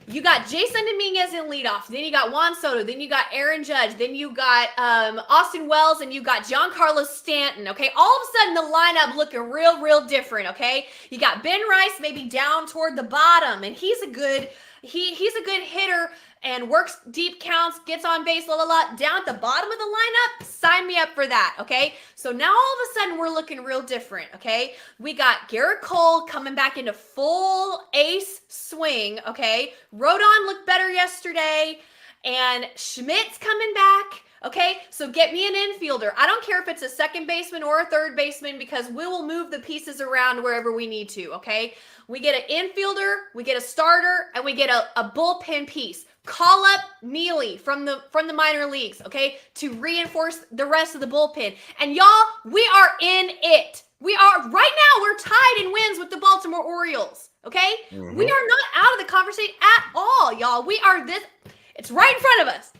You got Jason Dominguez in leadoff. Then you got Juan Soto. Then you got Aaron Judge. Then you got Austin Wells, and you got Giancarlo Stanton. Okay, all of a sudden the lineup looking real different. Okay, you got Ben Rice maybe down toward the bottom, and he's a good hitter and works deep counts, gets on base, down at the bottom of the lineup. Sign me up for that. Okay, so now all of a sudden we're looking real different. Okay, we got Garrett Cole coming back into full ace swing. Okay, Rodon looked better yesterday, and Schmidt's coming back. Okay, so get me an infielder. I don't care if it's a second baseman or a third baseman because we will move the pieces around wherever we need to. Okay, we get an infielder, we get a starter, and we get a bullpen piece. Call up Neely from the minor leagues, okay, to reinforce the rest of the bullpen. And y'all, we are in it. We are right now. We're tied in wins with the Baltimore Orioles, okay? Mm-hmm. We are not out of the conversation at all, y'all. We are this. It's right in front of us.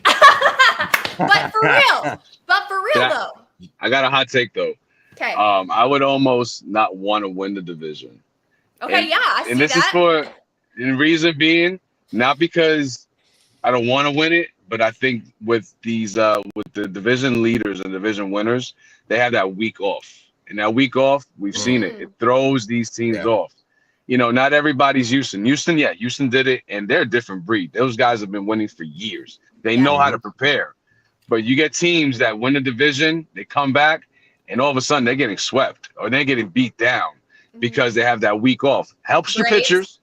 But for real though. I got a hot take though. Okay. I would almost not want to win the division. Okay, I see that. And this is for the reason being not because I don't want to win it, but I think with these with the division leaders and division winners, they have that week off. And that week off, we've seen it. It throws these teams off. You know, not everybody's Houston. Houston did it, and they're a different breed. Those guys have been winning for years. They know how to prepare. But you get teams that win the division, they come back, and all of a sudden they're getting swept or they're getting beat down because they have that week off. Helps your pitchers,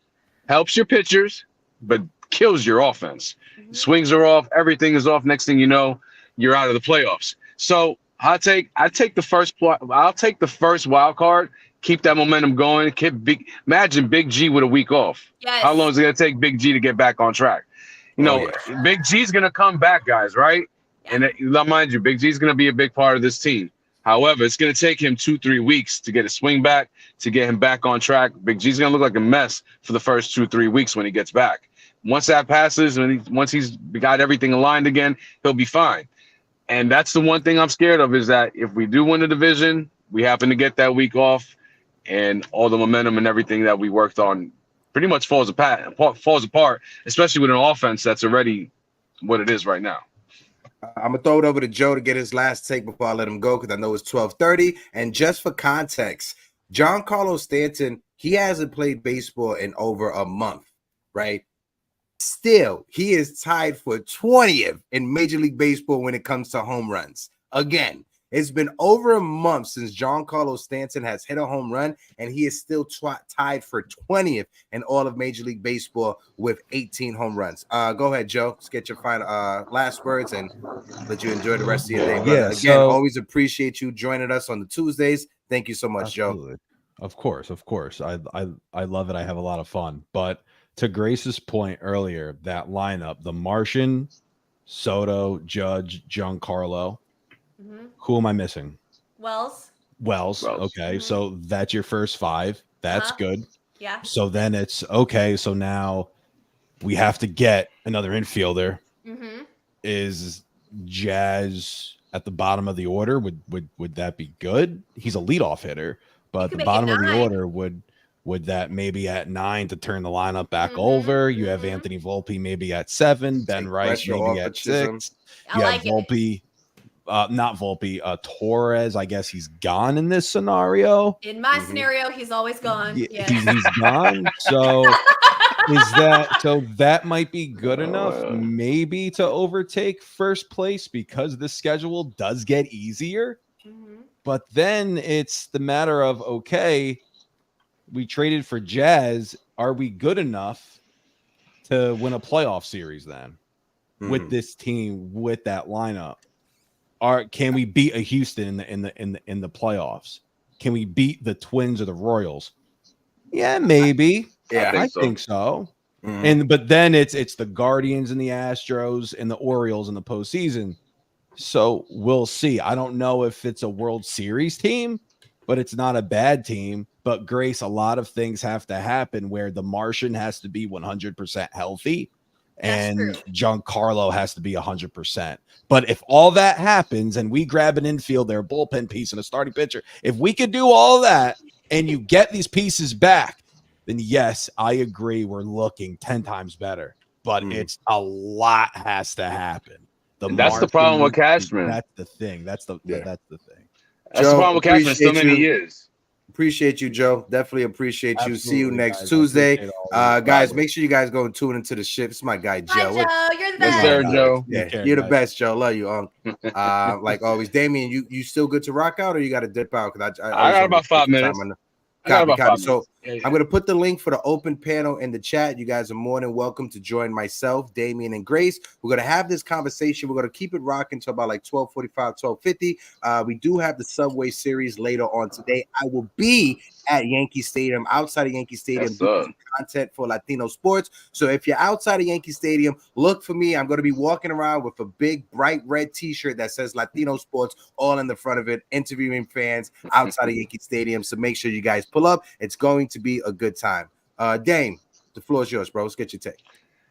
but kills your offense. Swings are off, everything is off. Next thing you know, you're out of the playoffs. So I'll take the first wild card. Keep that momentum going. Imagine Big G with a week off. Yes. How long is it going to take Big G to get back on track? You know, Big G's going to come back, guys, right? Yeah. And mind you, Big G's going to be a big part of this team. However, it's going to take him 2-3 weeks to get a swing back, to get him back on track. Big G's going to look like a mess for the first 2-3 weeks when he gets back. Once that passes, once he's got everything aligned again, he'll be fine. And that's the one thing I'm scared of is that if we do win the division, we happen to get that week off, and all the momentum and everything that we worked on pretty much falls apart, especially with an offense that's already what it is right now. I'm going to throw it over to Joe to get his last take before I let him go because I know it's 12:30. And just for context, Giancarlo Stanton, he hasn't played baseball in over a month, right? Still, he is tied for 20th in Major League Baseball when it comes to home runs. Again, it's been over a month since Giancarlo Stanton has hit a home run, and he is still tied for 20th in all of Major League Baseball with 18 home runs. Go ahead, Joe. Let's get your final last words and let you enjoy the rest of your day. Brother. Again, always appreciate you joining us on the Tuesdays. Thank you so much, absolutely. Joe. Of course. I love it. I have a lot of fun. But to Grace's point earlier, that lineup, the Martian, Soto, Judge, Giancarlo. Who am I missing? Wells. Okay, so that's your first five. That's good. Yeah. So then it's okay. So now we have to get another infielder. Mm-hmm. Is Jazz at the bottom of the order? Would that be good? He's a leadoff hitter, but at the bottom of the order, would that maybe at 9 to turn the lineup back over? You have Anthony Volpe maybe at 7, Ben Rice maybe at 6. You have Volpe, not Volpe, Torres. I guess he's gone in this scenario. In my scenario, he's always gone. Yeah. He's gone. So that might be good enough maybe to overtake first place because the schedule does get easier. But then it's the matter of, okay, we traded for Jazz. Are we good enough to win a playoff series then with this team, with that lineup? Can we beat a Houston in the playoffs? Can we beat the Twins or the Royals? Yeah, maybe. Yeah, I think so. But then it's the Guardians and the Astros and the Orioles in the postseason. So we'll see. I don't know if it's a World Series team, but it's not a bad team. But Grace, a lot of things have to happen where the Martian has to be 100% healthy and Giancarlo has to be 100%. But if all that happens and we grab an infielder, a bullpen piece, and a starting pitcher, if we could do all that and you get these pieces back, then yes, I agree. We're looking 10 times better, but it's a lot has to happen. That's the problem with Cashman. That's the thing. That's the thing. That's the problem with Cashman. So many years. Appreciate you, Joe. Definitely appreciate you. See you next Tuesday. Guys, make sure you guys go and tune into the ship. It's my guy, Joe. Hi, Joe. You're the best. Yes, sir, Joe. Yeah, you're the best, Joe. Love you. Like always. Damien, you still good to rock out or you got to dip out? Because I got about 5 minutes. Copy. So I'm going to put the link for the open panel in the chat. You guys are more than welcome to join myself, Damien, and Grace. We're going to have this conversation. We're going to keep it rocking until about like 12:45, 12:50. We do have the Subway Series later on today. I will be at Yankee Stadium, outside of Yankee Stadium, doing content for Latino sports. So if you're outside of Yankee Stadium, look for me. I'm going to be walking around with a big bright red t-shirt that says Latino sports all in the front of it, interviewing fans outside of Yankee Stadium. So make sure you guys pull up. It's going to be a good time. Dame, the floor is yours, bro. Let's get your take.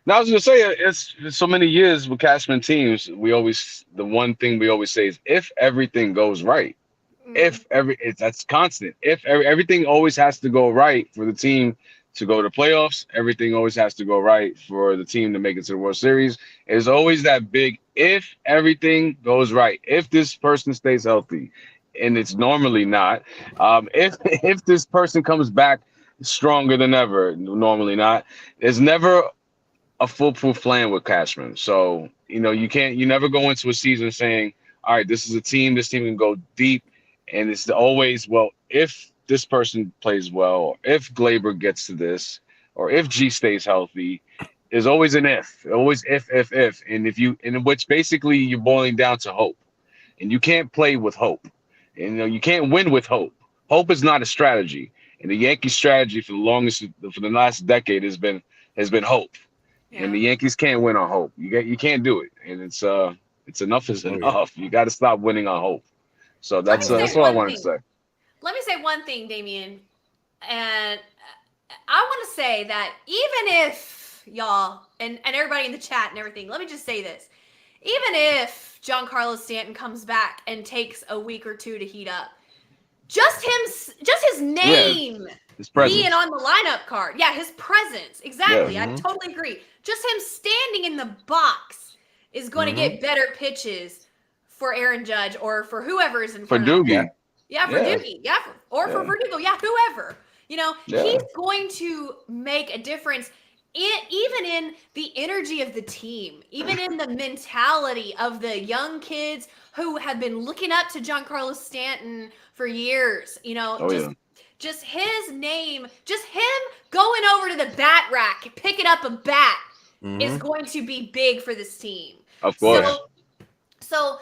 Now I was gonna say it's so many years with Cashman teams. The one thing we always say is if everything goes right, that's constant. If everything always has to go right for the team to go to playoffs, everything always has to go right for the team to make it to the World Series. There's always that big if everything goes right, if this person stays healthy, and it's normally not. If this person comes back stronger than ever, normally not. There's never a foolproof plan with Cashman. So you never go into a season saying, all right, this is a team, this team can go deep. And it's always, well, if this person plays well, or if Glaber gets to this, or if G stays healthy, there's always an if. Always if. And in which basically you're boiling down to hope. And you can't play with hope. And you can't win with hope. Hope is not a strategy. And the Yankees strategy for the last decade has been hope. Yeah. And the Yankees can't win on hope. You can't do it. And it's enough is enough. You got to stop winning on hope. So that's what I wanted to say. Let me say one thing, Damien. And I want to say that even if y'all and everybody in the chat and everything, let me just say this. Even if Giancarlo Stanton comes back and takes a week or two to heat up, just his name being on the lineup card. Yeah, his presence. Exactly. Yeah. I totally agree. Just him standing in the box is going to get better pitches for Aaron Judge or for whoever is in front of him. Yeah, for Doogie. Yeah, for Verdugo. Yeah, whoever. He's going to make a difference even in the energy of the team, even in the mentality of the young kids who have been looking up to Giancarlo Stanton for years. Just his name, just him going over to the bat rack, picking up a bat is going to be big for this team. Of course. So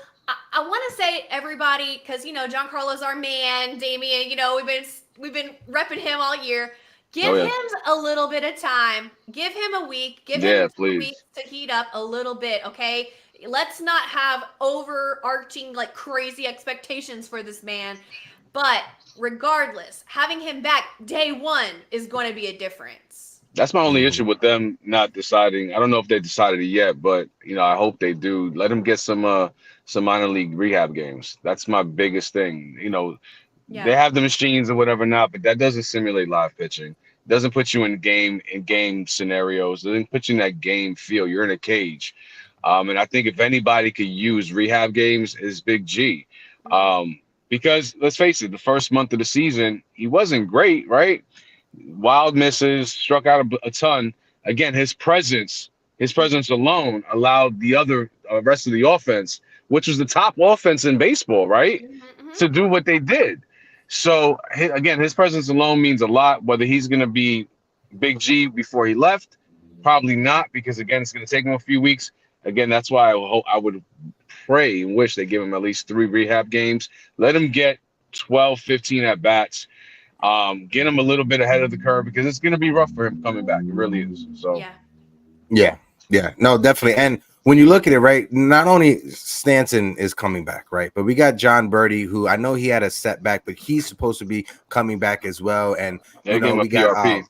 I want to say everybody, because Giancarlo's our man, Damien. We've been repping him all year. Give him a little bit of time. Give him a week. Give him 2 weeks to heat up a little bit. Okay, let's not have overarching like crazy expectations for this man. But regardless, having him back day one is going to be a difference. That's my only issue with them not deciding. I don't know if they decided it yet, but I hope they do. Let them get some minor league rehab games. That's my biggest thing. They have the machines or whatever now, but that doesn't simulate live pitching. It doesn't put you in game scenarios. It doesn't put you in that game feel. You're in a cage. And I think if anybody could use rehab games, is Big G. Because let's face it, the first month of the season, he wasn't great, right? Wild misses, struck out a ton. Again, his presence alone allowed the other rest of the offense, which was the top offense in baseball, right, to do what they did. So again, his presence alone means a lot. Whether he's going to be Big G before he left, probably not, because again, it's going to take him a few weeks. Again, that's why I would pray and wish they give him at least 3 rehab games. Let him get 12, 15 at bats. Get him a little bit ahead of the curve, because it's going to be rough for him coming back. It really is. So yeah, no, definitely. And when you look at it, right, not only Stanton is coming back, right, but we got John Birdie, who I know he had a setback, but he's supposed to be coming back as well. And we got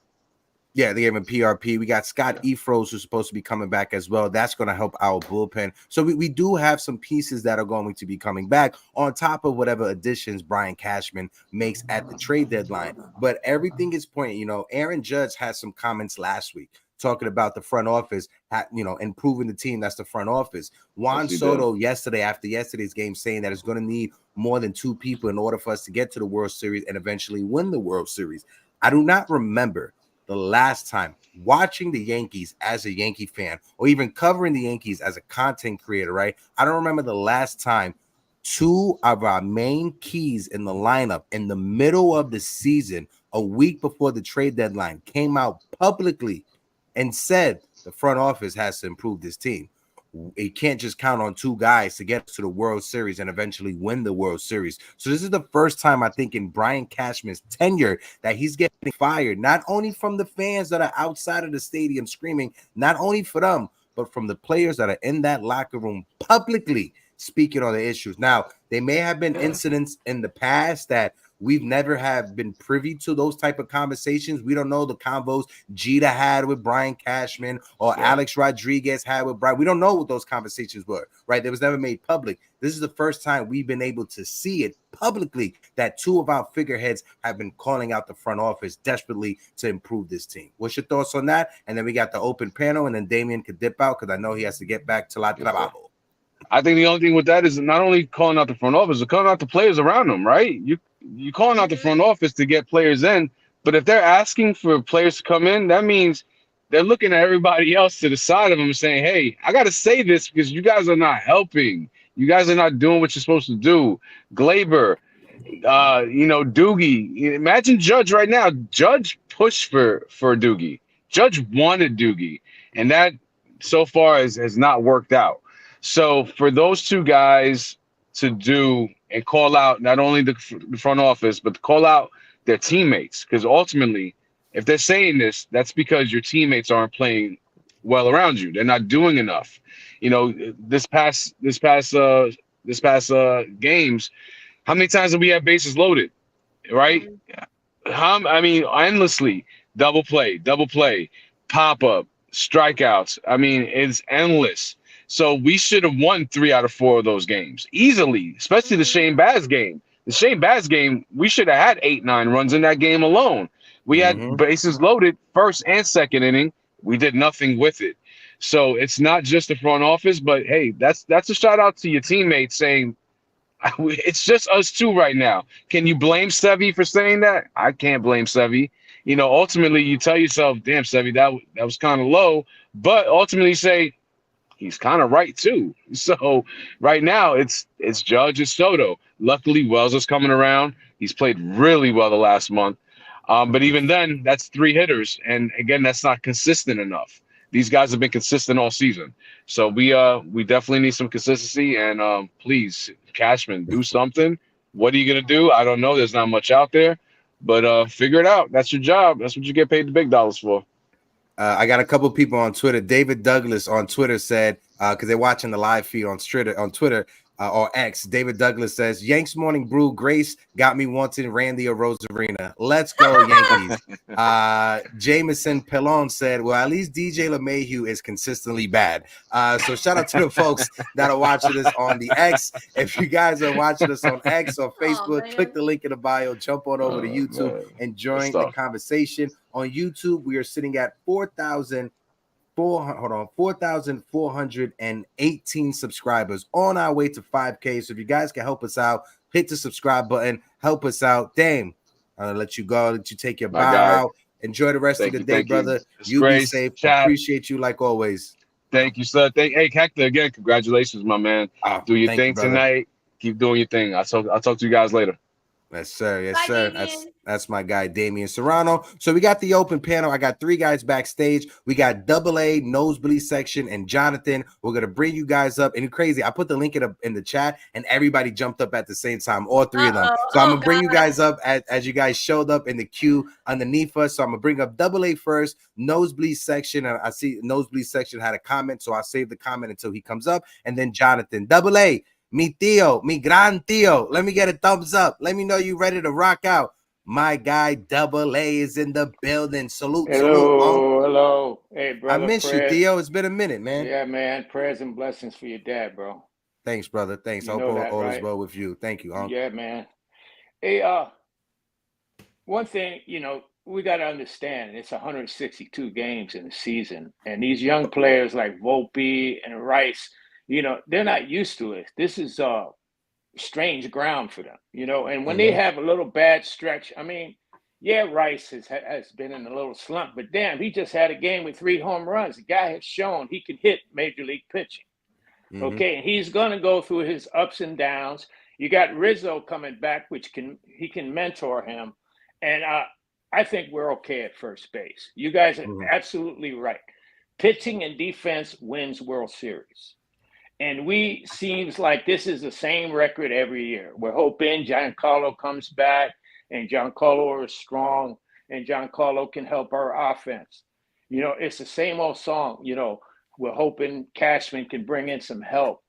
they gave him PRP. We got Scott Efros, who's supposed to be coming back as well. That's going to help our bullpen. So we do have some pieces that are going to be coming back on top of whatever additions Brian Cashman makes at the trade deadline. But everything is pointing, Aaron Judge had some comments last week talking about the front office, improving the team. That's the front office. Juan Soto yesterday, after yesterday's game, saying that it's going to need more than 2 people in order for us to get to the World Series and eventually win the World Series. I do not remember the last time watching the Yankees as a Yankee fan, or even covering the Yankees as a content creator, right? I don't remember the last time 2 of our main keys in the lineup in the middle of the season, a week before the trade deadline, came out publicly and said the front office has to improve this team. It can't just count on 2 guys to get to the World Series and eventually win the World Series. So this is the first time, I think, in Brian Cashman's tenure that he's getting fired, not only from the fans that are outside of the stadium screaming, not only for them, but from the players that are in that locker room publicly speaking on the issues. Now, there may have been incidents in the past that we've never have been privy to those type of conversations. We don't know the convos Jeter had with Brian Cashman or Alex Rodriguez had with Brian. We don't know what those conversations were, right? They was never made public. This is the first time we've been able to see it publicly, that 2 of our figureheads have been calling out the front office desperately to improve this team. What's your thoughts on that? And then we got the open panel, and then Damian could dip out because I know he has to get back to La Trabajo. I think the only thing with that is not only calling out the front office, but calling out the players around them, right? You calling out the front office to get players in, but if they're asking for players to come in, that means they're looking at everybody else to the side of them and saying, hey, I got to say this because you guys are not helping. You guys are not doing what you're supposed to do. Glaber, Doogie. Imagine Judge right now. Judge pushed for Doogie. Judge wanted Doogie, and that so far has not worked out. So for those 2 guys to do and call out not only the front office, but to call out their teammates, because ultimately, if they're saying this, that's because your teammates aren't playing well around you. They're not doing enough. This past games, how many times have we had bases loaded, right? Endlessly. Double play, pop up, strikeouts. It's endless. So we should have won 3 out of 4 of those games easily, especially the Shane Baz game. The Shane Baz game, we should have had 8-9 runs in that game alone. We had bases loaded first and second inning. We did nothing with it. So it's not just the front office, but hey, that's a shout out to your teammates saying it's just us 2 right now. Can you blame Sevy for saying that? I can't blame Sevy. Ultimately you tell yourself, damn, Sevy, that was kind of low, but ultimately say, he's kind of right too. So right now it's Judge and Soto. Luckily, Wells is coming around. He's played really well the last month. But even then, that's 3 hitters. And again, that's not consistent enough. These guys have been consistent all season. So we definitely need some consistency. And please, Cashman, do something. What are you going to do? I don't know. There's not much out there. But figure it out. That's your job. That's what you get paid the big dollars for. I got a couple people on Twitter. David Douglas on Twitter said, because they're watching the live feed on Twitter, or X. David Douglas says, Yanks Morning Brew, Grace got me wanting Randy Arozarena. Let's go, Yankees. Jameson Pellon said, well, at least DJ LeMahieu is consistently bad. So shout out to the folks that are watching us on the X. If you guys are watching us on X or Facebook, click the link in the bio, jump on over to YouTube and join the conversation. On YouTube, we are sitting at 4,418 subscribers, on our way to 5K. So if you guys can help us out, hit the subscribe button, help us out. Dame, I'll let you go, let you take your bow out. Enjoy the rest of the day, brother. You be safe. Appreciate you like always. Thank you, sir. Hey, Hector, again, congratulations, my man. Do your thing tonight. Keep doing your thing. I'll talk to you guys later. Yes, sir. Yes, Bye, sir. Damien. That's my guy, Damian Serrano. So we got the open panel. I got 3 guys backstage. We got AA, nosebleed section, and Jonathan. We're going to bring you guys up. And crazy, I put the link in the chat, and everybody jumped up at the same time, all 3 of them. So I'm going to bring you guys up as you guys showed up in the queue underneath us. So I'm going to bring up AA first, nosebleed section. And I see nosebleed section had a comment, so I'll save the comment until he comes up. And then Jonathan, AA. Mi tío, mi gran tío. Let me get a thumbs up. Let me know you ready to rock out. My guy AA is in the building. Salute, salute. Hello. Hey, brother. I miss you, Theo. It's been a minute, man. Yeah, man. Prayers and blessings for your dad, bro. Thanks, brother. Thanks. I hope all is well with you. Thank you, Unc. Yeah, man. Hey, one thing, we got to understand, it's 162 games in the season. And these young players like Volpe and Rice, they're not used to it. This is strange ground for them, and when they have a little bad stretch, Rice has been in a little slump, but damn, he just had a game with 3 home runs. The guy has shown he can hit major league pitching. Okay, and he's going to go through his ups and downs. You got Rizzo coming back, which he can mentor him, and I think we're okay at first base. You guys are absolutely right. Pitching and defense wins World Series. And seems like this is the same record every year. We're hoping Giancarlo comes back and Giancarlo is strong and Giancarlo can help our offense. It's the same old song. We're hoping Cashman can bring in some help.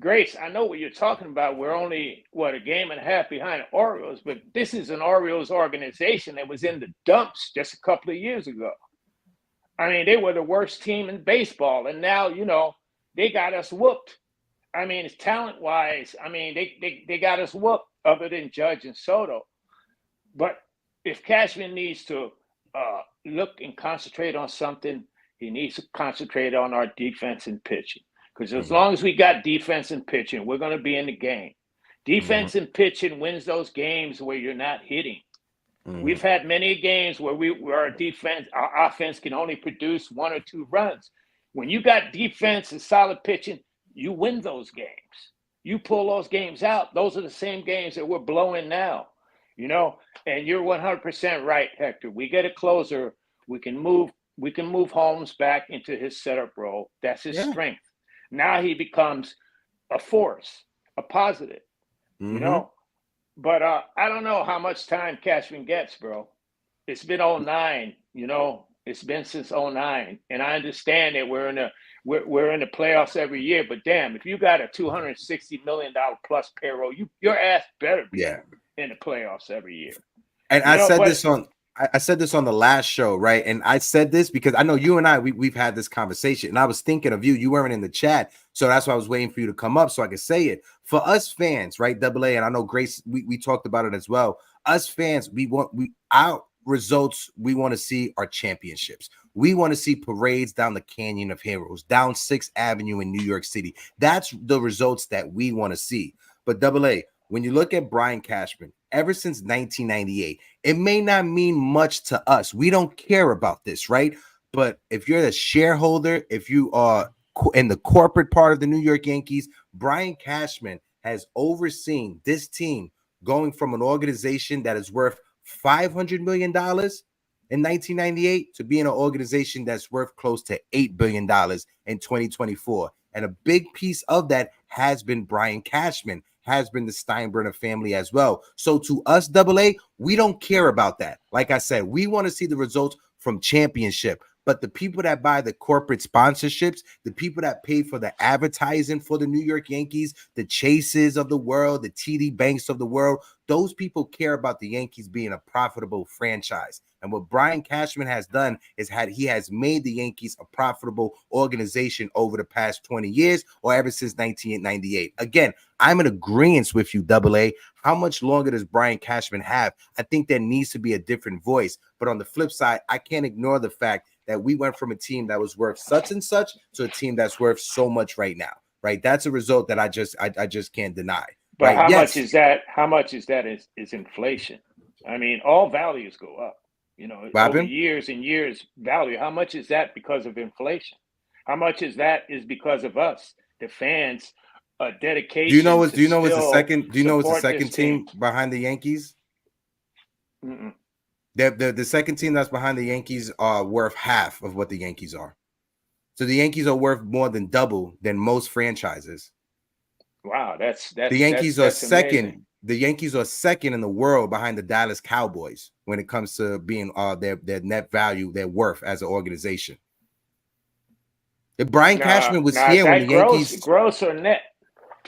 Grace, I know what you're talking about. We're only, a game and a half behind the Orioles, but this is an Orioles organization that was in the dumps just a couple of years ago. They were the worst team in baseball. And now, they got us whooped. It's talent-wise. They got us whooped other than Judge and Soto. But if Cashman needs to look and concentrate on something, he needs to concentrate on our defense and pitching. Because as long as we got defense and pitching, we're going to be in the game. Defense and pitching wins those games where you're not hitting. We've had many games where our offense can only produce 1 or 2 runs. When you got defense and solid pitching, you win those games. You pull those games out. Those are the same games that we're blowing now, and you're 100% right, Hector. We get a closer. We can move Holmes back into his setup role. That's his strength. Now he becomes a force, a positive, But I don't know how much time Cashman gets, bro. It's been 09, It's been since 09, and I understand that we're in the playoffs every year. But damn, if you got a $260 million plus payroll, your ass better be in the playoffs every year. And I said this on the last show, right? And I said this because I know you and I we've had this conversation, and I was thinking of you. You weren't in the chat, so that's why I was waiting for you to come up so I could say it. For us fans, right? AA, and I know Grace, we talked about it as well. Us fans, our results we want to see are championships. We want to see parades down the Canyon of Heroes, down 6th Avenue in New York City. That's the results that we want to see. But AA, when you look at Brian Cashman, ever since 1998, it may not mean much to us. We don't care about this, right? But if you're a shareholder, if you are in the corporate part of the New York Yankees, Brian Cashman has overseen this team going from an organization that is worth $500 million in 1998 to being an organization that's worth close to $8 billion in 2024. And a big piece of that has been Brian Cashman, has been the Steinbrenner family as well. So to us, AA, we don't care about that. Like I said, we want to see the results from championship. But the people that buy the corporate sponsorships, the people that pay for the advertising for the New York Yankees, the Chases of the world, the TD Banks of the world, those people care about the Yankees being a profitable franchise. And what Brian Cashman has done is he has made the Yankees a profitable organization over the past 20 years or ever since 1998. Again, I'm in agreement with you, Double A. How much longer does Brian Cashman have? I think there needs to be a different voice. But on the flip side, I can't ignore the fact that we went from a team that was worth such and such to a team that's worth so much right now. Right? That's a result that I just can't deny. But right? how much is that? How much is that is inflation? I mean, all values go up. You know, over years and years, value. How much is that because of inflation? How much is that is because of us, the fans, dedication? Do you know what's the second? Do you know what's the second team behind the Yankees? Mm-mm. The second team that's behind the Yankees are worth half of what the Yankees are. So the Yankees are worth more than double than most franchises. Wow, that's the Yankees are second. Amazing. The Yankees are second in the world behind the Dallas Cowboys when it comes to being their net value, their worth as an organization. If Brian Cashman was here when the Yankees gross or net?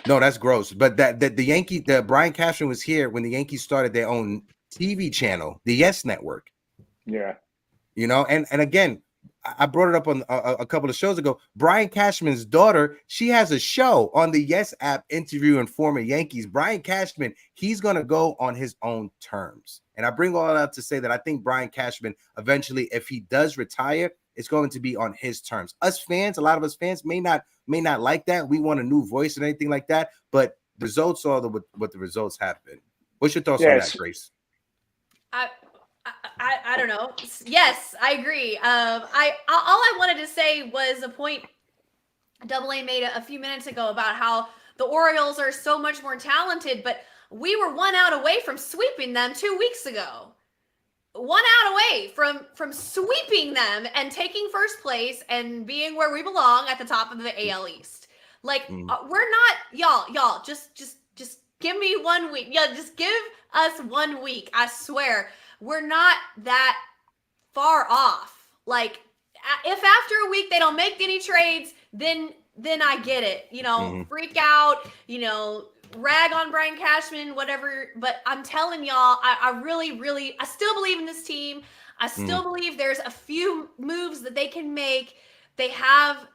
No, that's gross. But the Brian Cashman was here when the Yankees started their own TV channel, the Yes Network. Yeah. You know, and again, I brought it up on a couple of shows ago. Brian Cashman's daughter, she has a show on the Yes app interviewing former Yankees. Brian Cashman, he's going to go on his own terms. And I bring all that to say that I think Brian Cashman, eventually, if he does retire, it's going to be on his terms. Us fans, a lot of us fans may not like that. We want a new voice and anything like that. But results are what the results have been. What's your thoughts on that, Grace? I don't know. Yes, I agree. All I wanted to say was a point Double A made a few minutes ago about how the Orioles are so much more talented, but we were 1 out away from sweeping them 2 weeks ago. 1 out away from sweeping them and taking first place and being where we belong at the top of the AL East. Like we're not y'all. Just give me 1 week. Yeah, just give us 1 week. I swear. We're not that far off. Like, if after a week they don't make any trades, then I get it. You know, freak out, you know, rag on Brian Cashman, whatever. But I'm telling y'all, I really, I still believe in this team. I still believe there's a few moves that they can make. They have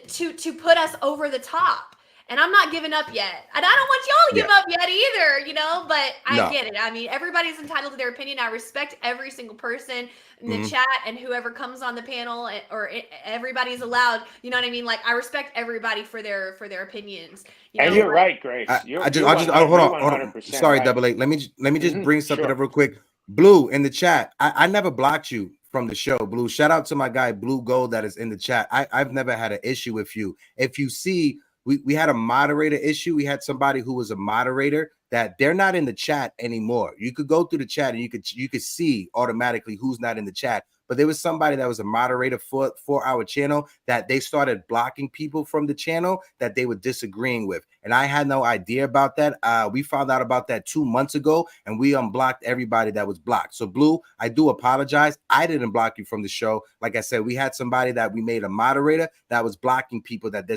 to put us over the top. And I'm not giving up yet. And I don't want y'all to give up yet either, you know, but I get it. I mean, everybody's entitled to their opinion. I respect every single person in the chat and whoever comes on the panel, or everybody's allowed, you know what I mean? Like, I respect everybody for their opinions. You and know, you're right, Grace. Hold on. Sorry, right. Double A. Let me just bring something up real quick. Blue in the chat. I never blocked you from the show, Blue. Shout out to my guy, Blue Gold, that is in the chat. I've never had an issue with you. If you see, we had a moderator issue. We had somebody who was a moderator that they're not in the chat anymore. You could go through the chat and you could see automatically who's not in the chat. But there was somebody that was a moderator for our channel that they started blocking people from the channel that they were disagreeing with. And I had no idea about that. We found out about that 2 months ago, and we unblocked everybody that was blocked. So, Blue, I do apologize. I didn't block you from the show. Like I said, we had somebody that we made a moderator that was blocking people that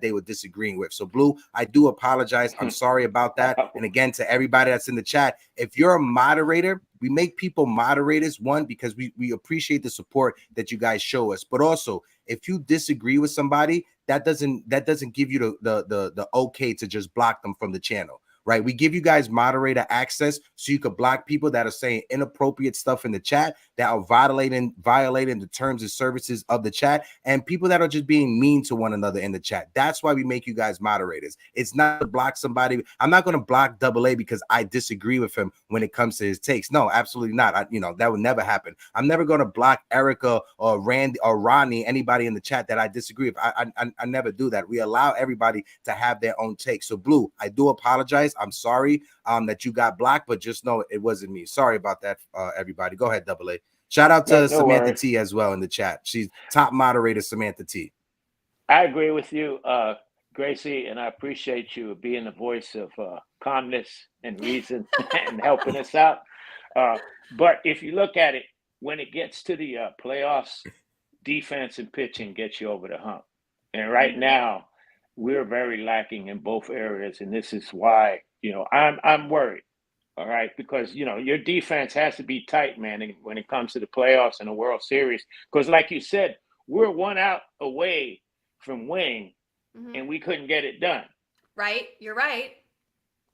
they were disagreeing with. So, Blue, I do apologize. I'm sorry about that. And again, to everybody that's in the chat, if you're a moderator, we make people moderators, one, because we appreciate the support that you guys show us. But also, if you disagree with somebody, that doesn't give you the okay to just block them from the channel. Right? We give you guys moderator access so you could block people that are saying inappropriate stuff in the chat, that are violating the terms and services of the chat, and people that are just being mean to one another in the chat. That's why we make you guys moderators. It's not to block somebody. I'm not going to block Double A because I disagree with him when it comes to his takes. No, absolutely not. That would never happen. I'm never going to block Erica or Randy or Ronnie, anybody in the chat that I disagree with. I never do that. We allow everybody to have their own take. So, Blue, I do apologize. I'm sorry that you got blocked, but just know it wasn't me. Sorry about that, everybody. Go ahead, Double A. Shout out to Samantha T as well in the chat. She's top moderator, Samantha T. I agree with you, Gracie, and I appreciate you being the voice of calmness and reason and helping us out. But if you look at it, when it gets to the playoffs, defense and pitching gets you over the hump. And right now, we're very lacking in both areas, and this is why I'm worried. All right, because your defense has to be tight, man, when it comes to the playoffs and the World Series. Because, like you said, we're 1 out away from winning, and we couldn't get it done. Right, you're right.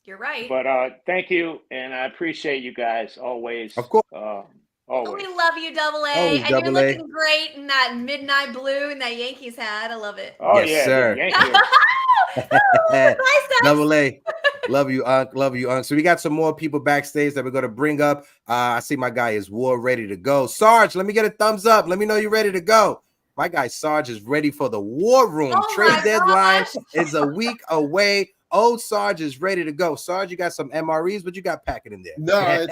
You're right. But thank you, and I appreciate you guys always. Of course. Always. We love you, Double A. Always And Double you're A. looking great in that midnight blue and that Yankees hat. I love it. Oh, Yes, yeah, sir. Yankees. Double A. Love you, Unc. Love you, Unc. So we got some more people backstage that we're going to bring up. I see my guy is War ready to go. Sarge, let me get a thumbs up. Let me know you're ready to go. My guy Sarge is ready for the war room. Trade deadline is a week away. Old Sarge is ready to go. Sarge, you got some MREs, but you got packing in there. No,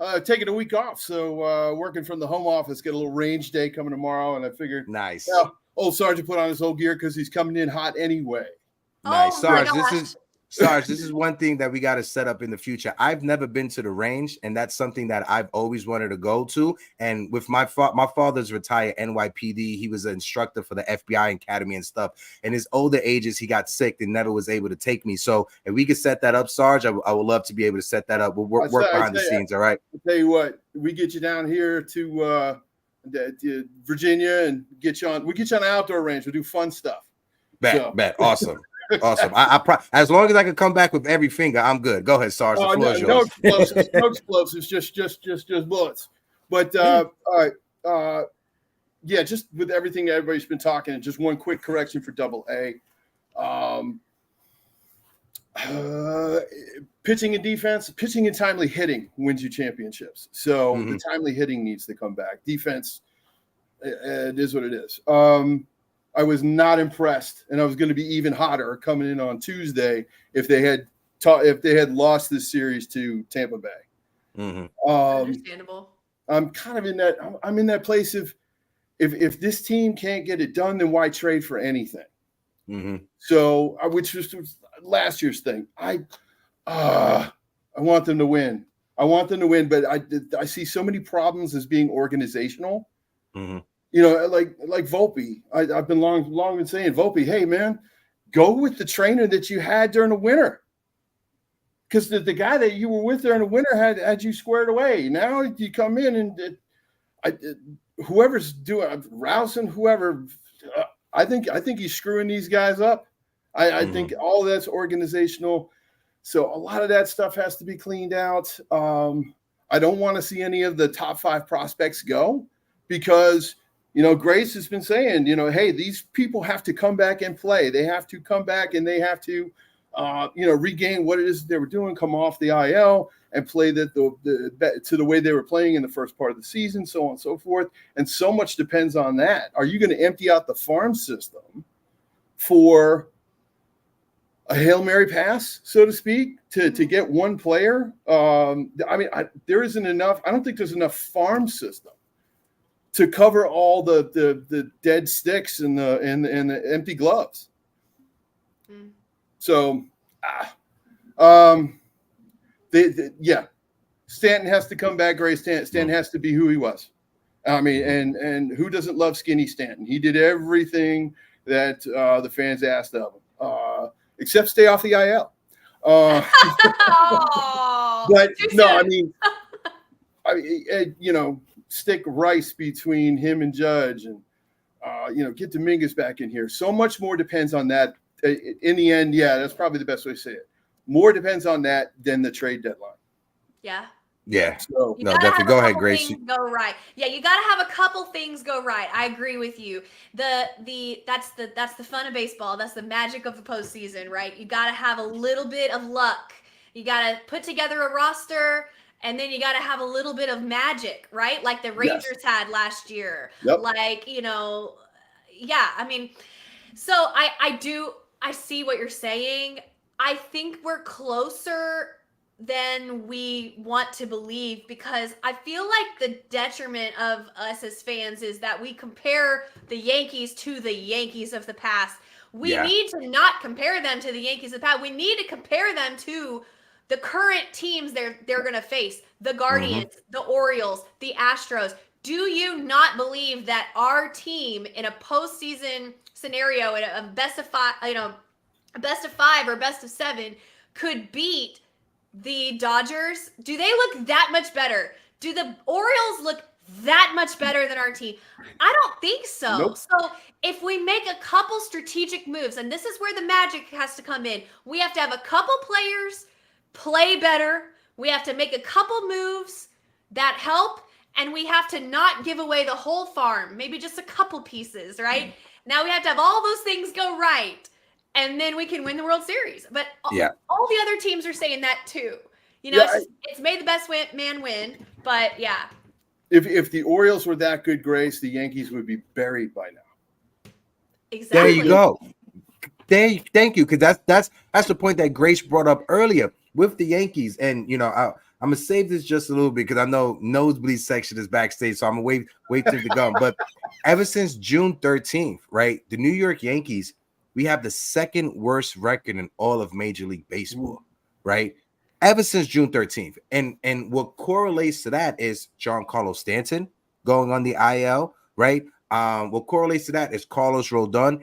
it's taking a week off. So working from the home office, get a little range day coming tomorrow. And I figured, nice. Old Sarge put on his whole gear because he's coming in hot anyway. Nice. Oh, Sarge, this is one thing that we got to set up in the future. I've never been to the range, and that's something that I've always wanted to go to. And with my father's retired NYPD, he was an instructor for the FBI Academy and stuff. In his older ages, he got sick and never was able to take me. So if we could set that up, Sarge, I would love to be able to set that up. We'll work behind the scenes, all right? I'll tell you what, we get you down here to Virginia and get you on. We get you on an outdoor range. We'll do fun stuff. Bet. Awesome. Awesome. As long as I can come back with every finger, I'm good. Go ahead, Sarge. The floor is yours. No explosives, just bullets. But all right, yeah, just with everything that everybody's been talking, and just one quick correction for Double A. Pitching and defense, pitching and timely hitting wins you championships. So the timely hitting needs to come back. Defense, it is what it is. I was not impressed, and I was going to be even hotter coming in on Tuesday if they had lost this series to Tampa Bay. Understandable. I'm kind of in that. I'm in that place of if this team can't get it done, then why trade for anything? So, which was last year's thing. I want them to win. But I see so many problems as being organizational. Like Volpe. I've been long been saying, Volpe, hey man, go with the trainer that you had during the winter. Because the guy that you were with during the winter had you squared away. Now you come in and whoever's doing Rousing, whoever, I think he's screwing these guys up. I think all that's organizational. So a lot of that stuff has to be cleaned out. I don't want to see any of the top 5 prospects go because Grace has been saying, hey, these people have to come back and play. They have to come back and they have to, regain what it is they were doing, come off the IL and play to the way they were playing in the first part of the season, so on and so forth. And so much depends on that. Are you going to empty out the farm system for a Hail Mary pass, so to speak, to get one player? There isn't enough. I don't think there's enough farm system to cover all the dead sticks and the empty gloves. So, Stanton has to come back. Gray Stanton has to be who he was. And who doesn't love skinny Stanton? He did everything that the fans asked of him, except stay off the IL. But no, stick Rice between him and Judge, and get Dominguez back in here. So much more depends on that. In the end, that's probably the best way to say it. More depends on that than the trade deadline. Yeah. So, no, definitely. Go ahead, Grace. Go right. Yeah, you got to have a couple things go right. I agree with you. That's the fun of baseball. That's the magic of the postseason, right? You got to have a little bit of luck. You got to put together a roster, and then you got to have a little bit of magic, right? Like the Rangers had last year. Yep. So I see what you're saying. I think we're closer than we want to believe because I feel like the detriment of us as fans is that we compare the Yankees to the Yankees of the past. We need to not compare them to the Yankees of the past. We need to compare them to the current teams they're going to face, the Guardians, the Orioles, the Astros. Do you not believe that our team in a postseason scenario, in a best of five, a best of 5 or best of 7, could beat the Dodgers? Do they look that much better? Do the Orioles look that much better than our team? I don't think so. Nope. So if we make a couple strategic moves, and this is where the magic has to come in, we have to have a couple players play better. We have to make a couple moves that help, and we have to not give away the whole farm, maybe just a couple pieces, right? Now we have to have all those things go right, and then we can win the World Series. But all the other teams are saying that too. You know, it's made the best man win, but yeah. If the Orioles were that good, Grace, the Yankees would be buried by now. Exactly. There you go. Thank you, because that's the point that Grace brought up earlier with the Yankees. And you know, I'm gonna save this just a little bit because I know nosebleed section is backstage, so I'm gonna wait till the gun. But ever since June 13th, right, the New York Yankees, we have the second worst record in all of Major League Baseball, right? Ever since June 13th. And what correlates to that is Giancarlo Stanton going on the IL, right? What correlates to that is Carlos Rodon,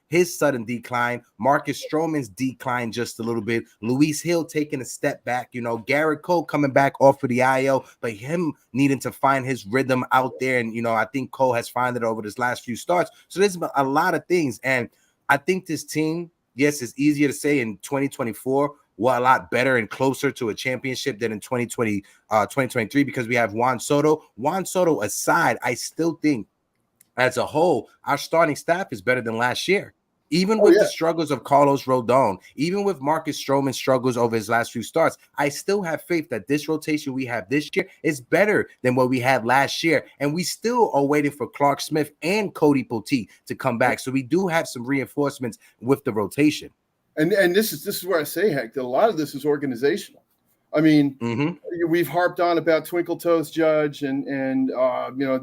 his sudden decline, Marcus Stroman's decline just a little bit, Luis Hill taking a step back, you know, Garrett Cole coming back off of the IL, but him needing to find his rhythm out there. And, you know, I think Cole has found it over this last few starts. So there's a lot of things. And I think this team, yes, it's easier to say in 2024, we're a lot better and closer to a championship than in 2023 because we have Juan Soto. Juan Soto aside, I still think as a whole, our starting staff is better than last year. Even with the struggles of Carlos Rodon, even with Marcus Stroman's struggles over his last few starts, I still have faith that this rotation we have this year is better than what we had last year. And we still are waiting for Clark Smith and Cody Poteet to come back. So we do have some reinforcements with the rotation. And this is where I say, Hank, that a lot of this is organizational. I mean, we've harped on about Twinkle Toes Judge and you know,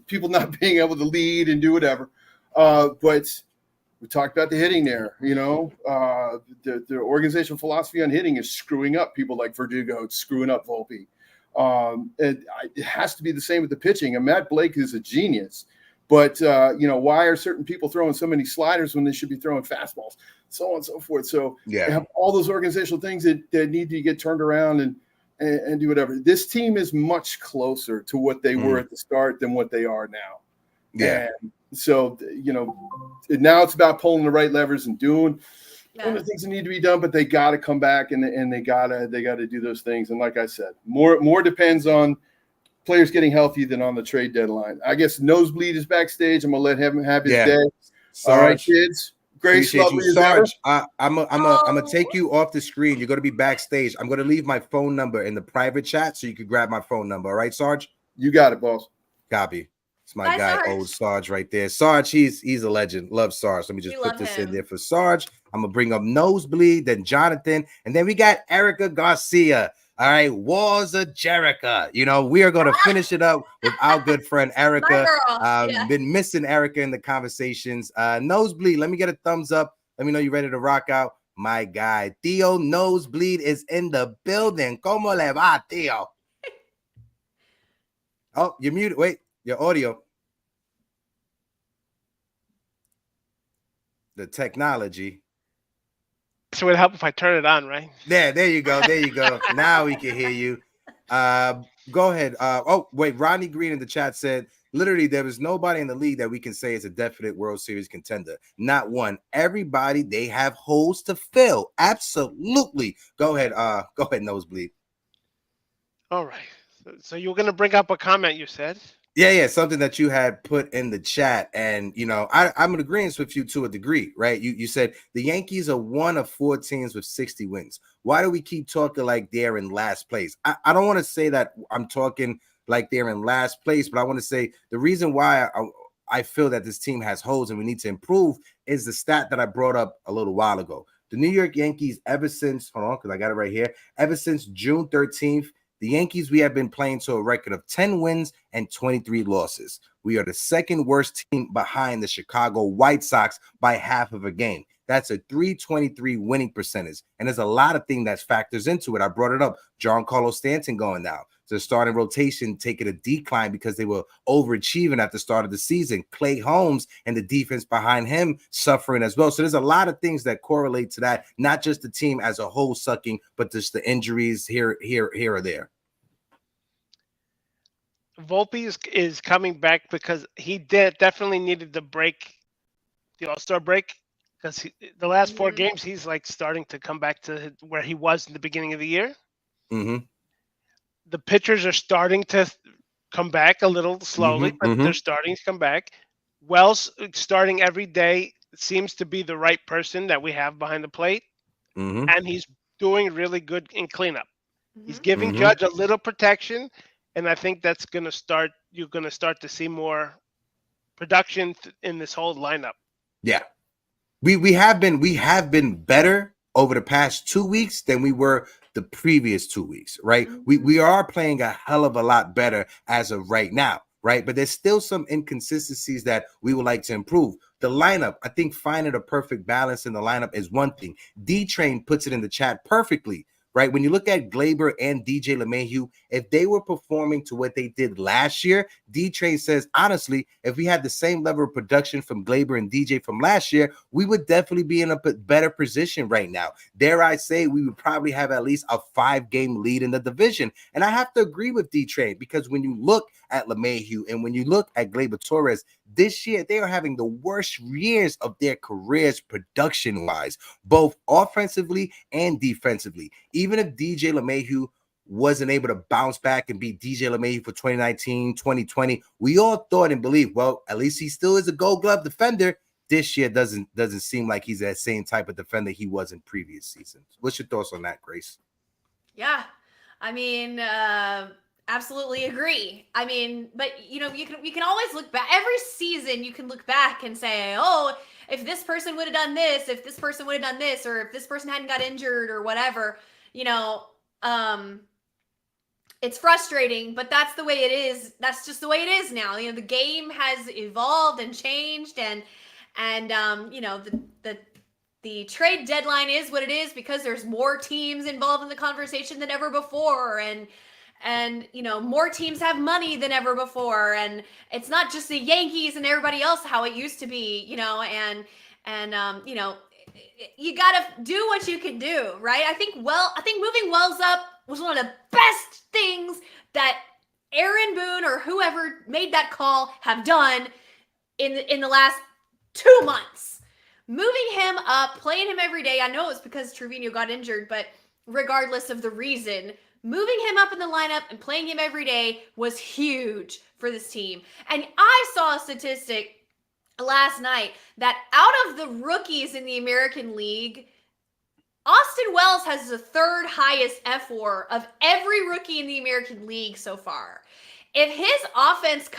people not being able to lead and do whatever. But we talked about the hitting there. You know, the organizational philosophy on hitting is screwing up people like Verdugo. It's screwing up Volpe. It has to be the same with the pitching. And Matt Blake is a genius. But, you know, why are certain people throwing so many sliders when they should be throwing fastballs, so on and so forth. So they have all those organizational things that need to get turned around and do whatever. This team is much closer to what they were at the start than what they are now. Yeah. And so, you know, now it's about pulling the right levers and doing the things that need to be done, but they got to come back and they got to do those things. And like I said, more depends on players getting healthy than on the trade deadline. I guess Nosebleed is backstage. I'm gonna let him have his day. All right, kids. Grace, lovely as ever. I'm gonna take you off the screen. You're gonna be backstage. I'm gonna leave my phone number in the private chat so you can grab my phone number. All right, Sarge? You got it, boss. Copy. It's my Bye, guy, Sarge. old Sarge, right there. Sarge, he's a legend. Love Sarge. Let me just put this in there for Sarge. I'm gonna bring up Nosebleed, then Jonathan, and then we got Erica Garcia. All right, Walls of Jericho. You know, we are going to finish it up with our good friend Erica. Been missing Erica in the conversations. Nosebleed, let me get a thumbs up. Let me know you're ready to rock out. My guy, Theo Nosebleed is in the building. ¿Cómo le va, Theo? Oh, you're muted. Wait, your audio. The technology. So it would help if I turn it on, right? There you go. There you go. Now we can hear you. Go ahead. Oh, wait. Rodney Green in the chat said, literally, there is nobody in the league that we can say is a definite World Series contender. Not one. Everybody, they have holes to fill. Absolutely. Go ahead. Go ahead, Nosebleed. All right. So you were going to bring up a comment you said? Yeah, something that you had put in the chat, and you know, I'm in agreement with you to a degree, right? You said the Yankees are one of 4 teams with 60 wins. Why do we keep talking like they're in last place? I don't want to say that I'm talking like they're in last place, but I want to say the reason why I feel that this team has holes and we need to improve is the stat that I brought up a little while ago. The New York Yankees, ever since because I got it right here, ever since June 13th. The Yankees, we have been playing to a record of 10 wins and 23 losses. We are the second worst team behind the Chicago White Sox by half of a game. That's a .323 winning percentage. And there's a lot of things that factors into it. I brought it up. Giancarlo Stanton going down. the starting rotation taking a decline because they were overachieving at the start of the season. Clay Holmes and the defense behind him suffering as well. So there's a lot of things that correlate to that, not just the team as a whole sucking, but just the injuries here or there. Volpe is coming back because he definitely needed the break, the All-Star break, because the last 4 games he's like starting to come back to where he was in the beginning of the year. Mm-hmm. The pitchers are starting to come back a little slowly, but they're starting to come back. Wells starting every day seems to be the right person that we have behind the plate, and he's doing really good in cleanup. He's giving Judge a little protection, and I think that's going to start. You're going to start to see more production in this whole lineup. Yeah, we have been better over the past 2 weeks than we were the previous 2 weeks, right? We are playing a hell of a lot better as of right now, right? But there's still some inconsistencies that we would like to improve. The lineup, I think finding a perfect balance in the lineup is one thing. D-Train puts it in the chat perfectly, right? When you look at Glaber and DJ LeMahieu, if they were performing to what they did last year, D-Train says, honestly, if we had the same level of production from Glaber and DJ from last year, we would definitely be in a better position right now. Dare I say, we would probably have at least a 5-game lead in the division. And I have to agree with D-Train, because when you look at LeMahieu and when you look at Gleyber Torres, this year they are having the worst years of their careers production-wise, both offensively and defensively. Even if DJ LeMahieu wasn't able to bounce back and beat DJ LeMahieu for 2019, 2020, we all thought and believed, well, at least he still is a Gold Glove defender. This year doesn't seem like he's that same type of defender he was in previous seasons. What's your thoughts on that, Grace? Yeah, I mean, absolutely agree. I mean, but you know, you can always look back. Every season you can look back and say, oh, if this person would have done this, if this person would have done this, or if this person hadn't got injured or whatever, you know, it's frustrating, but that's the way it is. That's just the way it is now. You know, the game has evolved and changed, and you know, the trade deadline is what it is because there's more teams involved in the conversation than ever before, and you know, more teams have money than ever before, and it's not just the Yankees and everybody else how it used to be, you know, and you know, you gotta do what you can do, right? I think moving Wells up was one of the best things that Aaron Boone or whoever made that call have done in the last 2 months. Moving him up, playing him every day. I know it was because Trevino got injured, but regardless of the reason, moving him up in the lineup and playing him every day was huge for this team. And I saw a statistic last night that out of the rookies in the American League, Austin Wells has the 3rd highest F4 of every rookie in the American League so far. If his offense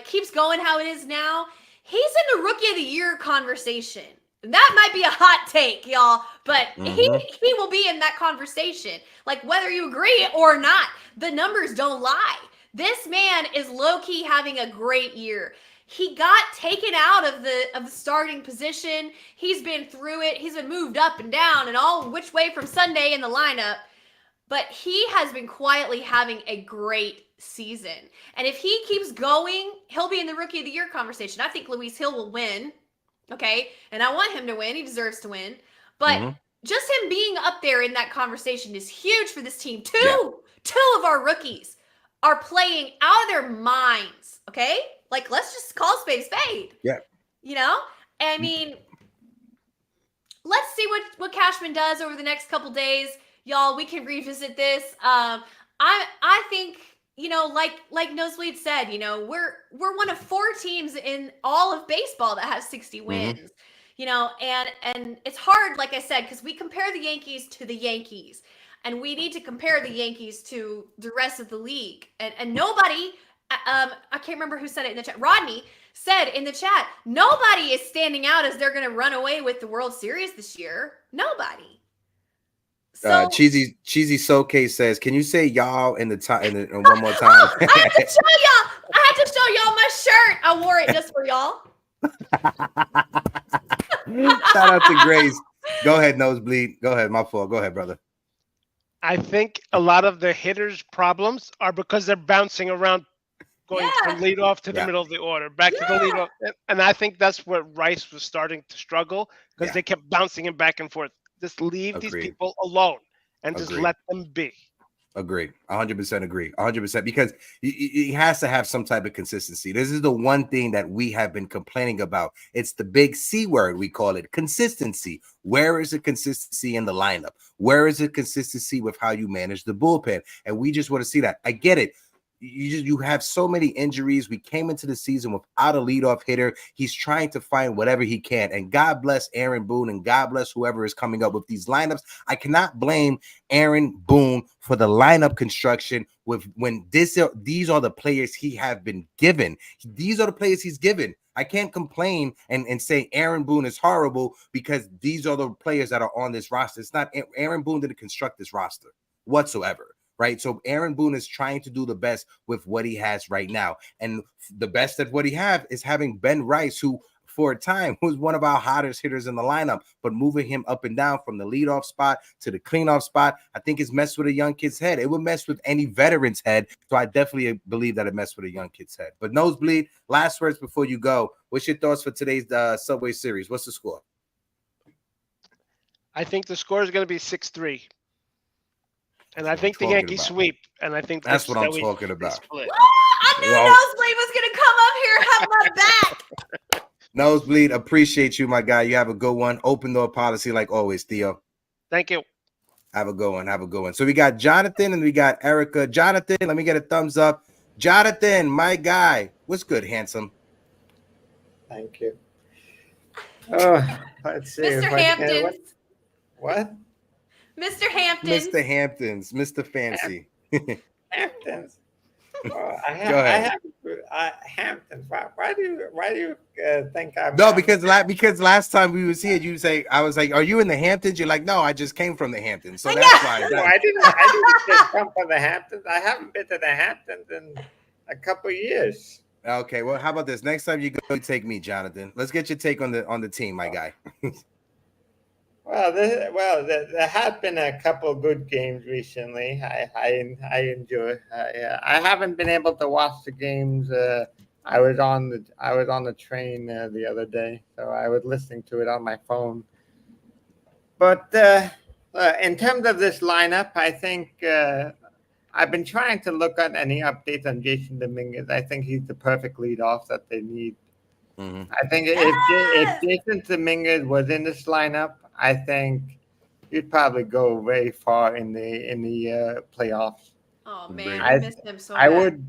keeps going how it is now, he's in the Rookie of the Year conversation. That might be a hot take, y'all, but he will be in that conversation. Like, whether you agree or not, the numbers don't lie. This man is low-key having a great year. He got taken out of the starting position. He's been through it. He's been moved up and down and all which way from Sunday in the lineup. But he has been quietly having a great season. And if he keeps going, he'll be in the Rookie of the Year conversation. I think Luis Hill will win. Okay? And I want him to win. He deserves to win. But just him being up there in that conversation is huge for this team. Two of our rookies are playing out of their minds. Okay? Like, let's just call spade a spade. Yeah. You know? I mean, let's see what Cashman does over the next couple days. Y'all, we can revisit this. I think, you know, like Nosebleed said, you know, we're one of 4 teams in all of baseball that has 60 wins. You know, and it's hard, like I said, because we compare the Yankees to the Yankees, and we need to compare the Yankees to the rest of the league. And nobody, I can't remember who said it in the chat. Rodney said in the chat, nobody is standing out as they're going to run away with the World Series this year. Nobody. So, Cheesy Soke says, "Can you say y'all in one more time?" I had to show y'all my shirt. I wore it just for y'all. Shout out to Grace. Go ahead, Nosebleed. Go ahead. My fault. Go ahead, brother. I think a lot of the hitters' problems are because they're bouncing around, going from leadoff to the Yeah. middle of the order, back to the leadoff. And I think that's where Rice was starting to struggle because they kept bouncing him back and forth. Just leave these Agreed. people alone and just Agreed. let them be. Agree. 100% agree. 100% because he has to have some type of consistency. This is the one thing that we have been complaining about. It's the big C word, we call it, consistency. Where is the consistency in the lineup? Where is the consistency with how you manage the bullpen? And we just want to see that. I get it. You have so many injuries. We came into the season without a leadoff hitter. He's trying to find whatever he can. And God bless Aaron Boone and God bless whoever is coming up with these lineups. I cannot blame Aaron Boone for the lineup construction when these are the players he have been given. These are the players he's given. I can't complain and say Aaron Boone is horrible because these are the players that are on this roster. It's not Aaron Boone didn't construct this roster whatsoever. Right. So Aaron Boone is trying to do the best with what he has right now. And the best at what he have is having Ben Rice, who for a time was one of our hottest hitters in the lineup, but moving him up and down from the leadoff spot to the cleanoff spot, I think it's messed with a young kid's head. It would mess with any veteran's head. So I definitely believe that it messed with a young kid's head. But Nosebleed, last words before you go. What's your thoughts for today's Subway Series? What's the score? I think the score is going to be 6-3. And I think the Yankees sweep. And I think that's what I'm talking about. I knew Nosebleed was going to come up here and have my back. Nosebleed, appreciate you, my guy. You have a good one. Open door policy like always, Theo. Thank you. Have a good one. Have a good one. So we got Jonathan and we got Erica. Jonathan, let me get a thumbs up. Jonathan, my guy. What's good, handsome? Thank you. Oh, let's see. Mr. Hamptons. What? Mr. Hamptons. Mr. Hamptons. Mr. Fancy. Hamptons. Go ahead. Hamptons. Why do you think I'm? No, because last time we was here, I was like, "Are you in the Hamptons?" You're like, "No, I just came from the Hamptons." So that's why. No, I didn't just come from the Hamptons. I haven't been to the Hamptons in a couple of years. Okay, well, how about this? Next time you go, you take me, Jonathan. Let's get your take on the team, my guy. Well, there have been a couple of good games recently. I enjoy. I haven't been able to watch the games. I was on the train the other day, so I was listening to it on my phone. But in terms of this lineup, I think I've been trying to look at any updates on Jason Dominguez. I think he's the perfect leadoff that they need. Mm-hmm. I think if Jason Dominguez was in this lineup, I think he'd probably go very far in the playoffs. Oh man, I missed him so bad.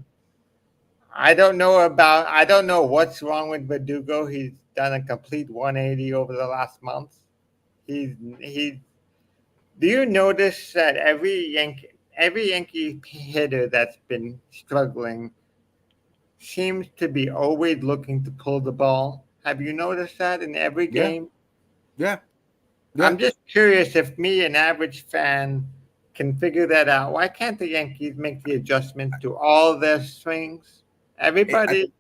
I don't know what's wrong with Verdugo. He's done a complete 180 over the last month. Do you notice that every Yankee hitter that's been struggling seems to be always looking to pull the ball? Have you noticed that in every game? Yeah. I'm just curious if me, an average fan, can figure that out. Why can't the Yankees make the adjustment to all their swings? Everybody.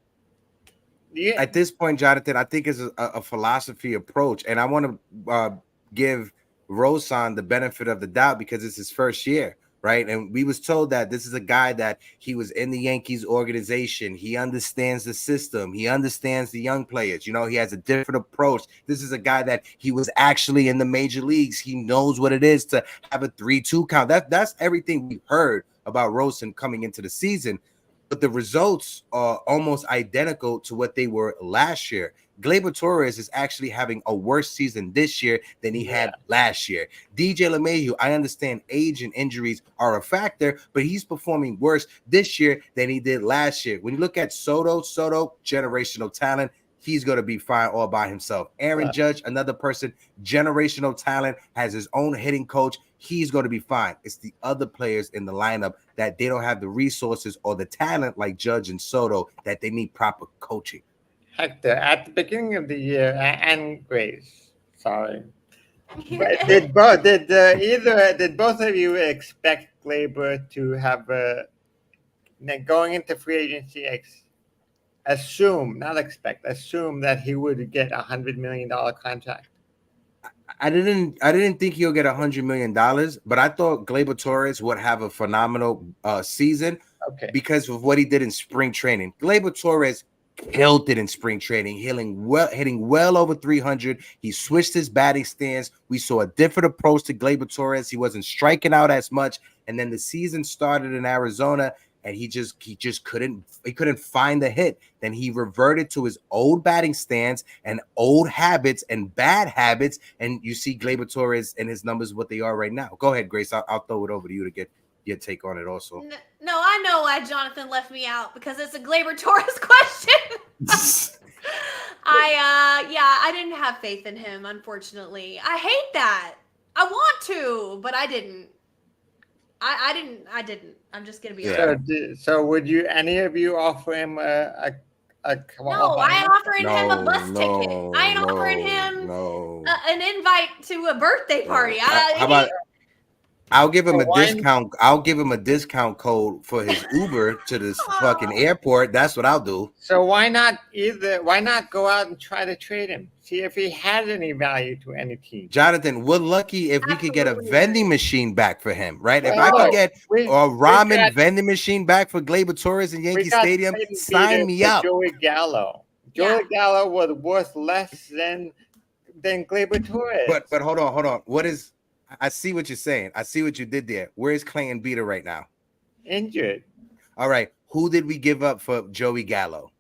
At this point, Jonathan, I think it's a philosophy approach. And I want to give Rosan the benefit of the doubt because it's his first year. Right. And we was told that this is a guy that he was in the Yankees organization. He understands the system. He understands the young players. You know, he has a different approach. This is a guy that he was actually in the major leagues. He knows what it is to have a 3-2 count. That's everything we heard about Rosen coming into the season. But the results are almost identical to what they were last year. Gleyber Torres is actually having a worse season this year than he had last year. DJ LeMahieu, I understand age and injuries are a factor, but he's performing worse this year than he did last year. When you look at Soto, generational talent, he's going to be fine all by himself. Aaron Judge, another person, generational talent, has his own hitting coach. He's going to be fine. It's the other players in the lineup that they don't have the resources or the talent like Judge and Soto that they need proper coaching. Hector, at the beginning of the year, and Grace, sorry, did both of you expect Gleyber to have going into free agency? Assume that he would get $100 million contract? I didn't think he'll get $100 million, but I thought Gleyber Torres would have a phenomenal season because of what he did in spring training. Gleyber Torres killed it in spring training, hitting well over 300. He switched his batting stance. We saw a different approach to Gleyber Torres. He wasn't striking out as much, and then the season started in Arizona, and he just couldn't find the hit. Then he reverted to his old batting stance and old habits and bad habits, and you see Gleyber Torres and his numbers what they are right now. Go ahead, Grace. I'll throw it over to you to get your take on it also. No, I know why Jonathan left me out, because it's a Gleyber Torres question. I didn't have faith in him, unfortunately. I hate that. I want to, but I didn't. I didn't. I'm just gonna be honest. So would you, any of you, offer him a No, I ain't offering him a bus ticket. I ain't offering him an invite to a birthday party. How about I'll give him a discount. I'll give him a discount code for his Uber to this fucking airport. That's what I'll do. So why not go out and try to trade him? See if he has any value to any team. Jonathan, we're lucky if we could get a vending machine back for him, right? If I could get a ramen vending machine back for Gleyber Torres in Yankee Stadium, sign me up. Joey Gallo. Joey Gallo was worth less than Gleyber Torres. But hold on. What is? I see what you're saying. I see what you did there. Where's Clayton Beater right now? Injured. All right. Who did we give up for Joey Gallo?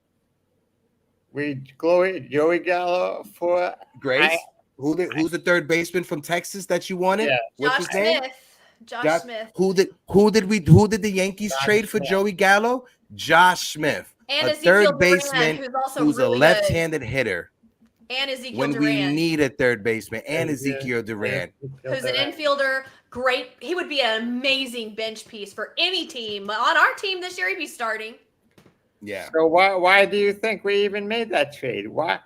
Joey Gallo for Grace. Who's the third baseman from Texas that you wanted? Yeah. What's his name? Josh Smith. Who did the Yankees trade for Joey Gallo? Josh Smith, and a third baseman who's a left-handed hitter. And Ezekiel when Duran. We need a third baseman, and Ezekiel Duran, who's an infielder. Great. He would be an amazing bench piece for any team. On our team this year, he'd be starting. Yeah. So why do you think we even made that trade? Why?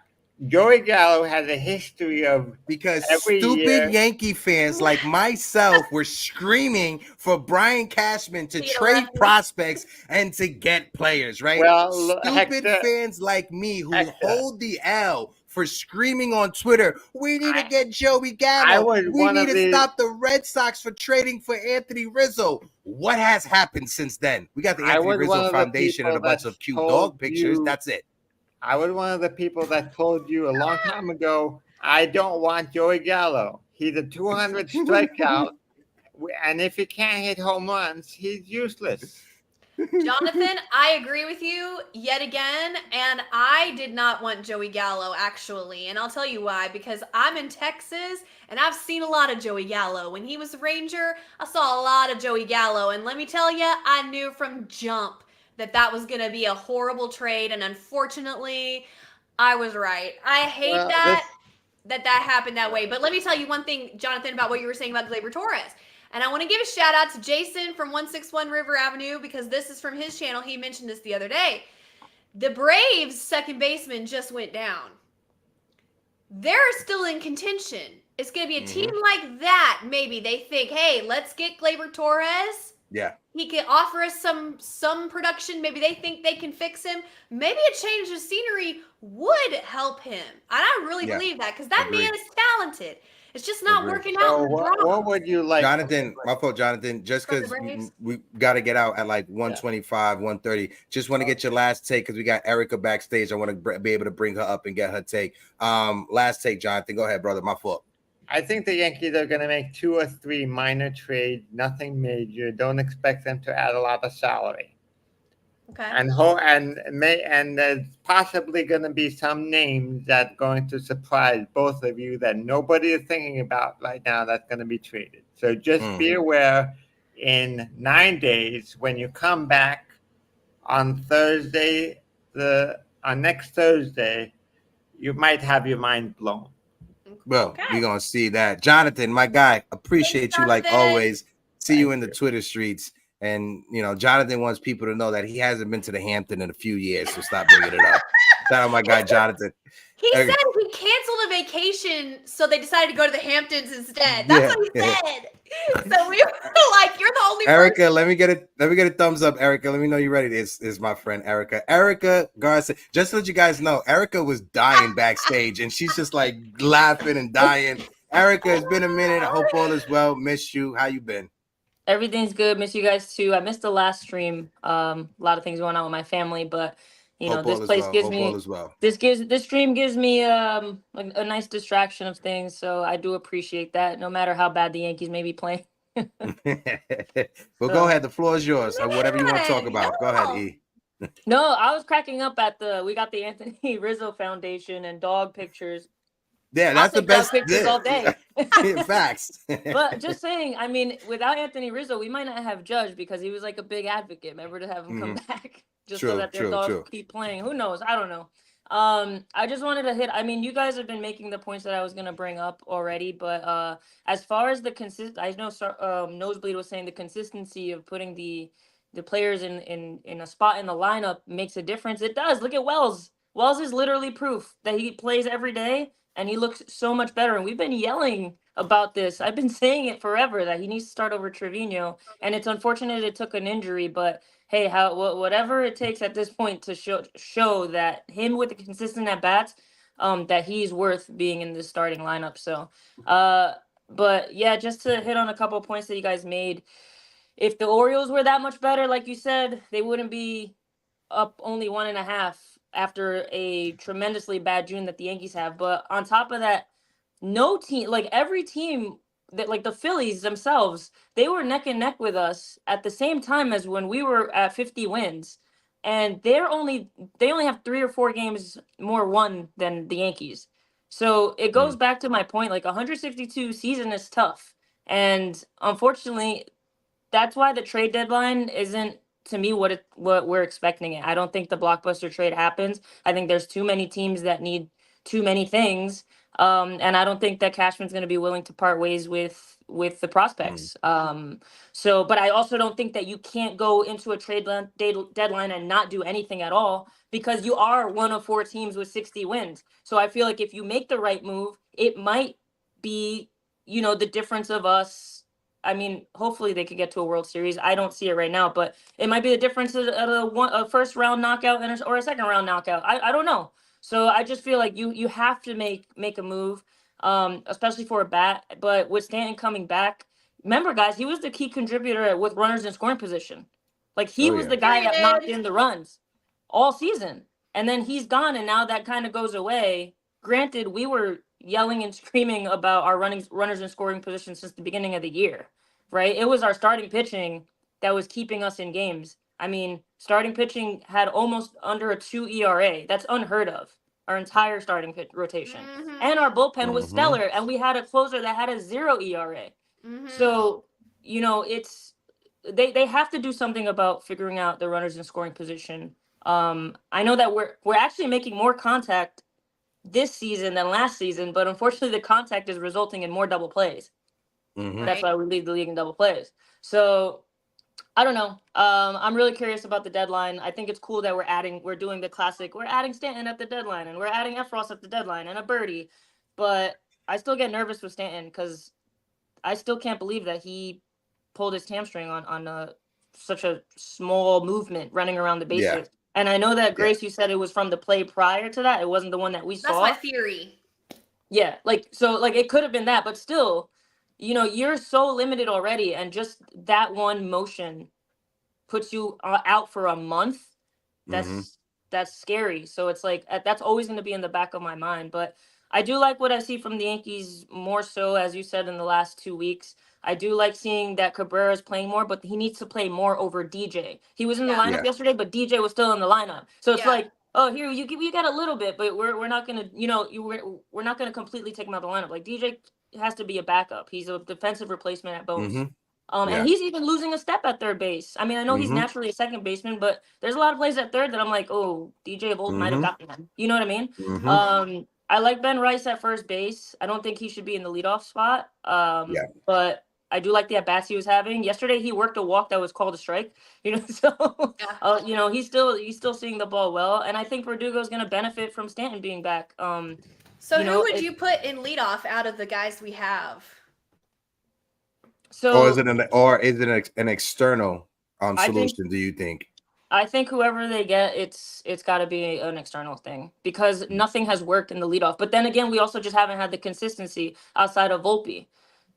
Joey Gallo has a history of because stupid Yankee fans like myself were screaming for Brian Cashman to trade prospects and to get players, right? Well, stupid fans like me who hold the L for screaming on Twitter, we need to get Joey Gallo. We need to stop the Red Sox for trading for Anthony Rizzo. What has happened since then? We got the Anthony Rizzo Foundation and a bunch of cute dog pictures. That's it. I was one of the people that told you a long time ago, I don't want Joey Gallo. He's a 200 strikeout, and if he can't hit home runs, he's useless. Jonathan, I agree with you yet again, and I did not want Joey Gallo, actually, and I'll tell you why, because I'm in Texas, and I've seen a lot of Joey Gallo. When he was a Ranger, I saw a lot of Joey Gallo, and let me tell you, I knew from jump that was going to be a horrible trade, and unfortunately, I was right. I hate that happened that way, but let me tell you one thing, Jonathan, about what you were saying about Gleyber Torres. And I want to give a shout out to Jason from 161 River Avenue, because this is from his channel. He mentioned this the other day. The Braves' second baseman just went down. They're still in contention. It's going to be a team like that. Maybe they think, hey, let's get Gleyber Torres. Yeah. He can offer us some production. Maybe they think they can fix him. Maybe a change of scenery would help him. And I really believe that, because that man is talented. It's just not working out. So what would you like? Jonathan, my fault, Jonathan. Just because we got to get out at like 125, 130. Just want to get your last take because we got Erica backstage. I want to be able to bring her up and get her take. Last take, Jonathan. Go ahead, brother. My fault. I think the Yankees are going to make 2 or 3 minor trades, nothing major. Don't expect them to add a lot of salary. Okay. And there's possibly going to be some names that are going to surprise both of you that nobody is thinking about right now that's going to be traded. So just be aware in 9 days when you come back on Thursday, on next Thursday, you might have your mind blown. Well, we're going to see that. Jonathan, my guy, appreciate you like always. See you in the Twitter streets. And, you know, Jonathan wants people to know that he hasn't been to the Hampton in a few years, so stop bringing it up. Shout out my guy, Jonathan. He said he canceled a vacation, so they decided to go to the Hamptons instead. That's what he said. So we were like, you're the only Erica, person. let me get a thumbs up, Erica. Let me know you're ready. This is my friend, Erica. Erica Garcia. Just to let you guys know, Erica was dying backstage, and she's just like laughing and dying. Erica, it's been a minute. I hope all is well. Miss you. How you been? Everything's good. Miss you guys too. I missed the last stream. A lot of things going on with my family, but Hope this all is place well. gives Hope me all is well. this stream gives me a nice distraction of things. So I do appreciate that, no matter how bad the Yankees may be playing. Well, go ahead. The floor is yours. Whatever you want to talk about. Go ahead, E. No, I was cracking up at we got the Anthony Rizzo Foundation and dog pictures. Yeah, that's the best. Pictures all day. Facts. But just saying, I mean, without Anthony Rizzo, we might not have Judge because he was like a big advocate. Remember, to have him come back just so that their dogs keep playing. Who knows? I don't know. I just wanted to hit. I mean, you guys have been making the points that I was gonna bring up already, but as far as the I know Nosebleed was saying the consistency of putting the players in a spot in the lineup makes a difference. It does. Look at Wells. Wells is literally proof that he plays every day. And he looks so much better. And we've been yelling about this. I've been saying it forever that he needs to start over Trevino. And it's unfortunate it took an injury, but hey, whatever it takes at this point to show that him with the consistent at bats, that he's worth being in the starting lineup. So, but yeah, just to hit on a couple of points that you guys made. If the Orioles were that much better, like you said, they wouldn't be up only 1.5 after a tremendously bad June that the Yankees have. But on top of that, no team, like every team that, like the Phillies themselves, they were neck and neck with us at the same time as when we were at 50 wins. And they only have 3 or 4 games more won than the Yankees. So it goes back to my point, like 162 season is tough. And unfortunately, that's why the trade deadline isn't, to me, what we're expecting it. I don't think the blockbuster trade happens. I think there's too many teams that need too many things. And I don't think that Cashman's going to be willing to part ways with the prospects. But I also don't think that you can't go into a trade deadline and not do anything at all, because you are one of 4 teams with 60 wins. So I feel like if you make the right move, it might be, the difference of us. I mean, hopefully they could get to a World Series. I don't see it right now, but it might be the difference of a first round knockout or a second round knockout. I don't know. So I just feel like you have to make a move, especially for a bat. But with Stanton coming back, remember, guys, he was the key contributor with runners in scoring position. Like he was the guy that knocked in the runs all season, and then he's gone, and now that kind of goes away. Granted, we were yelling and screaming about our runners in scoring position since the beginning of the year, right? It was our starting pitching that was keeping us in games. I mean, starting pitching had almost under a 2 ERA. That's unheard of. Our entire starting rotation. And our bullpen was stellar, and we had a closer that had a 0 ERA. So, it's they have to do something about figuring out the runners in scoring position. I know that we're actually making more contact this season than last season, but unfortunately the contact is resulting in more double plays. That's why we lead the league in double plays. So I don't know. I'm really curious about the deadline. I think it's cool that we're doing the classic. We're adding Stanton at the deadline, and we're adding Efros at the deadline, and a birdie. But I still get nervous with Stanton because I still can't believe that he pulled his hamstring on such a small movement running around the bases. Yeah. And I know that, Grace, you said it was from the play prior to that. It wasn't the one that we saw. That's my theory. Yeah, it could have been that, but still, you're so limited already, and just that one motion puts you out for a month. That's scary. So it's like that's always going to be in the back of my mind. But I do like what I see from the Yankees more so, as you said, in the last 2 weeks. I do like seeing that Cabrera is playing more, but he needs to play more over DJ. He was in the lineup yesterday, but DJ was still in the lineup. So it's like, oh, here you got a little bit, but we're not gonna, we're not gonna completely take him out of the lineup. Like DJ has to be a backup. He's a defensive replacement at both. And he's even losing a step at third base. I mean, I know he's naturally a second baseman, but there's a lot of plays at third that I'm like, oh, DJ of old might have gotten him. You know what I mean? I like Ben Rice at first base. I don't think he should be in the leadoff spot. But I do like the at-bats he was having. Yesterday, he worked a walk that was called a strike. So he's still seeing the ball well. And I think Verdugo's going to benefit from Stanton being back. So who would you put in leadoff out of the guys we have? So, or is it an external solution? Do you think? I think whoever they get, it's got to be an external thing because nothing has worked in the leadoff. But then again, we also just haven't had the consistency outside of Volpe.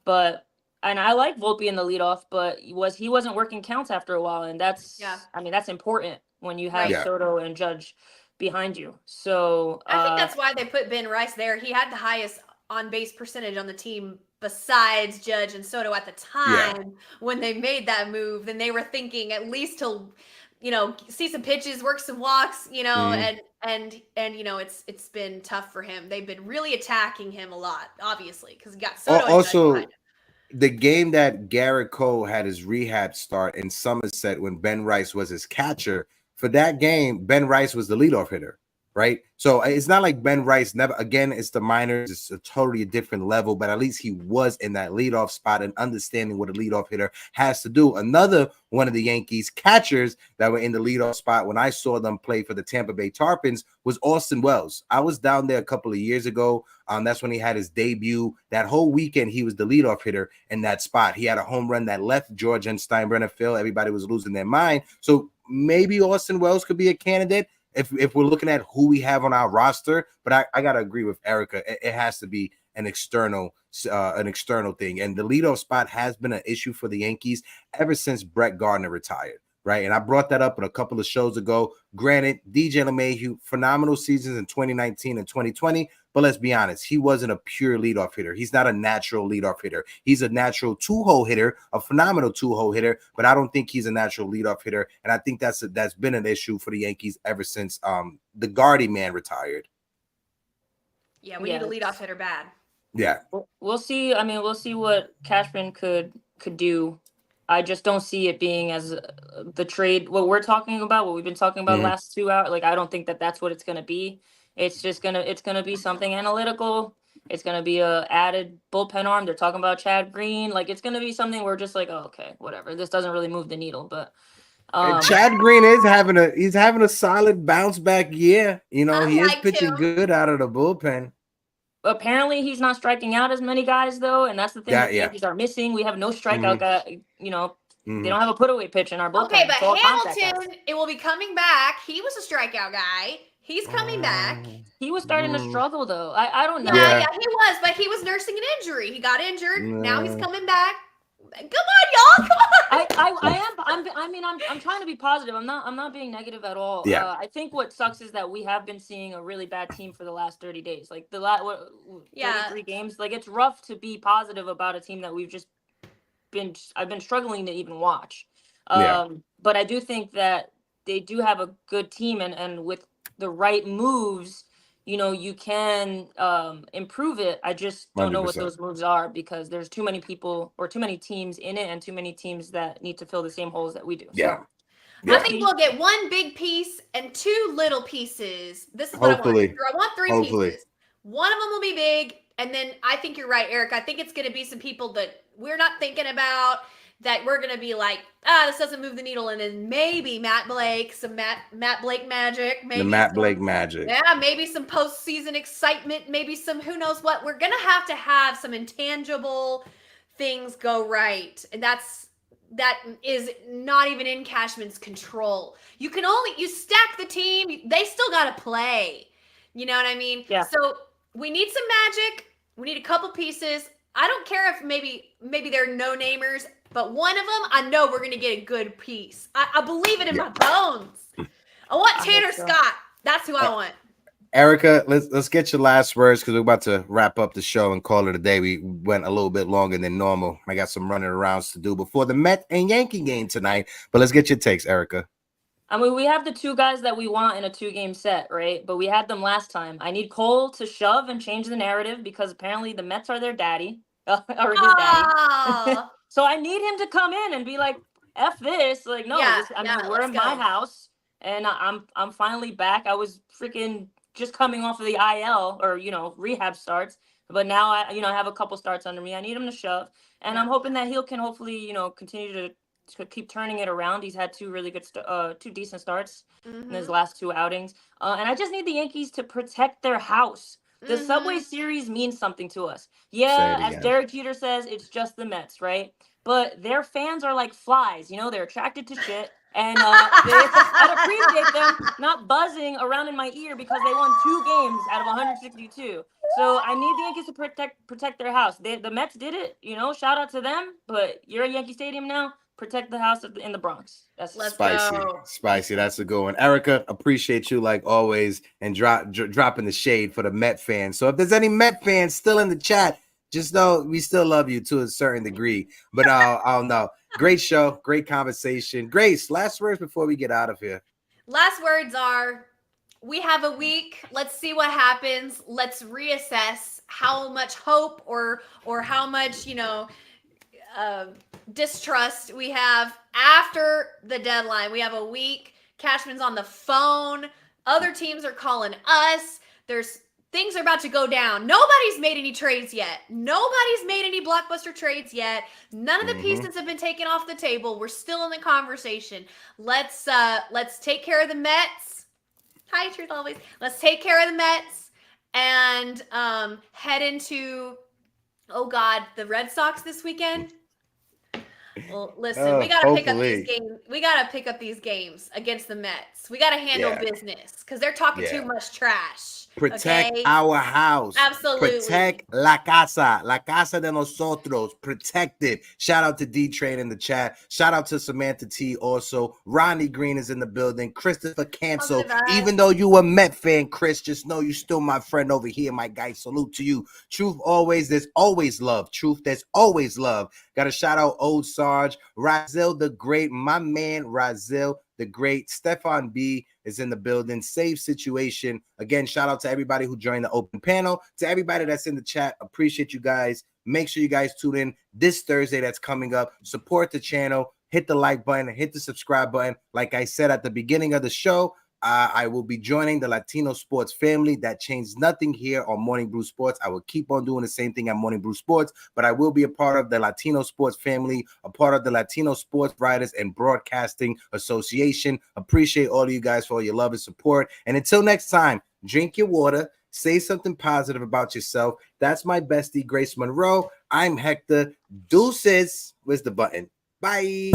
And I like Volpe in the leadoff, but he wasn't working counts after a while, and that's that's important when you have Soto and Judge behind you. So I think that's why they put Ben Rice there. He had the highest on base percentage on the team besides Judge and Soto at the time when they made that move. Then they were thinking at least he'll, see some pitches, work some walks, and it's been tough for him. They've been really attacking him a lot, obviously, because he got Soto. Also, the game that Garrett Cole had his rehab start in Somerset when Ben Rice was his catcher, for that game, Ben Rice was the leadoff hitter, right? So it's not like Ben Rice never, again, it's the minors, it's a totally different level, but at least he was in that leadoff spot and understanding what a leadoff hitter has to do. Another one of the Yankees catchers that were in the leadoff spot when I saw them play for the Tampa Bay Tarpons was Austin Wells. I was down there a couple of years ago. That's when he had his debut. That whole weekend, he was the leadoff hitter in that spot. He had a home run that left George and Steinbrenner Phil. Everybody was losing their mind. So maybe Austin Wells could be a candidate if we're looking at who we have on our roster. But I got to agree with Erica. It has to be an external thing. And the leadoff spot has been an issue for the Yankees ever since Brett Gardner retired. Right. And I brought that up in a couple of shows ago. Granted, DJ LeMahieu, phenomenal seasons in 2019 and 2020. But let's be honest, he wasn't a pure leadoff hitter. He's not a natural leadoff hitter. He's a natural two-hole hitter, a phenomenal two-hole hitter, but I don't think he's a natural leadoff hitter. And I think that's been an issue for the Yankees ever since the Gardy man retired. Yeah, we need a leadoff hitter bad. Yeah. We'll see. I mean, we'll see what Cashman could do. I just don't see it being as the trade, what we're talking about, what we've been talking about the last 2 hours. Like, I don't think that's what it's going to be. It's just going to be something analytical. It's going to be a added bullpen arm. They're talking about Chad Green. Like, it's going to be something we're just like, oh, okay, whatever. This doesn't really move the needle, but Chad Green is having a solid bounce back year. He is pitching good out of the bullpen. Apparently, he's not striking out as many guys, though, and that's the thing that the Yankees are missing. We have no strikeout guy. They don't have a put-away pitch in our bullpen. Okay, but Hamilton, it will be coming back. He was a strikeout guy. He's coming back. He was starting to struggle, though. I don't know. Yeah, he was, but he was nursing an injury. He got injured. Now he's coming back. Come on, y'all. Come on. I'm trying to be positive. I'm not being negative at all. Yeah. I think what sucks is that we have been seeing a really bad team for the last 30 days. Like 33 games. Like, it's rough to be positive about a team that I've been struggling to even watch. But I do think that they do have a good team, and with the right moves, you can improve it. I just don't know what those moves are because there's too many people or too many teams in it and too many teams that need to fill the same holes that we do. Yeah. I think we'll get one big piece and two little pieces. This is what I want. I want three pieces. One of them will be big, and then I think you're right, Eric. I think it's going to be some people that we're not thinking about that we're going to be like, this doesn't move the needle. And then maybe Matt Blake, some Matt Blake magic. Maybe the Matt Blake magic. Yeah, maybe some postseason excitement. Maybe some who knows what. We're going to have some intangible things go right. And that is not even in Cashman's control. You stack the team. They still got to play. You know what I mean? Yeah. So we need some magic. We need a couple pieces. I don't care if maybe they're no-namers, but one of them, I know we're going to get a good piece. I believe it in my bones. I want Tanner Scott. That's who I want. Erica, let's get your last words because we're about to wrap up the show and call it a day. We went a little bit longer than normal. I got some running arounds to do before the Met and Yankee game tonight, but let's get your takes, Erica. I mean, we have the two guys that we want in a 2-game set, right? But we had them last time. I need Cole to shove and change the narrative because apparently the Mets are their daddy, or his daddy. So I need him to come in and be like, F this. Like, no, we're in my house, and I'm finally back. I was freaking just coming off of the IL or, rehab starts. But now I have a couple starts under me. I need him to shove. And I'm hoping that he can hopefully, continue to keep turning it around. He's had two really good, two decent starts in his last 2 outings. And I just need the Yankees to protect their house. The Subway Series means something to us. Yeah, as Derek Jeter says, it's just the Mets, right? But their fans are like flies. They're attracted to shit. And I'd appreciate them not buzzing around in my ear because they won 2 games out of 162. So I need the Yankees to protect their house. The Mets did it, you know. Shout out to them. But you're at Yankee Stadium now. Protect the house in the Bronx. That's spicy. That's a good one. Erica, appreciate you like always, and dropping the shade for the Met fans. So if there's any Met fans still in the chat, just know we still love you to a certain degree. But I'll know. Great show, great conversation. Grace, last words before we get out of here. Last words are, we have a week. Let's see what happens. Let's reassess how much hope or how much, distrust we have after the deadline. We have a week. Cashman's on the phone. Other teams are calling us. Things are about to go down. Nobody's made any trades yet. Nobody's made any blockbuster trades yet. None of the pieces have been taken off the table. We're still in the conversation. Let's take care of the Mets. Hi, Truth Always. Let's take care of the Mets and head into, the Red Sox this weekend. Well, listen, we gotta pick up these games. We gotta pick up these games against the Mets. We gotta handle business because they're talking too much trash. Protect our house. Absolutely. Protect la casa de nosotros. Protect it. Shout out to D-Train in the chat. Shout out to Samantha T also. Ronnie Green is in the building. Christopher Cancel. Even though you a Met fan, Chris, just know you still my friend over here, my guy. Salute to you. Truth always. There's always love. Truth, there's always love. Got to shout out Old Sarge. Razil the Great. My man, Razil the Great. Stefan B is in the building. Save situation. Again, shout out to everybody who joined the open panel. To everybody that's in the chat, appreciate you guys. Make sure you guys tune in this Thursday that's coming up. Support the channel. Hit the like button. Hit the subscribe button. Like I said at the beginning of the show, I will be joining the Latino sports family. That changed nothing here on Morning Brew Sports. I will keep on doing the same thing at Morning Brew Sports, but I will be a part of the Latino sports family, a part of the Latino Sports Writers and Broadcasting Association. Appreciate all of you guys for all your love and support. And until next time, drink your water, say something positive about yourself. That's my bestie, Grace Monroe. I'm Hector. Deuces. Where's the button? Bye.